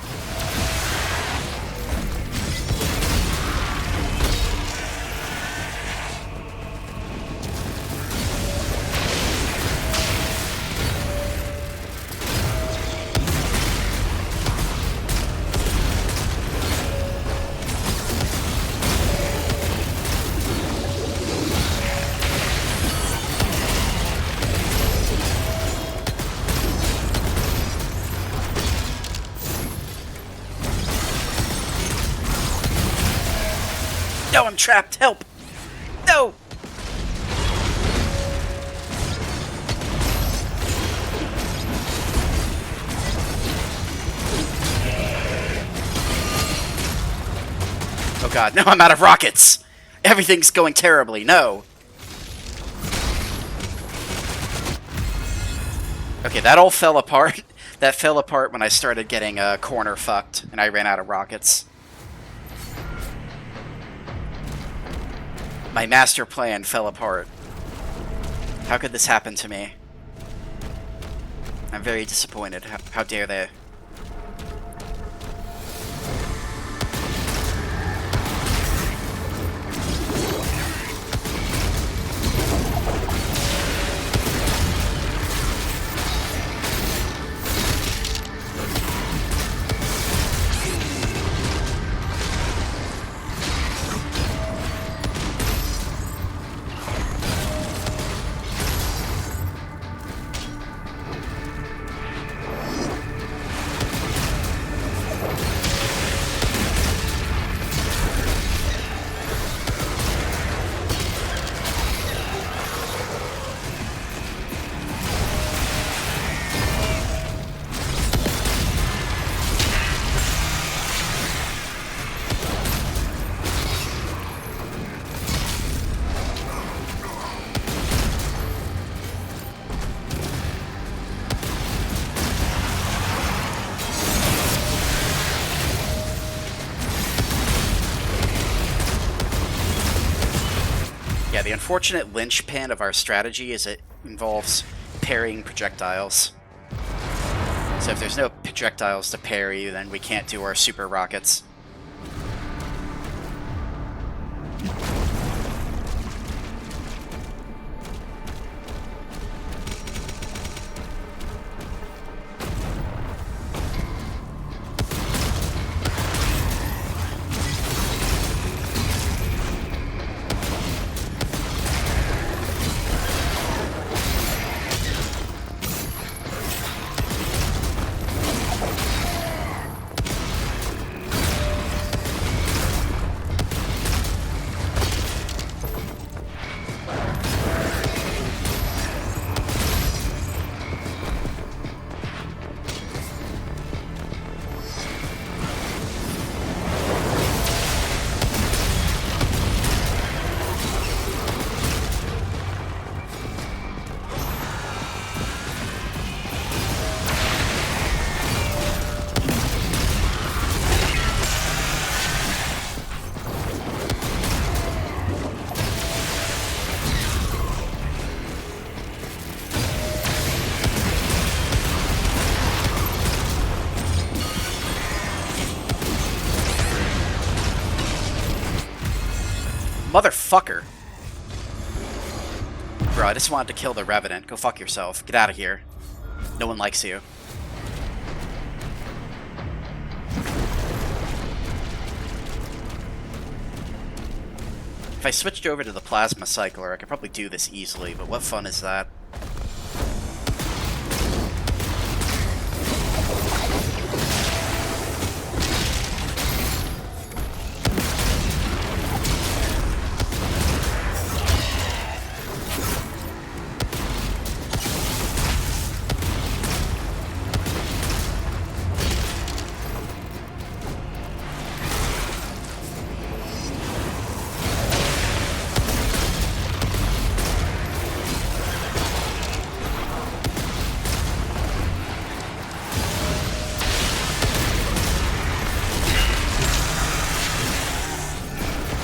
No, I'm trapped. Help! No! Oh god, no, I'm out of rockets! Everything's going terribly, no! Okay, that all fell apart. That fell apart when I started getting corner fucked, and I ran out of rockets. My master plan fell apart. How could this happen to me? I'm very disappointed. How dare they? Yeah, the unfortunate linchpin of our strategy is it involves parrying projectiles. So if there's no projectiles to parry, then we can't do our super rockets. Motherfucker. Bro, I just wanted to kill the Revenant. Go fuck yourself. Get out of here. No one likes you. If I switched over to the Plasma Cycler, I could probably do this easily, but what fun is that?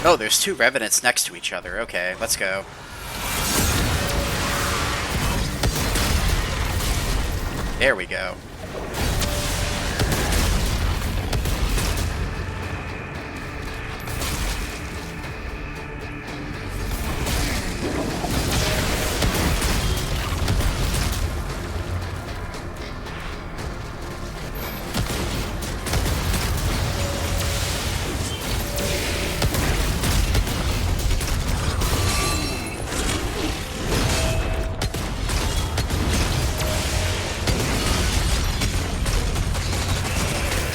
Oh, there's two Revenants next to each other. Okay, let's go. There we go.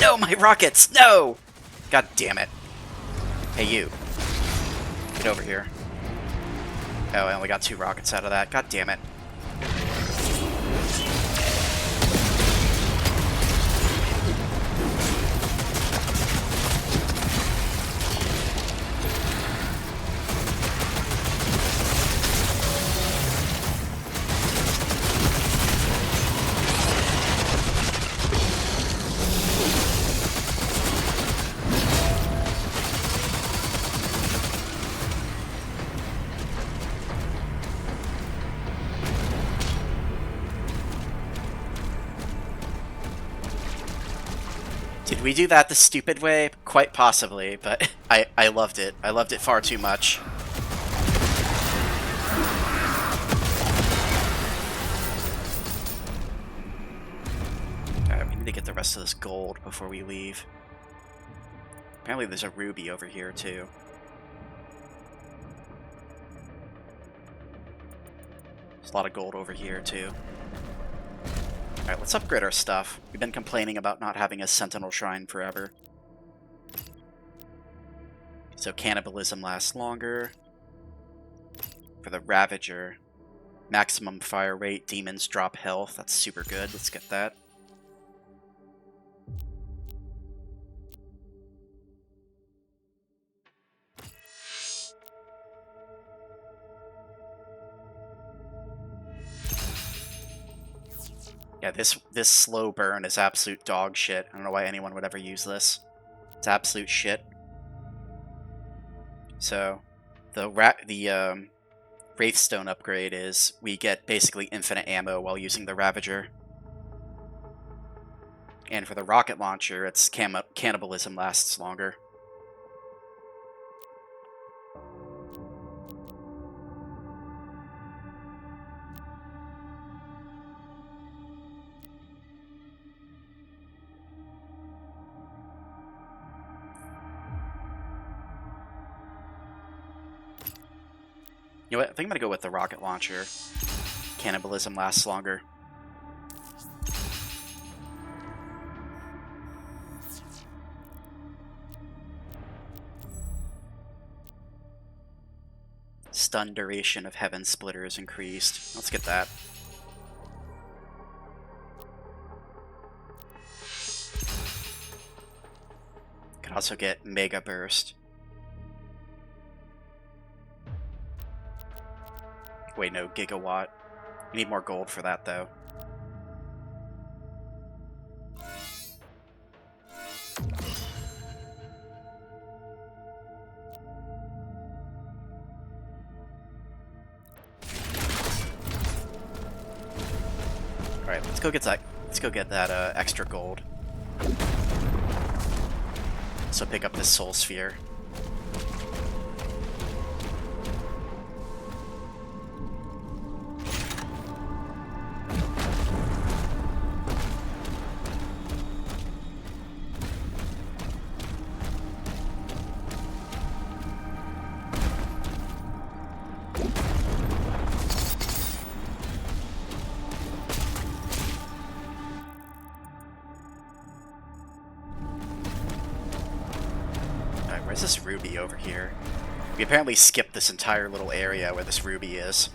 No, my rockets! No! God damn it. Hey, you. Get over here. Oh, I only got 2 rockets out of that. God damn it. Did we do that the stupid way? Quite possibly, but I loved it. I loved it far too much. Alright, we need to get the rest of this gold before we leave. Apparently there's a ruby over here too. There's a lot of gold over here too. Alright, let's upgrade our stuff. We've been complaining about not having a Sentinel Shrine forever. So cannibalism lasts longer. For the Ravager, maximum fire rate, demons drop health. That's super good. Let's get that. Yeah, this slow burn is absolute dog shit. I don't know why anyone would ever use this. It's absolute shit. So, the Wraithstone upgrade is we get basically infinite ammo while using the Ravager. And for the rocket launcher, it's cannibalism lasts longer. You know what? I think I'm gonna go with the rocket launcher. Cannibalism lasts longer. Stun duration of Heaven Splitter is increased. Let's get that. Could also get Mega Burst. Wait, no, Gigawatt. We need more gold for that, though. Alright, let's go get that. Let's go get that extra gold. So pick up this Soul Sphere. Where's this ruby over here? We apparently skipped this entire little area where this ruby is.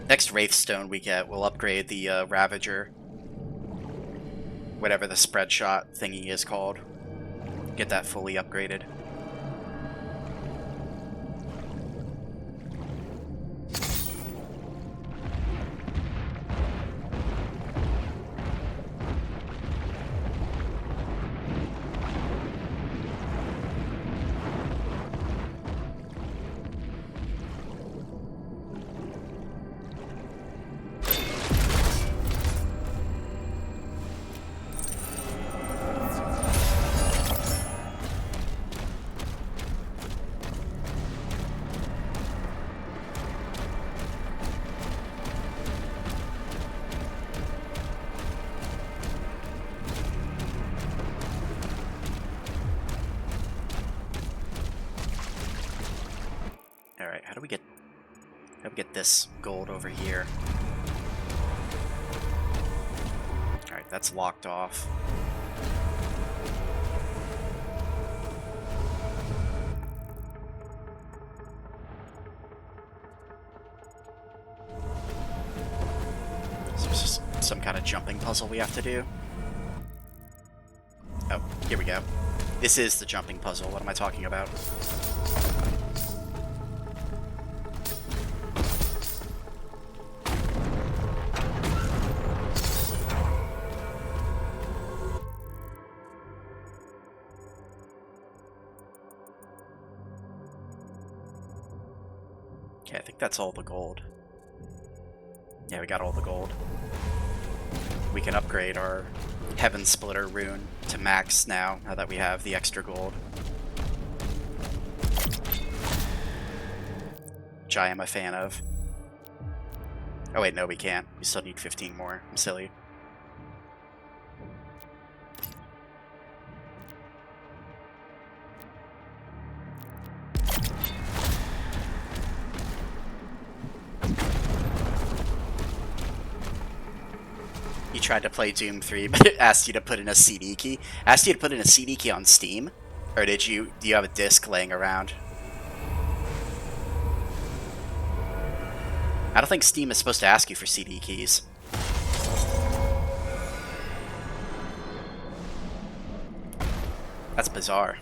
Next Wraithstone we get, we'll upgrade the Ravager. Whatever the spread shot thingy is called. Get that fully upgraded. Alright, how do we get this gold over here? Alright, that's locked off. So it's just some kind of jumping puzzle we have to do. Oh, here we go. This is the jumping puzzle. What am I talking about? Okay, I think that's all the gold. Yeah, we got all the gold. We can upgrade our Heaven Splitter rune to max now that we have the extra gold. Which I am a fan of. Oh wait, no we can't. We still need 15 more. I'm silly. You tried to play Doom 3, but it asked you to put in a CD key. Asked you to put in a CD key on Steam? Or do you have a disc laying around? I don't think Steam is supposed to ask you for CD keys. That's bizarre.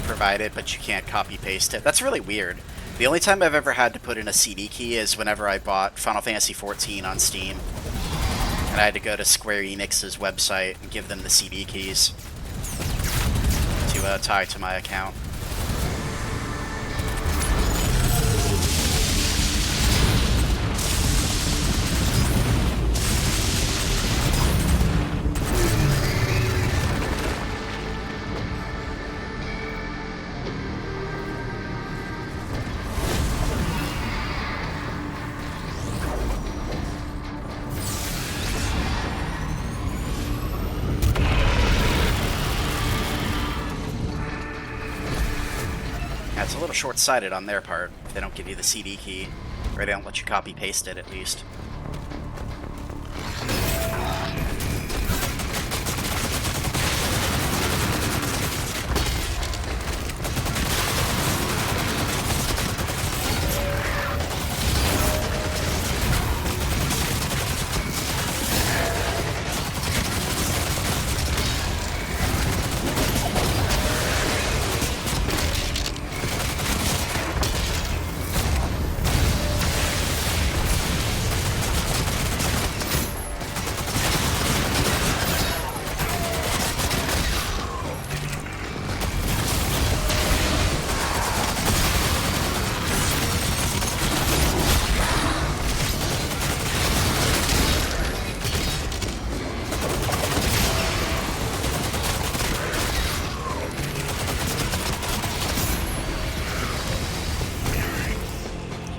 Provide it, but you can't copy paste it. That's really weird. The only time I've ever had to put in a CD key is whenever I bought Final Fantasy XIV on Steam. And I had to go to Square Enix's website and give them the CD keys to tie to my account. It's a little short-sighted on their part if they don't give you the CD key, or they don't let you copy-paste it at least.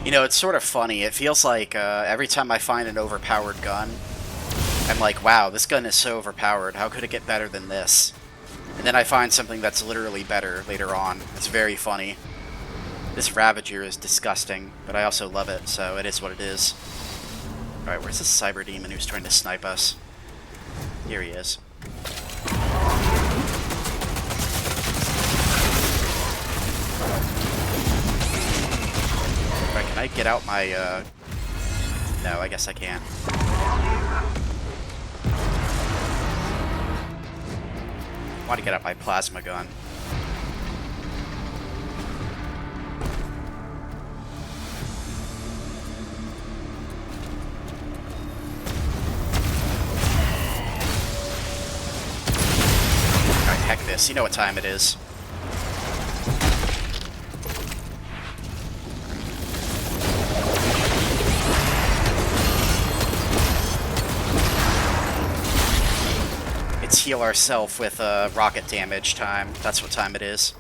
You know, it's sort of funny. It feels like every time I find an overpowered gun, I'm like, wow, this gun is so overpowered. How could it get better than this? And then I find something that's literally better later on. It's very funny. This Ravager is disgusting, but I also love it, so it is what it is. Alright, where's this Cyber Demon who's trying to snipe us? Here he is. Alright, can I get out my, No, I guess I can't. I want to get out my plasma gun. Alright, heck this. You know what time it is. Let's heal ourselves with rocket damage time. That's what time it is.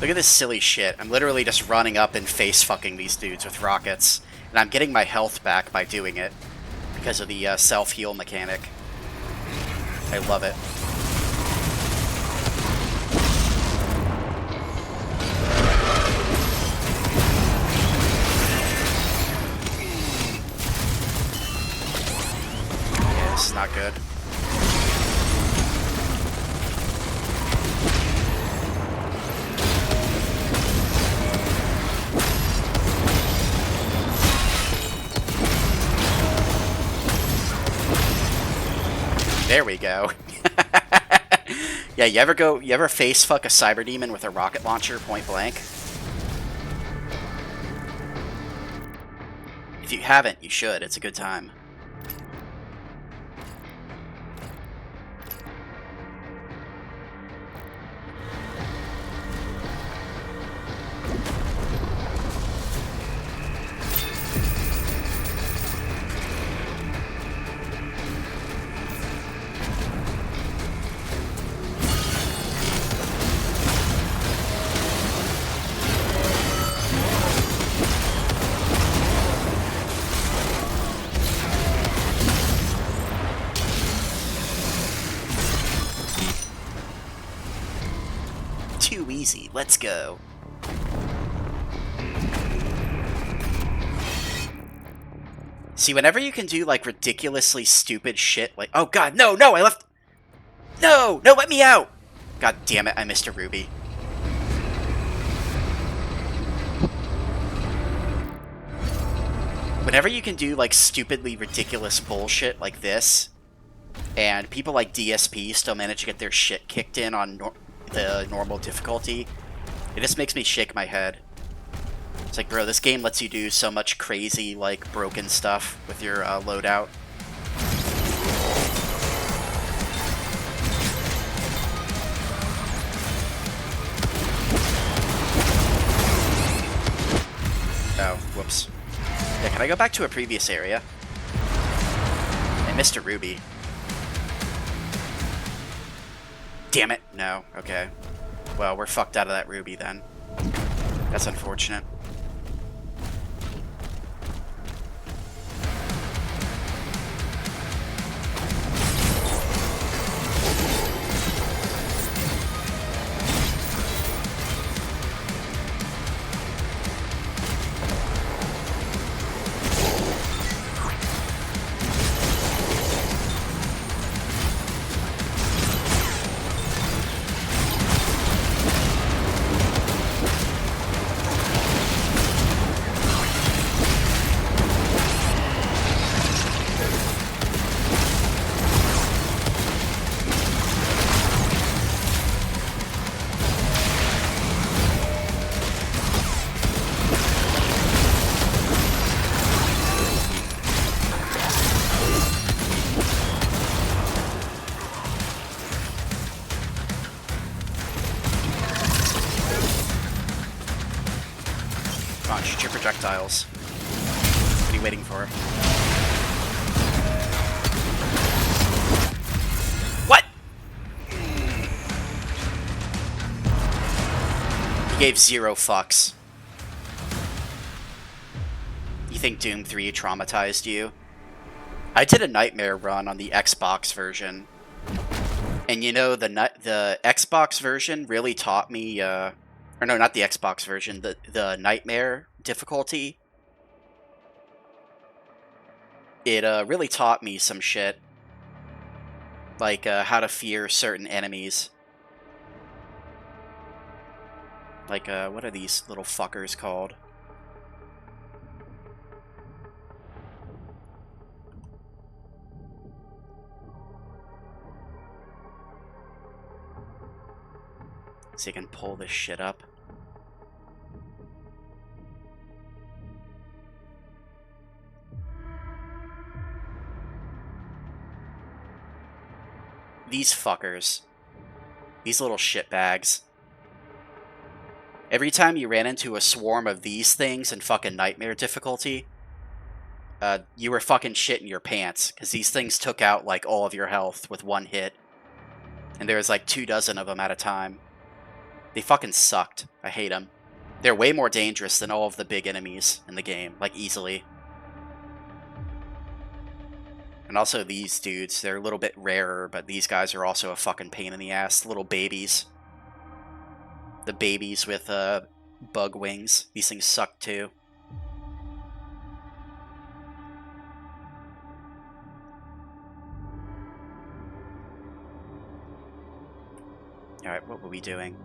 Look at this silly shit. I'm literally just running up and face-fucking these dudes with rockets. And I'm getting my health back by doing it. Because of the self-heal mechanic. I love it. There we go. Yeah, you ever face fuck a cyber demon with a rocket launcher point blank? If you haven't, you should. It's a good time. Too easy. Let's go. See, whenever you can do, like, ridiculously stupid shit, like... Oh, God, no, I left... No, let me out! God damn it, I missed a ruby. Whenever you can do, like, stupidly ridiculous bullshit like this, and people like DSP still manage to get their shit kicked in on the normal difficulty, it just makes me shake my head. It's like, bro, this game lets you do so much crazy, like, broken stuff with your loadout. Oh, whoops. Yeah, can I go back to a previous area? I missed a ruby. Damn it. No. Okay. Well, we're fucked out of that ruby then. That's unfortunate. Come on, shoot your projectiles. What are you waiting for? What? He gave 0 fucks. You think Doom 3 traumatized you? I did a Nightmare run on the Xbox version. And you know, the Xbox version really taught me, or no, not the Xbox version, the Nightmare difficulty. It really taught me some shit. Like, how to fear certain enemies. Like, what are these little fuckers called? So you can pull this shit up. These fuckers. These little shitbags. Every time you ran into a swarm of these things in fucking Nightmare difficulty, you were fucking shitting your pants, because these things took out, like, all of your health with one hit. And there was, like, 24 of them at a time. They fucking sucked. I hate them. They're way more dangerous than all of the big enemies in the game, like, easily. And also these dudes, they're a little bit rarer, but these guys are also a fucking pain in the ass. Little babies. The babies with bug wings. These things suck too. Alright, what were we doing?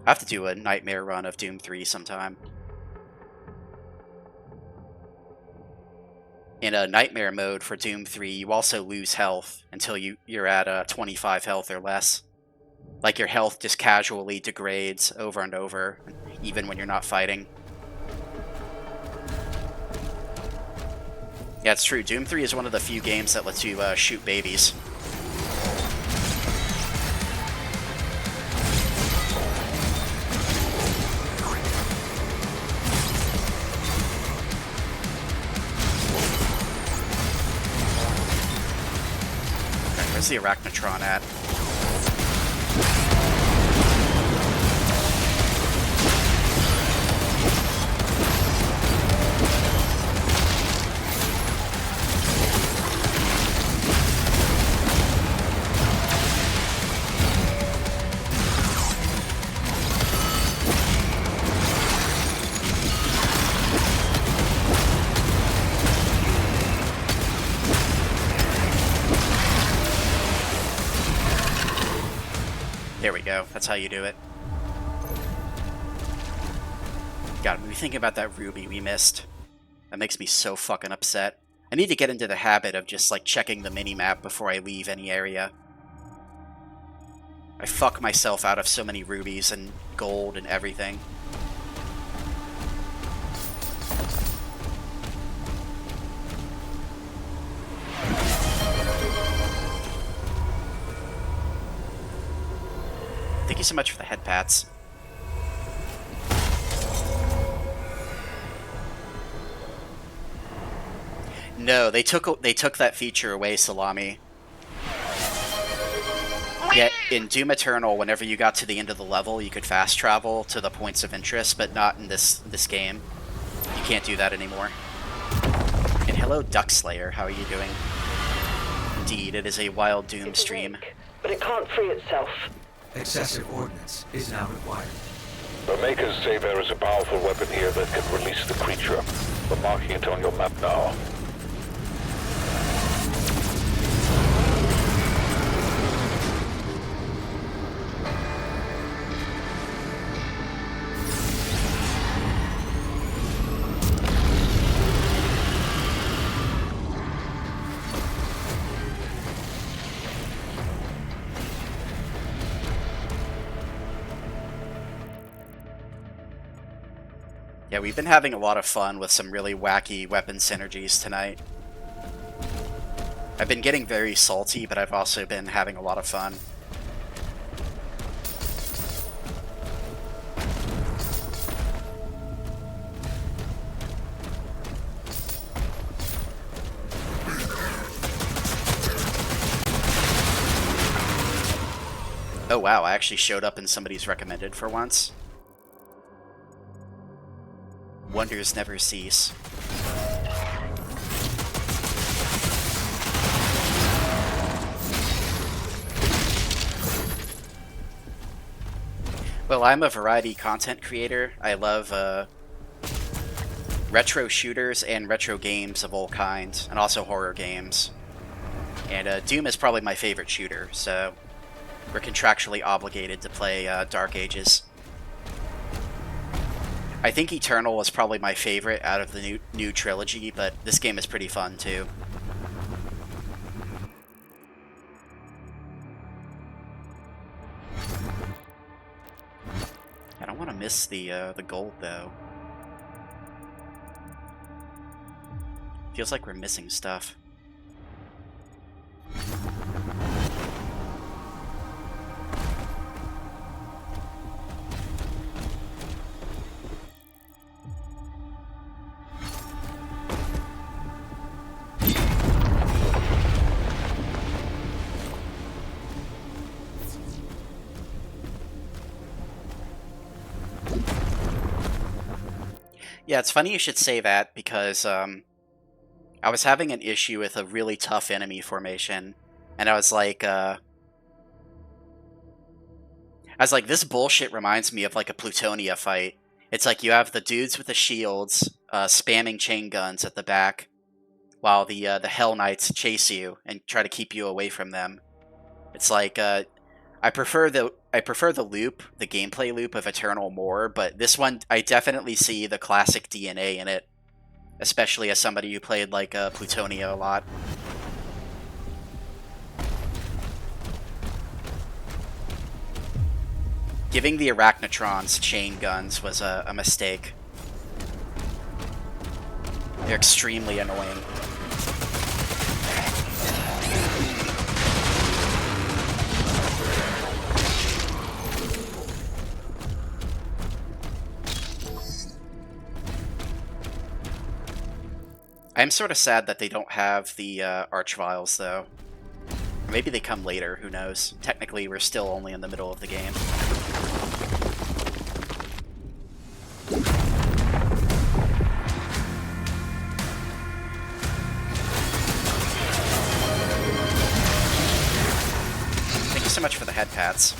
I have to do a Nightmare run of Doom 3 sometime. in a nightmare mode for Doom 3, you also lose health until you're at 25 health or less. Like, your health just casually degrades over and over, even when you're not fighting. Yeah, it's true. Doom 3 is one of the few games that lets you shoot babies. Okay, where's the Arachnotron at? There we go. That's how you do it. God, I'm thinking about that ruby we missed. That makes me so fucking upset. I need to get into the habit of just, like, checking the mini-map before I leave any area. I fuck myself out of so many rubies and gold and everything. Thank you so much for the head pats. No, they took that feature away, Salami. Yeah, in Doom Eternal, whenever you got to the end of the level, you could fast travel to the points of interest, but not in this game. You can't do that anymore. And hello, Duckslayer. How are you doing? Indeed, it is a Wild Doom stream. But it can't free itself. Excessive ordnance is now required. The Makers say there is a powerful weapon here that can release the creature. We're marking it on your map now. Yeah, we've been having a lot of fun with some really wacky weapon synergies tonight. I've been getting very salty, but I've also been having a lot of fun. Oh wow, I actually showed up in somebody's recommended for once. Wonders never cease. Well, I'm a variety content creator. I love retro shooters and retro games of all kinds, and also horror games. And Doom is probably my favorite shooter, so we're contractually obligated to play Dark Ages. I think Eternal was probably my favorite out of the new trilogy, but this game is pretty fun too. I don't want to miss the gold though. Feels like we're missing stuff. Yeah, it's funny you should say that because I was having an issue with a really tough enemy formation, and I was like, this bullshit reminds me of like a Plutonia fight. It's like you have the dudes with the shields spamming chain guns at the back, while the Hell Knights chase you and try to keep you away from them. It's like I prefer the loop, the gameplay loop of Eternal more, but this one I definitely see the classic DNA in it. especially as somebody who played like Plutonia a lot. Giving the Arachnotrons chain guns was a mistake. They're extremely annoying. I'm sort of sad that they don't have the Archviles, though. Maybe they come later, who knows. Technically, we're still only in the middle of the game. Thank you so much for the head pats.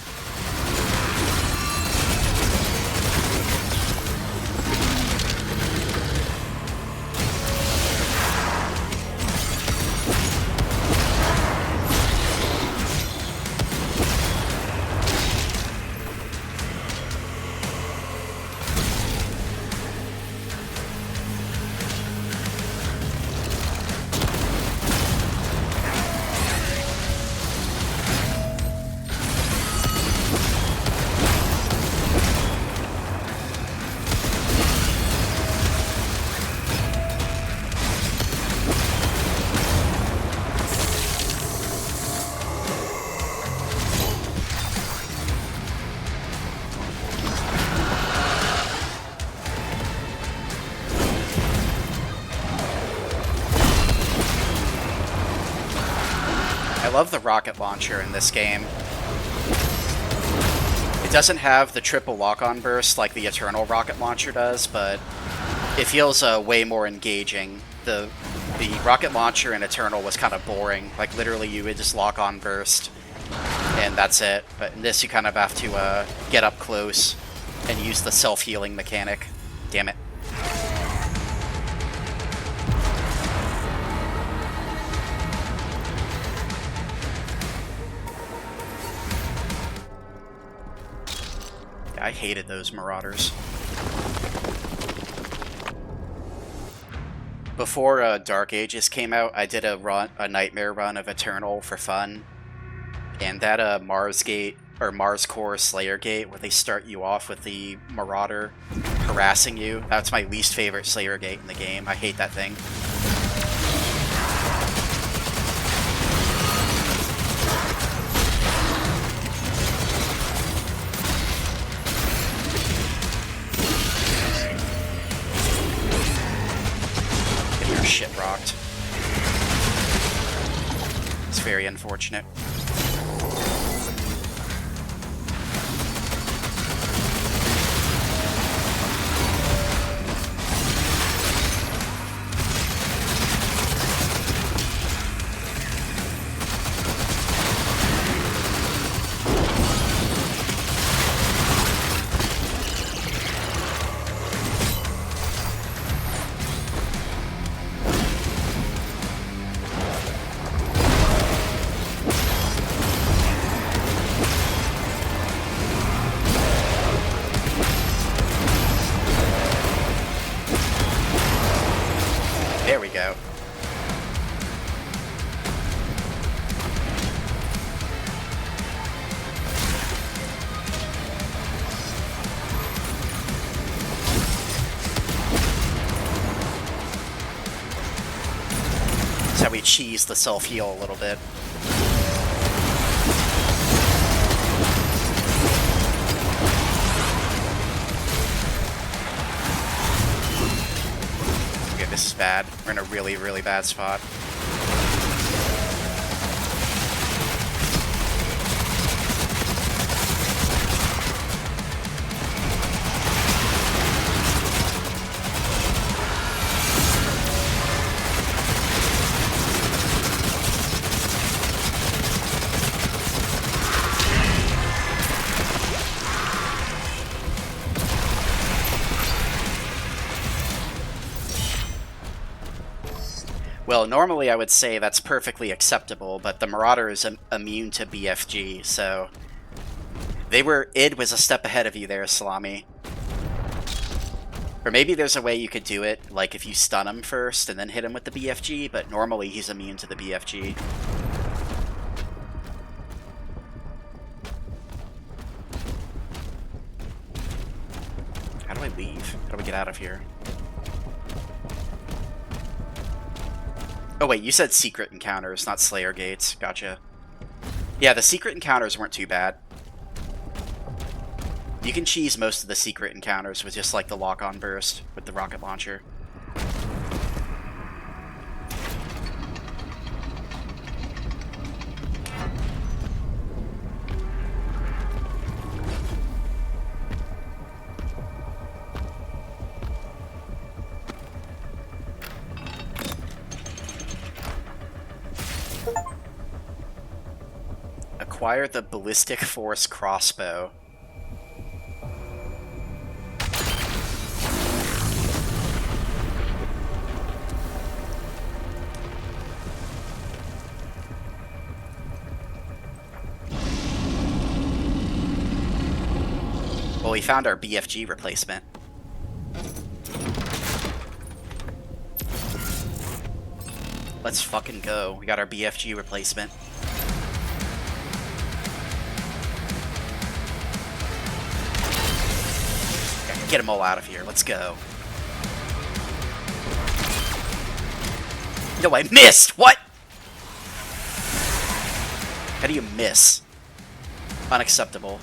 I love the rocket launcher in this game. It doesn't have the triple lock-on burst like the Eternal rocket launcher does, but it feels way more engaging. The rocket launcher in Eternal was kind of boring. Like, literally, you would just lock-on burst, and that's it. But in this, you kind of have to get up close and use the self-healing mechanic. Damn it. I hated those Marauders. Before Dark Ages came out, I did a nightmare run of Eternal for fun, and that Mars Gate or Mars Core Slayer Gate, where they start you off with the Marauder harassing you. That's my least favorite Slayer Gate in the game. I hate that thing. Shit rocked. It's very unfortunate. There we go. That's how we cheese the self-heal a little bit. This is bad. We're in a really, really bad spot. Well, normally I would say that's perfectly acceptable, but the Marauder is immune to BFG, so... id was a step ahead of you there, Salami. Or maybe there's a way you could do it, like if you stun him first and then hit him with the BFG, but normally he's immune to the BFG. How do I leave? How do we get out of here? Oh wait, you said secret encounters, not Slayer gates. Gotcha. Yeah, the secret encounters weren't too bad. You can cheese most of the secret encounters with just like the lock-on burst with the rocket launcher. Acquire the Ballistic Force crossbow. Well, we found our BFG replacement. Let's fucking go. We got our BFG replacement. Get them all out of here. Let's go. No, I missed! What? How do you miss? Unacceptable.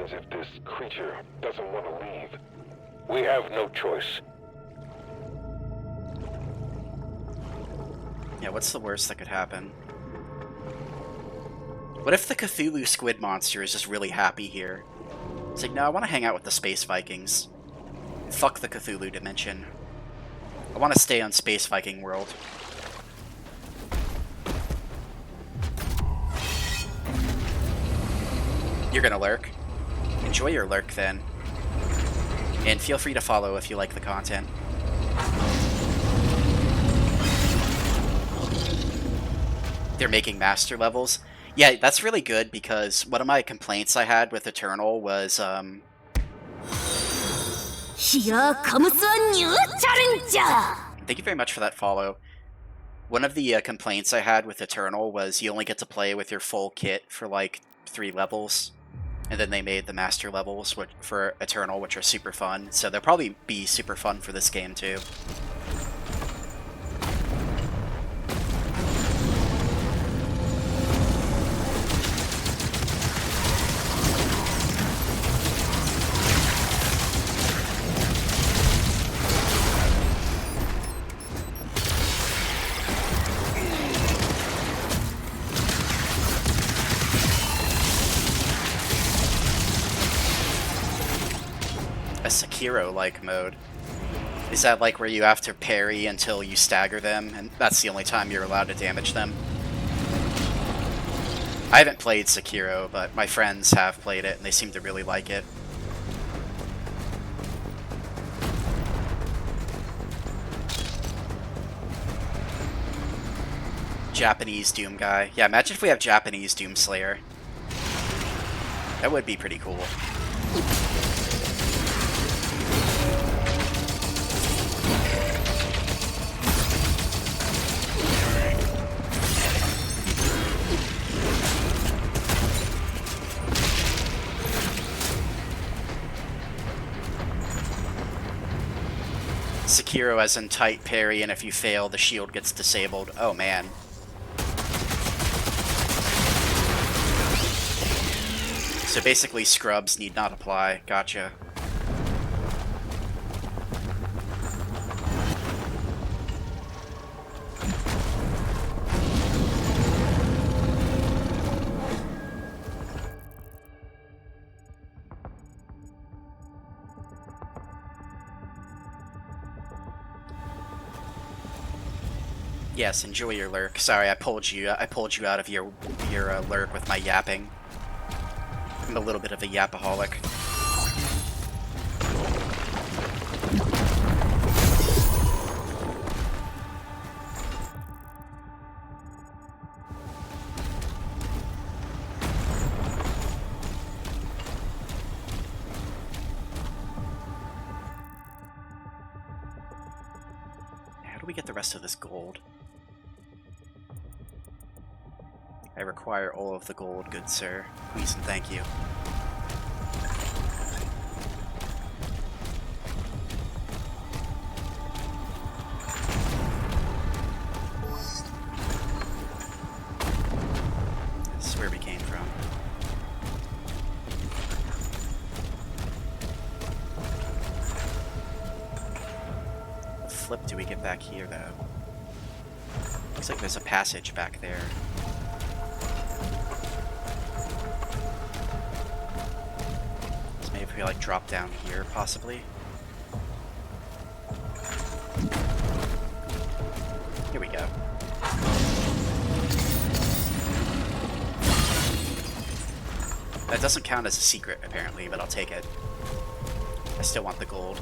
If this creature doesn't want to leave, we have no choice. Yeah, what's the worst that could happen? What if the Cthulhu squid monster is just really happy here? It's like, no, I want to hang out with the Space Vikings. Fuck the Cthulhu dimension. I want to stay on Space Viking world. You're gonna lurk. Enjoy your lurk then. And feel free to follow if you like the content. They're making master levels. Yeah, that's really good because one of my complaints I had with Eternal was, thank you very much for that follow. One of the complaints I had with Eternal was you only get to play with your full kit for like 3 levels. And then they made the master levels for Eternal, which are super fun. So they'll probably be super fun for this game too. A Sekiro-like mode. Is that like where you have to parry until you stagger them, and that's the only time you're allowed to damage them? I haven't played Sekiro, but my friends have played it, and they seem to really like it. Japanese Doom guy. Yeah, imagine if we have Japanese Doom Slayer. That would be pretty cool. Sekiro as in tight parry, and if you fail, the shield gets disabled. Oh man. So basically scrubs need not apply. Gotcha. Yes, enjoy your lurk. Sorry, I pulled you out of your lurk with my yapping. I'm a little bit of a yapaholic. How do we get the rest of this gold? I require all of the gold, good sir. Please and thank you. This is where we came from. What flip do we get back here, though? Looks like there's a passage back there. Maybe we like drop down here, possibly. Here we go. That doesn't count as a secret, apparently, but I'll take it. I still want the gold.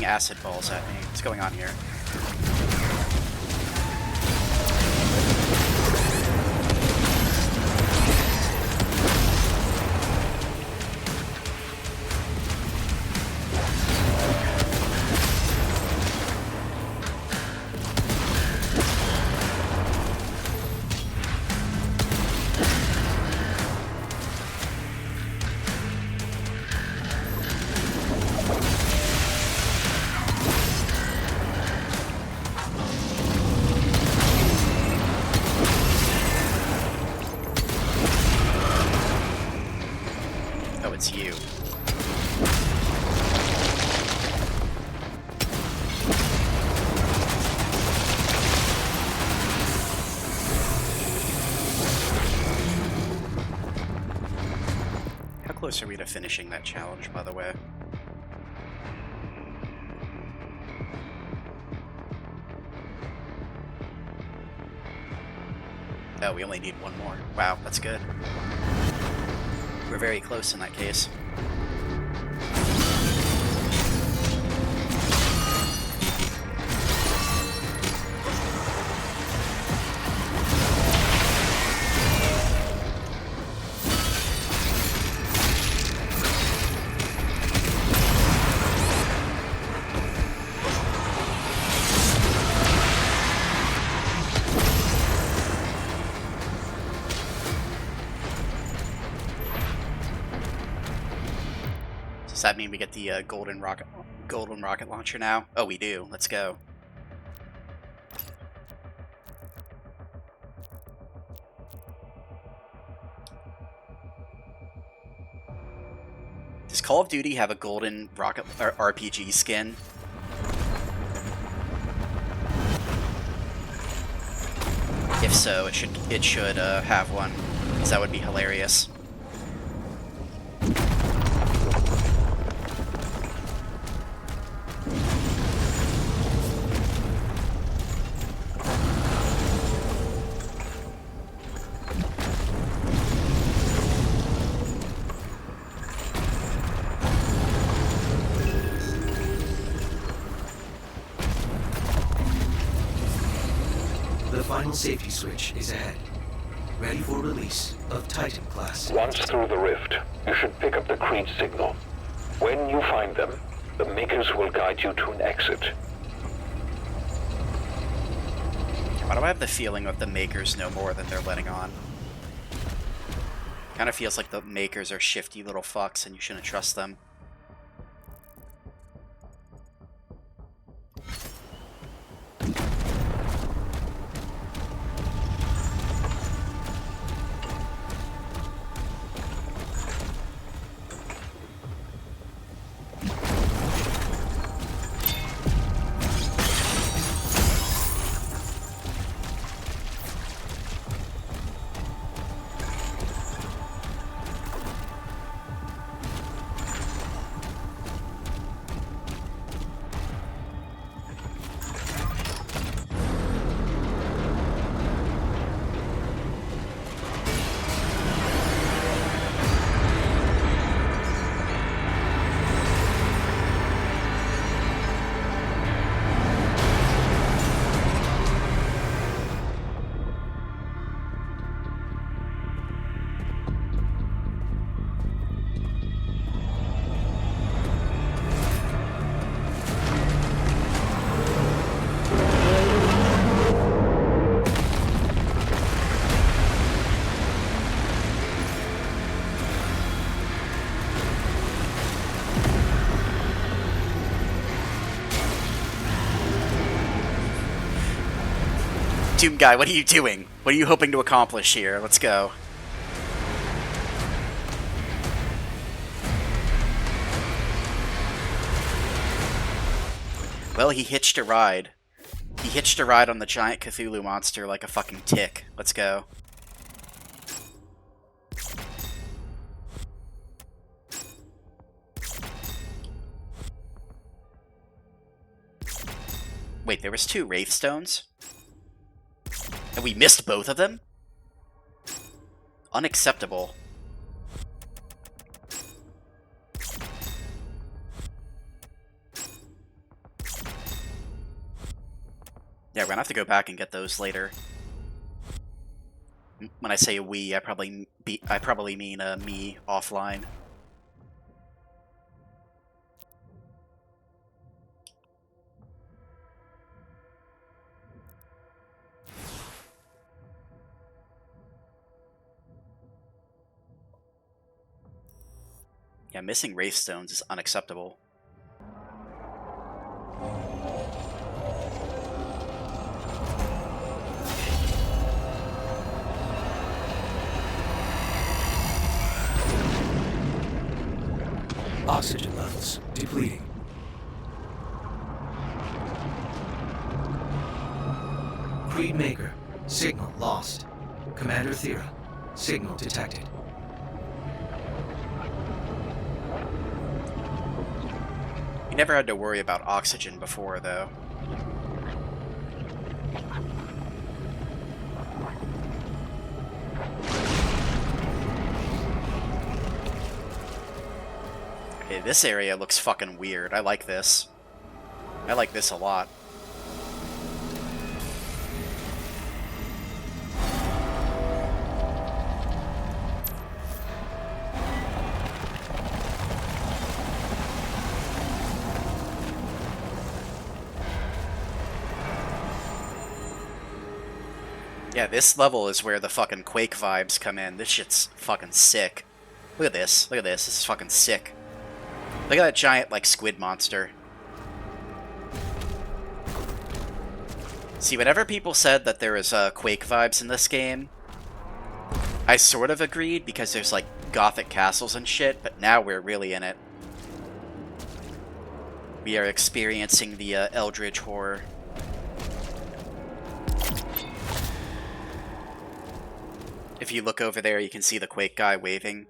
Acid balls at me. What's going on here? It's you. How close are we to finishing that challenge, by the way? Oh, we only need one more. Wow, that's good. We're very close in that case. Does that mean we get the golden rocket launcher now? Oh, we do. Let's go. Does Call of Duty have a golden rocket or RPG skin? If so, it should have one, because that would be hilarious. The final safety switch is ahead. ready for release of Titan class. Once through the rift, you should pick up the Creed signal. When you find them, the Makers will guide you to an exit. Why do I have the feeling that the Makers know more than they're letting on? Kind of feels like the Makers are shifty little fucks and you shouldn't trust them. Doom Guy, what are you doing? What are you hoping to accomplish here? Let's go. Well, he hitched a ride. He hitched a ride on the giant Cthulhu monster like a fucking tick. Let's go. Wait, there was 2 Wraith Stones? And we missed both of them? Unacceptable. Yeah, we're gonna have to go back and get those later. When I say we, I probably mean me offline. Yeah, missing Wraith Stones is unacceptable. Oxygen levels depleting. Creed Maker, signal lost. Commander Thera, signal detected. You never had to worry about oxygen before, though. Okay, this area looks fucking weird. I like this. I like this a lot. Yeah, this level is where the fucking Quake vibes come in. This shit's fucking sick. Look at this. Look at this. This is fucking sick. Look at that giant, like, squid monster. See, whenever people said that there was Quake vibes in this game, I sort of agreed because there's, like, gothic castles and shit, but now we're really in it. We are experiencing the Eldritch horror. If you look over there, you can see the Quake guy waving.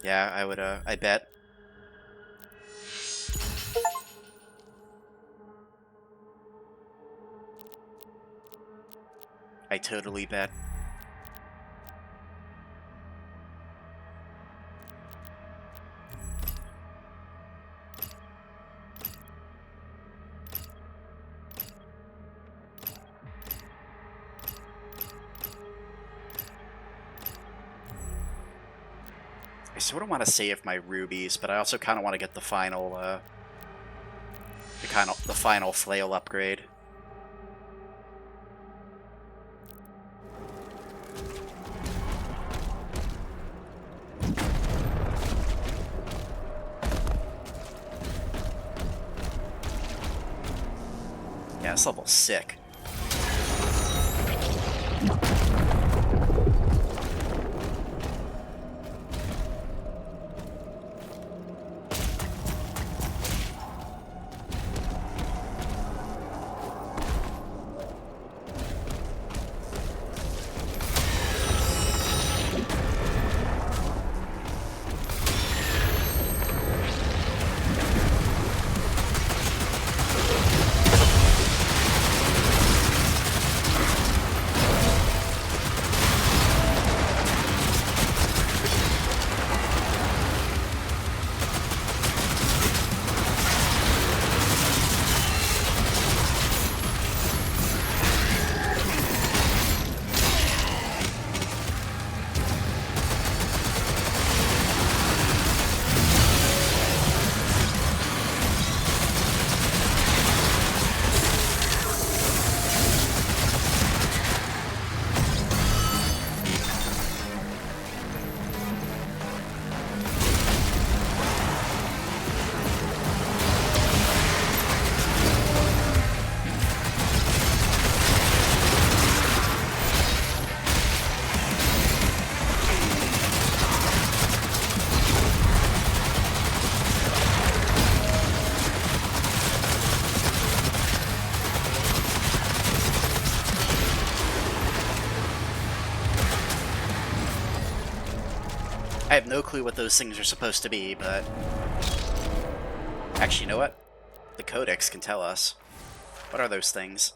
Yeah, I bet. I totally bet. I sort of want to save my rubies, but I also kind of want to get the final, the final flail upgrade. Yeah, this level's sick. I have no clue what those things are supposed to be, but... Actually, you know what? The Codex can tell us. What are those things?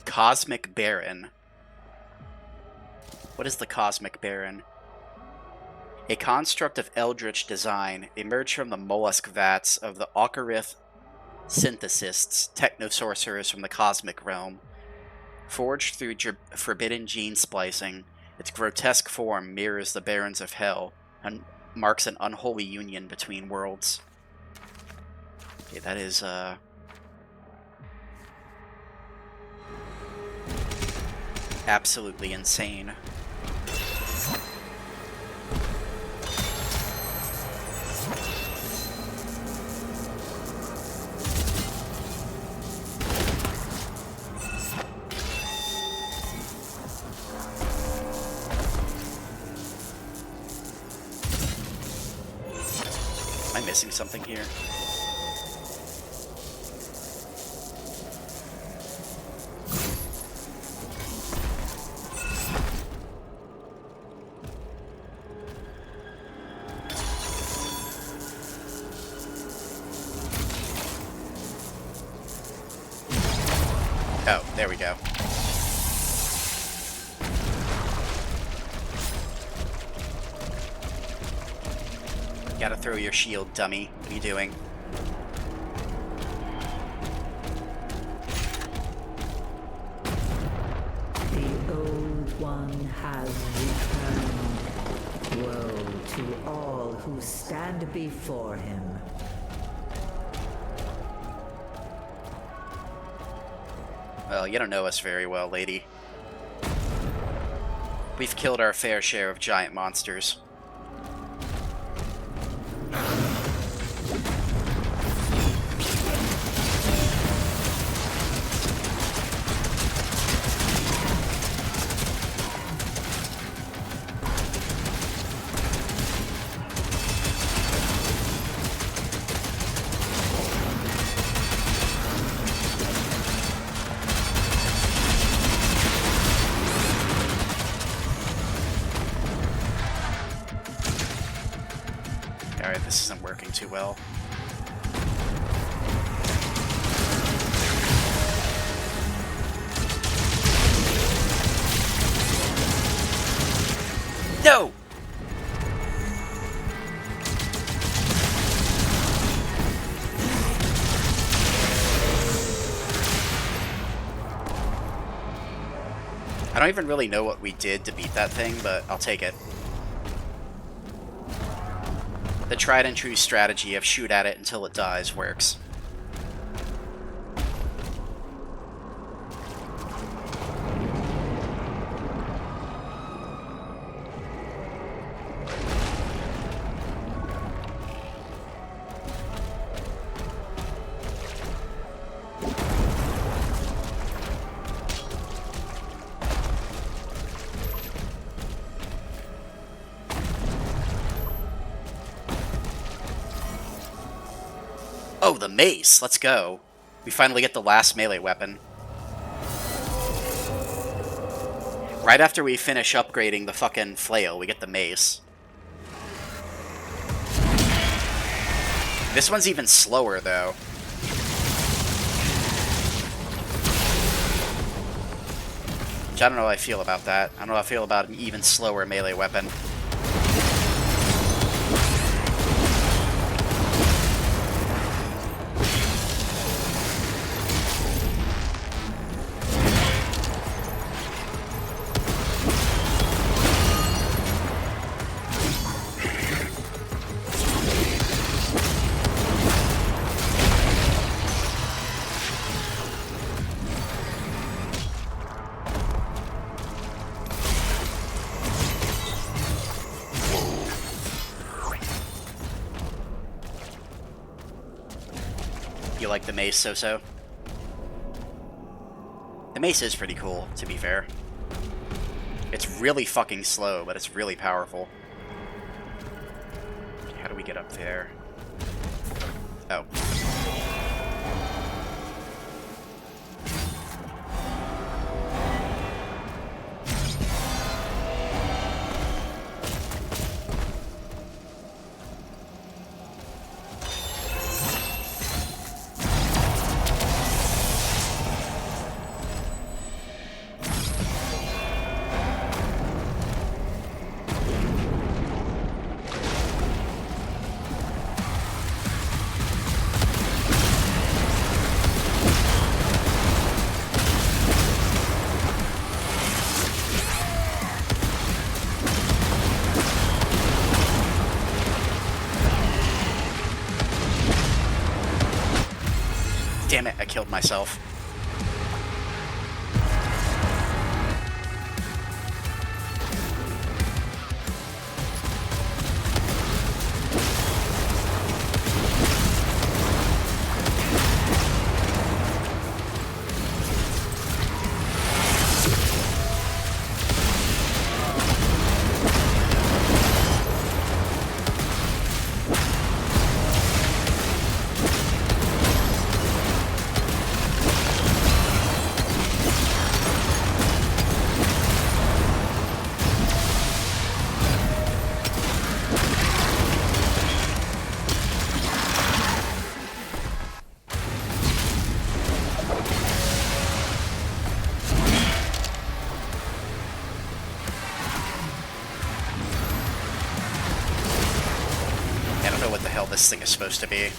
Cosmic Baron. What is the Cosmic Baron? A construct of eldritch design emerged from the mollusk vats of the Ocarith synthesists, techno-sorcerers from the cosmic realm. Forged through forbidden gene splicing, its grotesque form mirrors the Barons of Hell and marks an unholy union between worlds. Okay, that is, absolutely insane. Am I missing something here? Oh, there we go. Gotta throw your shield, dummy. What are you doing? The Old One has returned. Woe to all who stand before him. Well, you don't know us very well, lady. We've killed our fair share of giant monsters. Alright, this isn't working too well. No! I don't even really know what we did to beat that thing, but I'll take it. The tried and true strategy of shoot at it until it dies works. Oh, the mace! Let's go. We finally get the last melee weapon. Right after we finish upgrading the fucking flail, we get the mace. This one's even slower, though. Which I don't know how I feel about that. I don't know how I feel about an even slower melee weapon. You like the mace, So-So? The mace is pretty cool, to be fair. It's really fucking slow, but it's really powerful. How do we get up there? Oh. Damn it, I killed myself. This thing is supposed to be.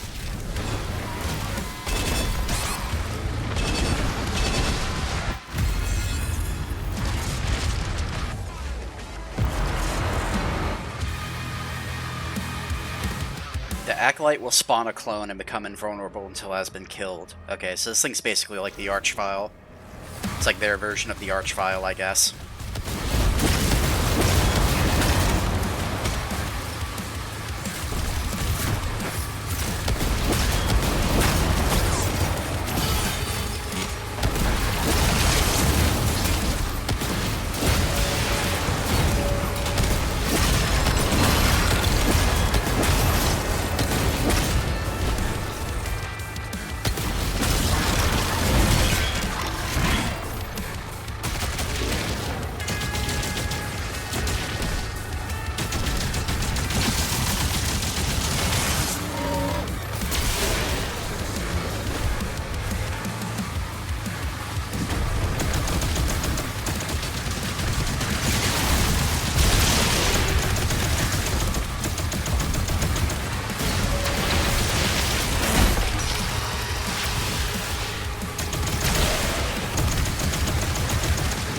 The Acolyte will spawn a clone and become invulnerable until it has been killed. Okay, so this thing's basically like the Archvile. It's like their version of the Archvile, I guess.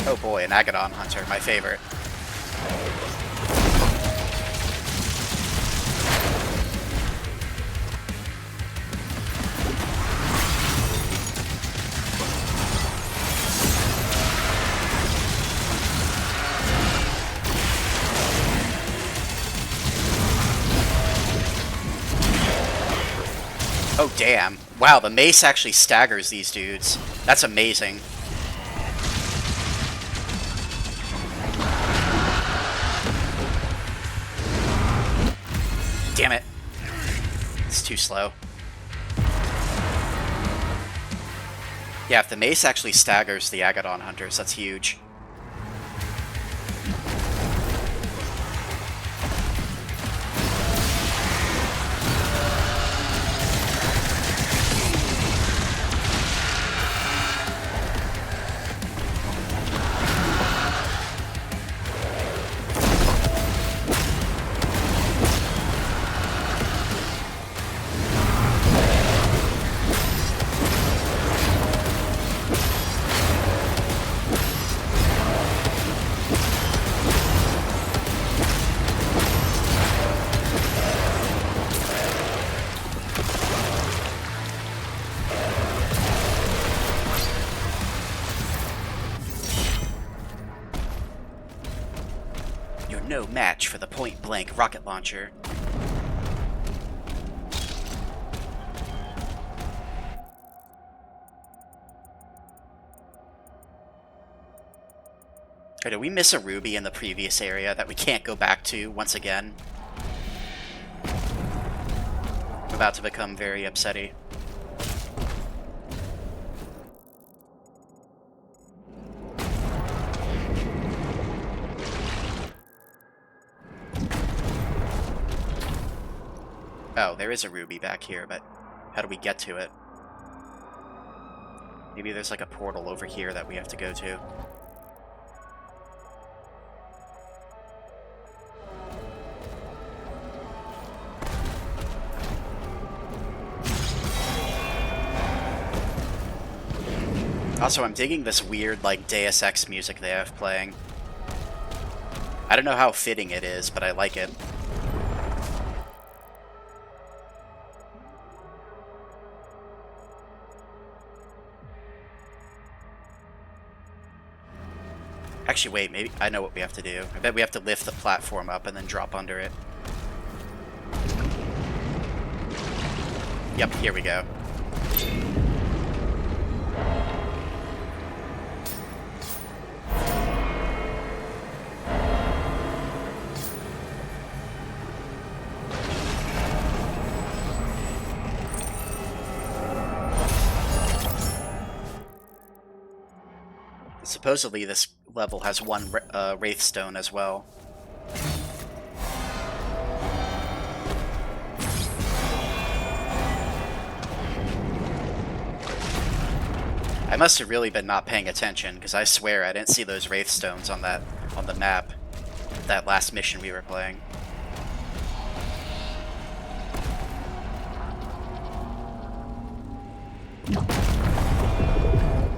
Oh boy, an Agadon Hunter, my favorite. Oh damn. Wow, the mace actually staggers these dudes. That's amazing. Damn it. It's too slow. Yeah, if the mace actually staggers the Agadon Hunters, that's huge. No match for the point-blank rocket launcher. Okay, did we miss a ruby in the previous area that we can't go back to once again? I'm about to become very upsetty. Oh, there is a ruby back here, but how do we get to it? Maybe there's like a portal over here that we have to go to. Also, I'm digging this weird, like, Deus Ex music they have playing. I don't know how fitting it is, but I like it. Actually, wait, maybe I know what we have to do. I bet we have to lift the platform up and then drop under it. Yep, here we go. Supposedly this level has one Wraithstone as well. I must have really been not paying attention, because I swear I didn't see those Wraithstones on the map, that last mission we were playing.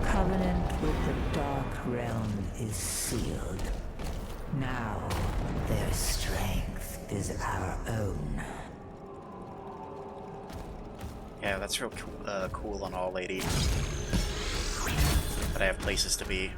Covenant with the Dark Realm is sealed. Now their strength is our own. Yeah, that's real cool and all, lady. But I have places to be.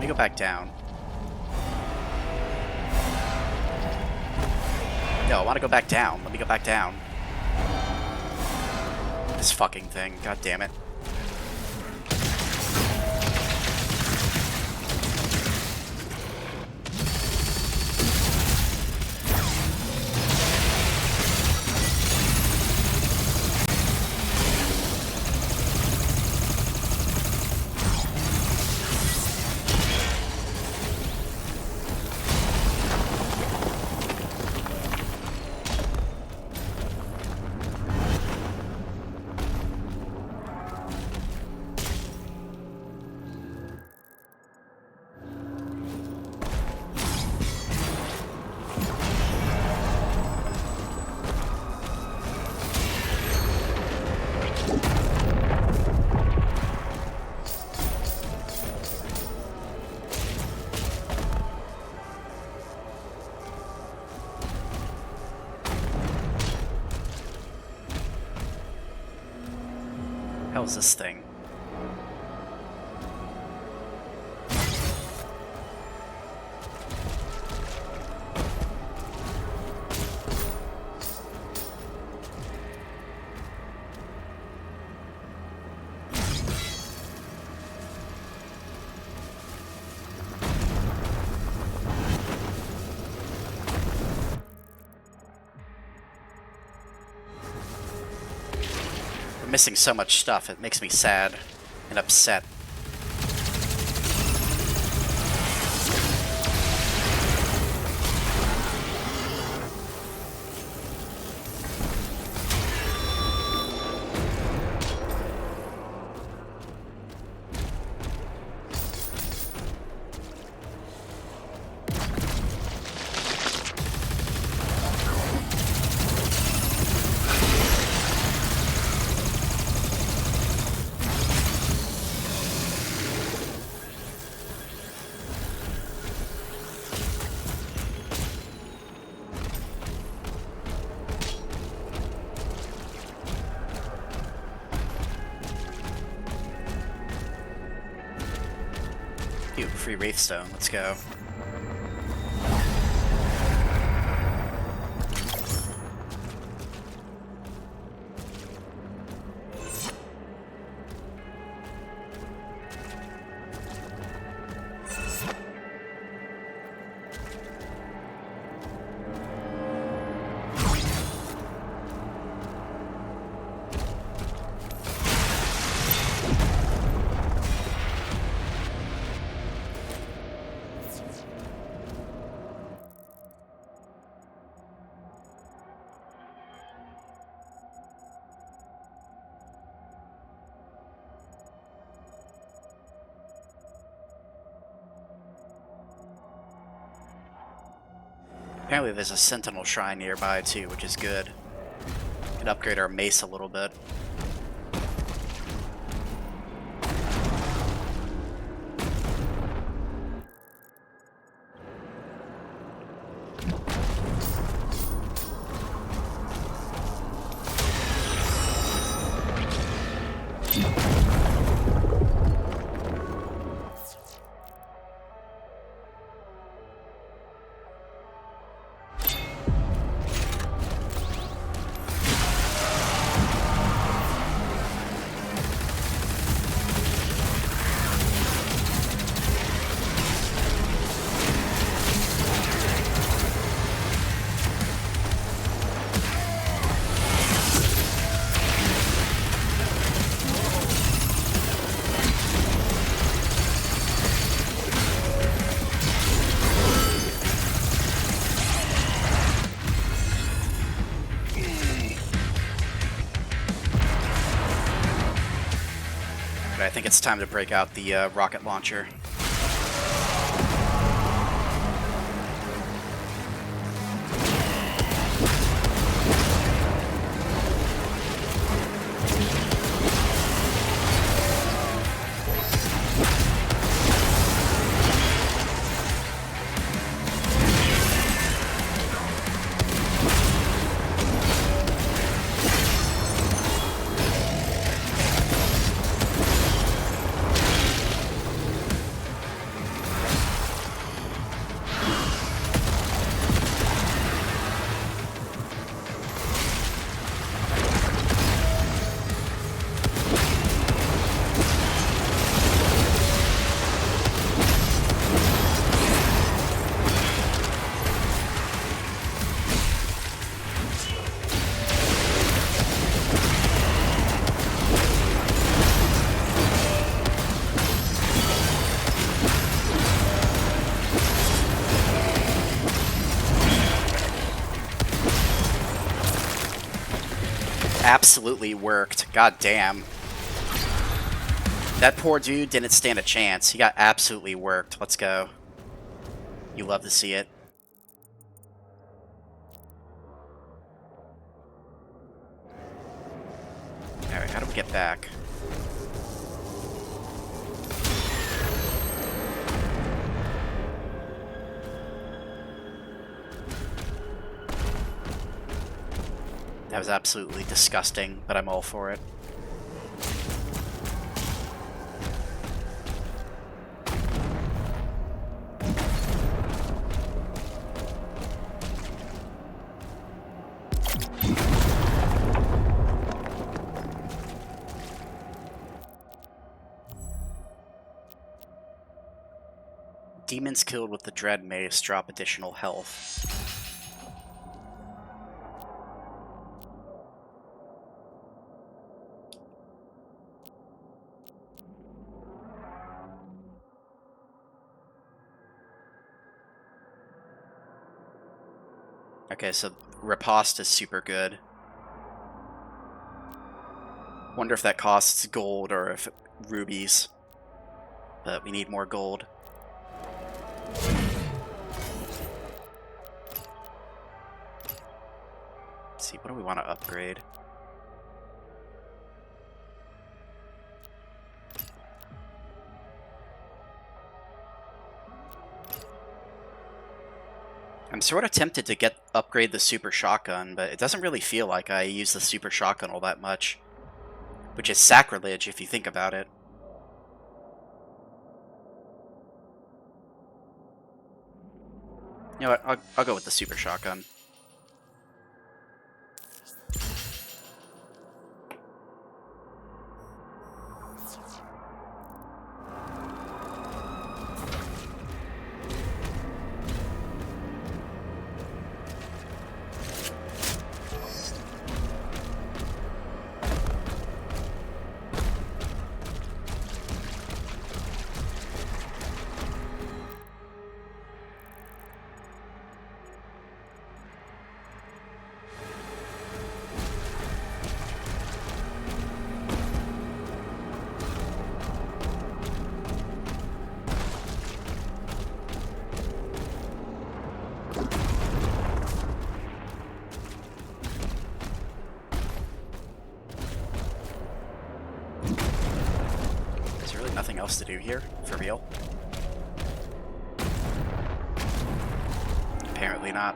go back down. No, I want to go back down. Let me go back down. This fucking thing. God damn it. How's this thing? Missing so much stuff, it makes me sad and upset. Free Wraithstone, let's go. Apparently there's a Sentinel Shrine nearby too, which is good. We can upgrade our mace a little bit. I think it's time to break out the rocket launcher. absolutely worked. God damn. That poor dude didn't stand a chance. He got absolutely worked. Let's go. You love to see it. Alright, how do we get back? That was absolutely disgusting, but I'm all for it. Demons killed with the Dread Mace drop additional health. Okay, so Riposte is super good. Wonder if that costs gold or if rubies. But we need more gold. Let's see, what do we want to upgrade? I'm sort of tempted to upgrade the super shotgun, but it doesn't really feel like I use the super shotgun all that much. Which is sacrilege if you think about it. You know what, I'll go with the super shotgun. Nothing else to do here, for real? Apparently not.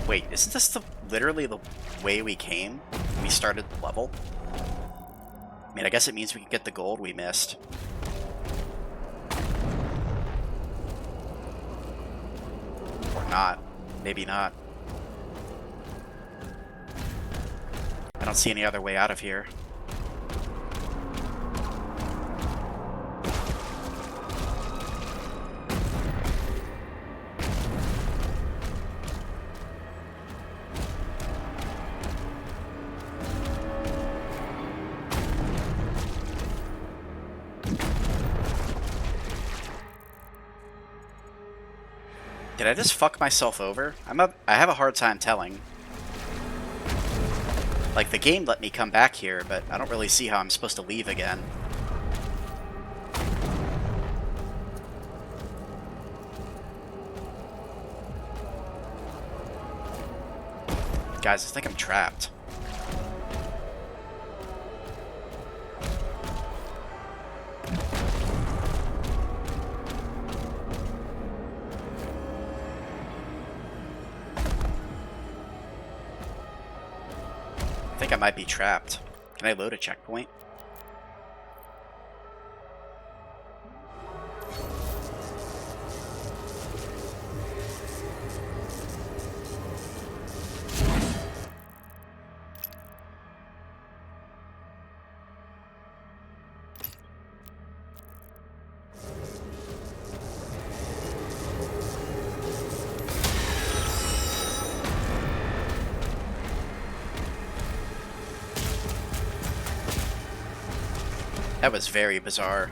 Wait, isn't this literally the way we came when we started the level? I mean, I guess it means we can get the gold we missed. Or not. Maybe not. I don't see any other way out of here. Did I just fuck myself over? I have a hard time telling. Like, the game let me come back here, but I don't really see how I'm supposed to leave again. Guys, I think I'm trapped. I think I might be trapped. Can I load a checkpoint? That was very bizarre.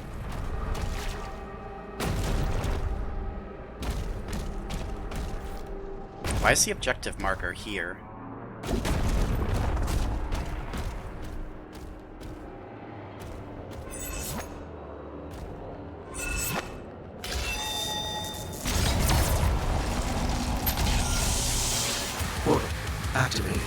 Why is the objective marker here? Portal activated.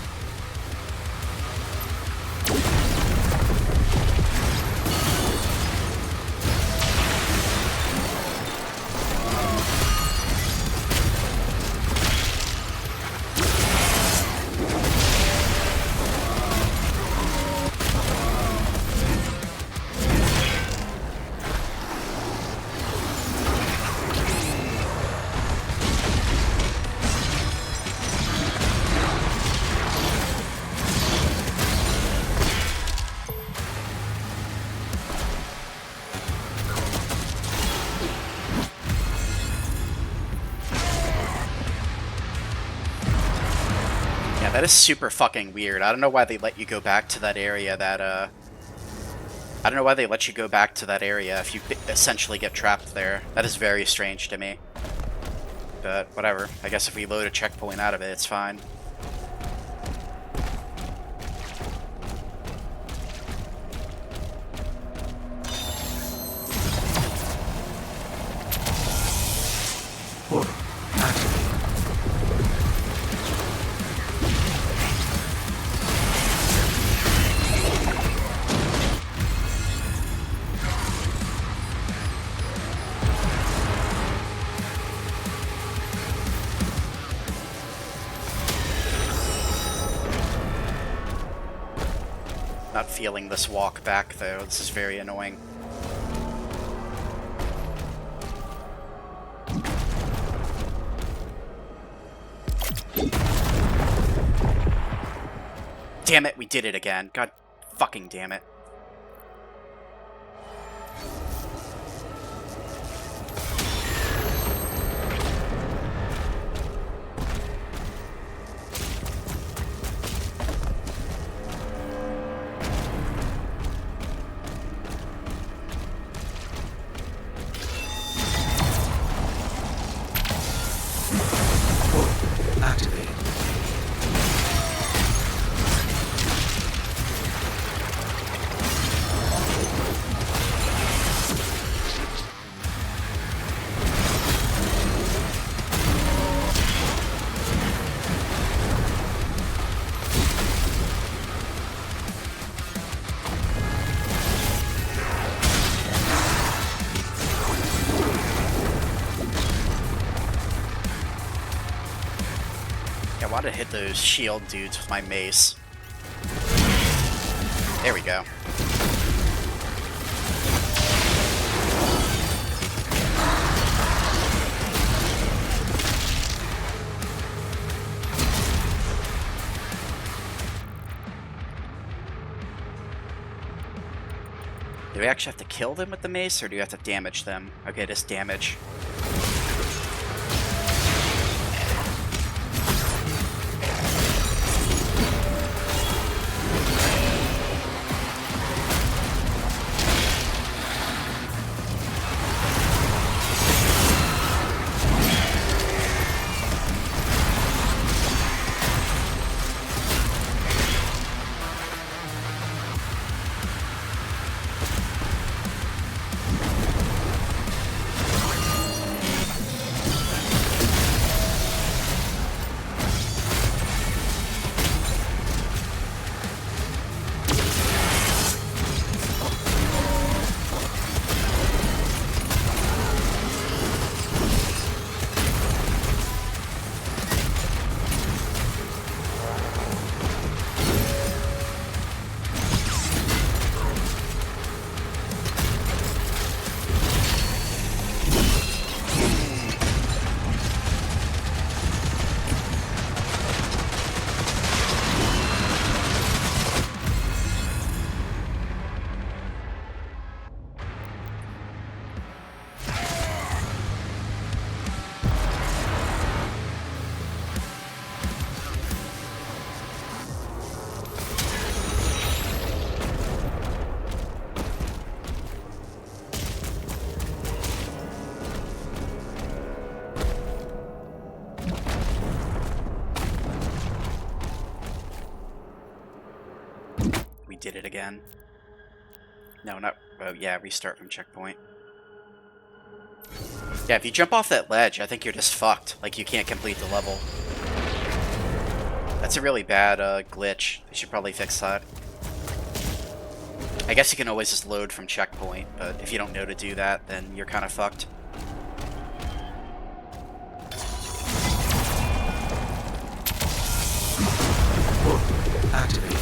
That is super fucking weird. I don't know why they let you go back to that area that, I don't know why they let you go back to that area if you essentially get trapped there. That is very strange to me. But, whatever. I guess if we load a checkpoint out of it, it's fine. Portal activated. Not feeling this walk back, though. This is very annoying. Damn it, we did it again. God fucking damn it. Activated. I want to hit those shield dudes with my mace. There we go. Do we actually have to kill them with the mace, or do you have to damage them? Okay, just damage. did it again. No, not... Oh, yeah, restart from checkpoint. Yeah, if you jump off that ledge, I think you're just fucked. Like, you can't complete the level. That's a really bad glitch. They should probably fix that. I guess you can always just load from checkpoint, but if you don't know to do that, then you're kind of fucked. Activated.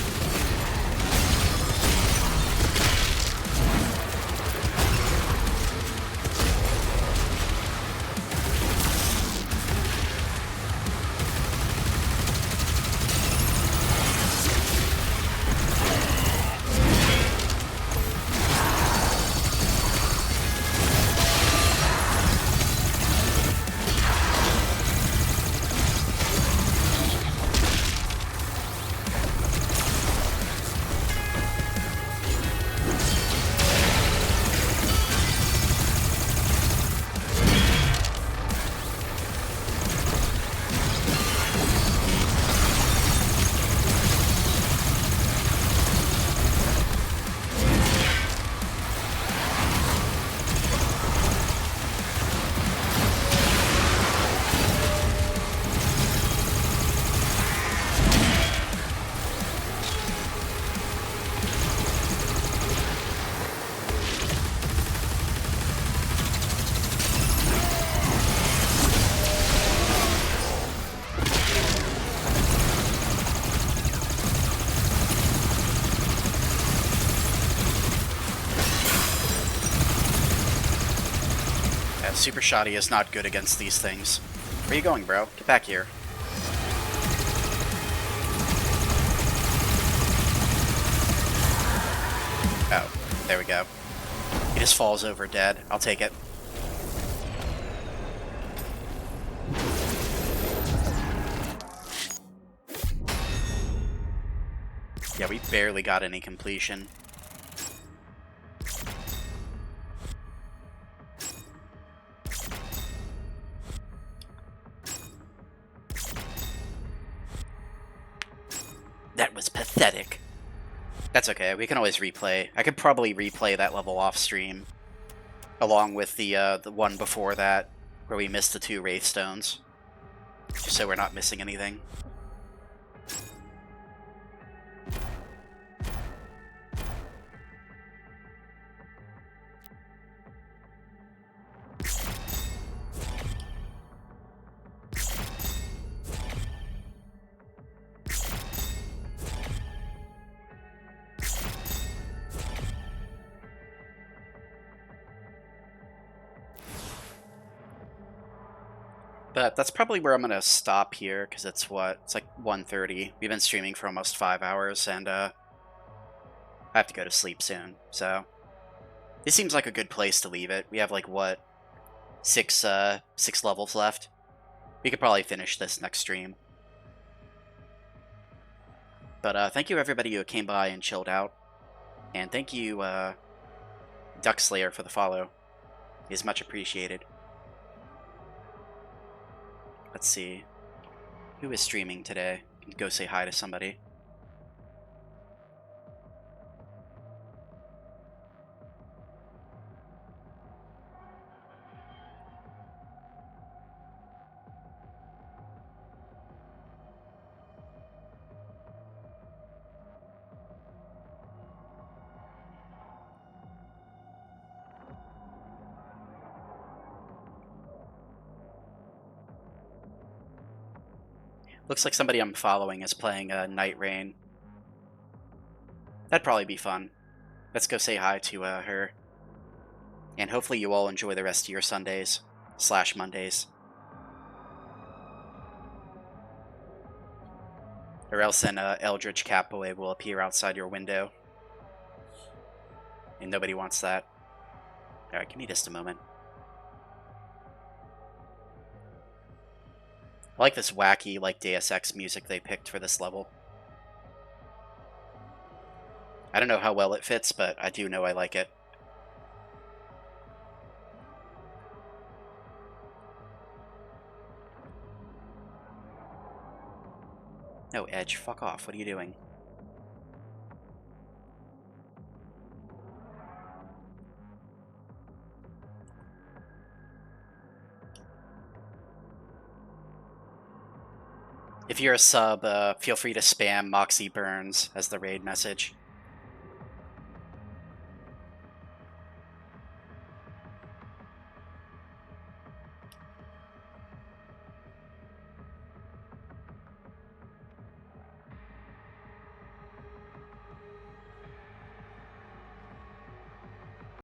Super Shoddy is not good against these things. Where are you going, bro? Get back here. Oh, there we go. He just falls over dead. I'll take it. Yeah, we barely got any completion. That was pathetic. That's okay, we can always replay. I could probably replay that level off stream, along with the one before that, where we missed the 2 Wraith Stones, just so we're not missing anything. But that's probably where I'm going to stop here, because it's like 1:30. We've been streaming for almost 5 hours, and I have to go to sleep soon. So this seems like a good place to leave it. We have like, what, 6 levels left? We could probably finish this next stream. But thank you everybody who came by and chilled out. And thank you, Duckslayer, for the follow. It is much appreciated. Let's see. Who is streaming today? Go say hi to somebody. Looks like somebody I'm following is playing Night Rain. That'd probably be fun. Let's go say hi to her. And hopefully you all enjoy the rest of your Sundays / Mondays. Or else an Eldritch Catboy will appear outside your window. And nobody wants that. Alright, give me just a moment. I like this wacky, like, Deus Ex music they picked for this level. I don't know how well it fits, but I do know I like it. No, Edge, fuck off. What are you doing? If you're a sub, feel free to spam Moxie Burns as the raid message.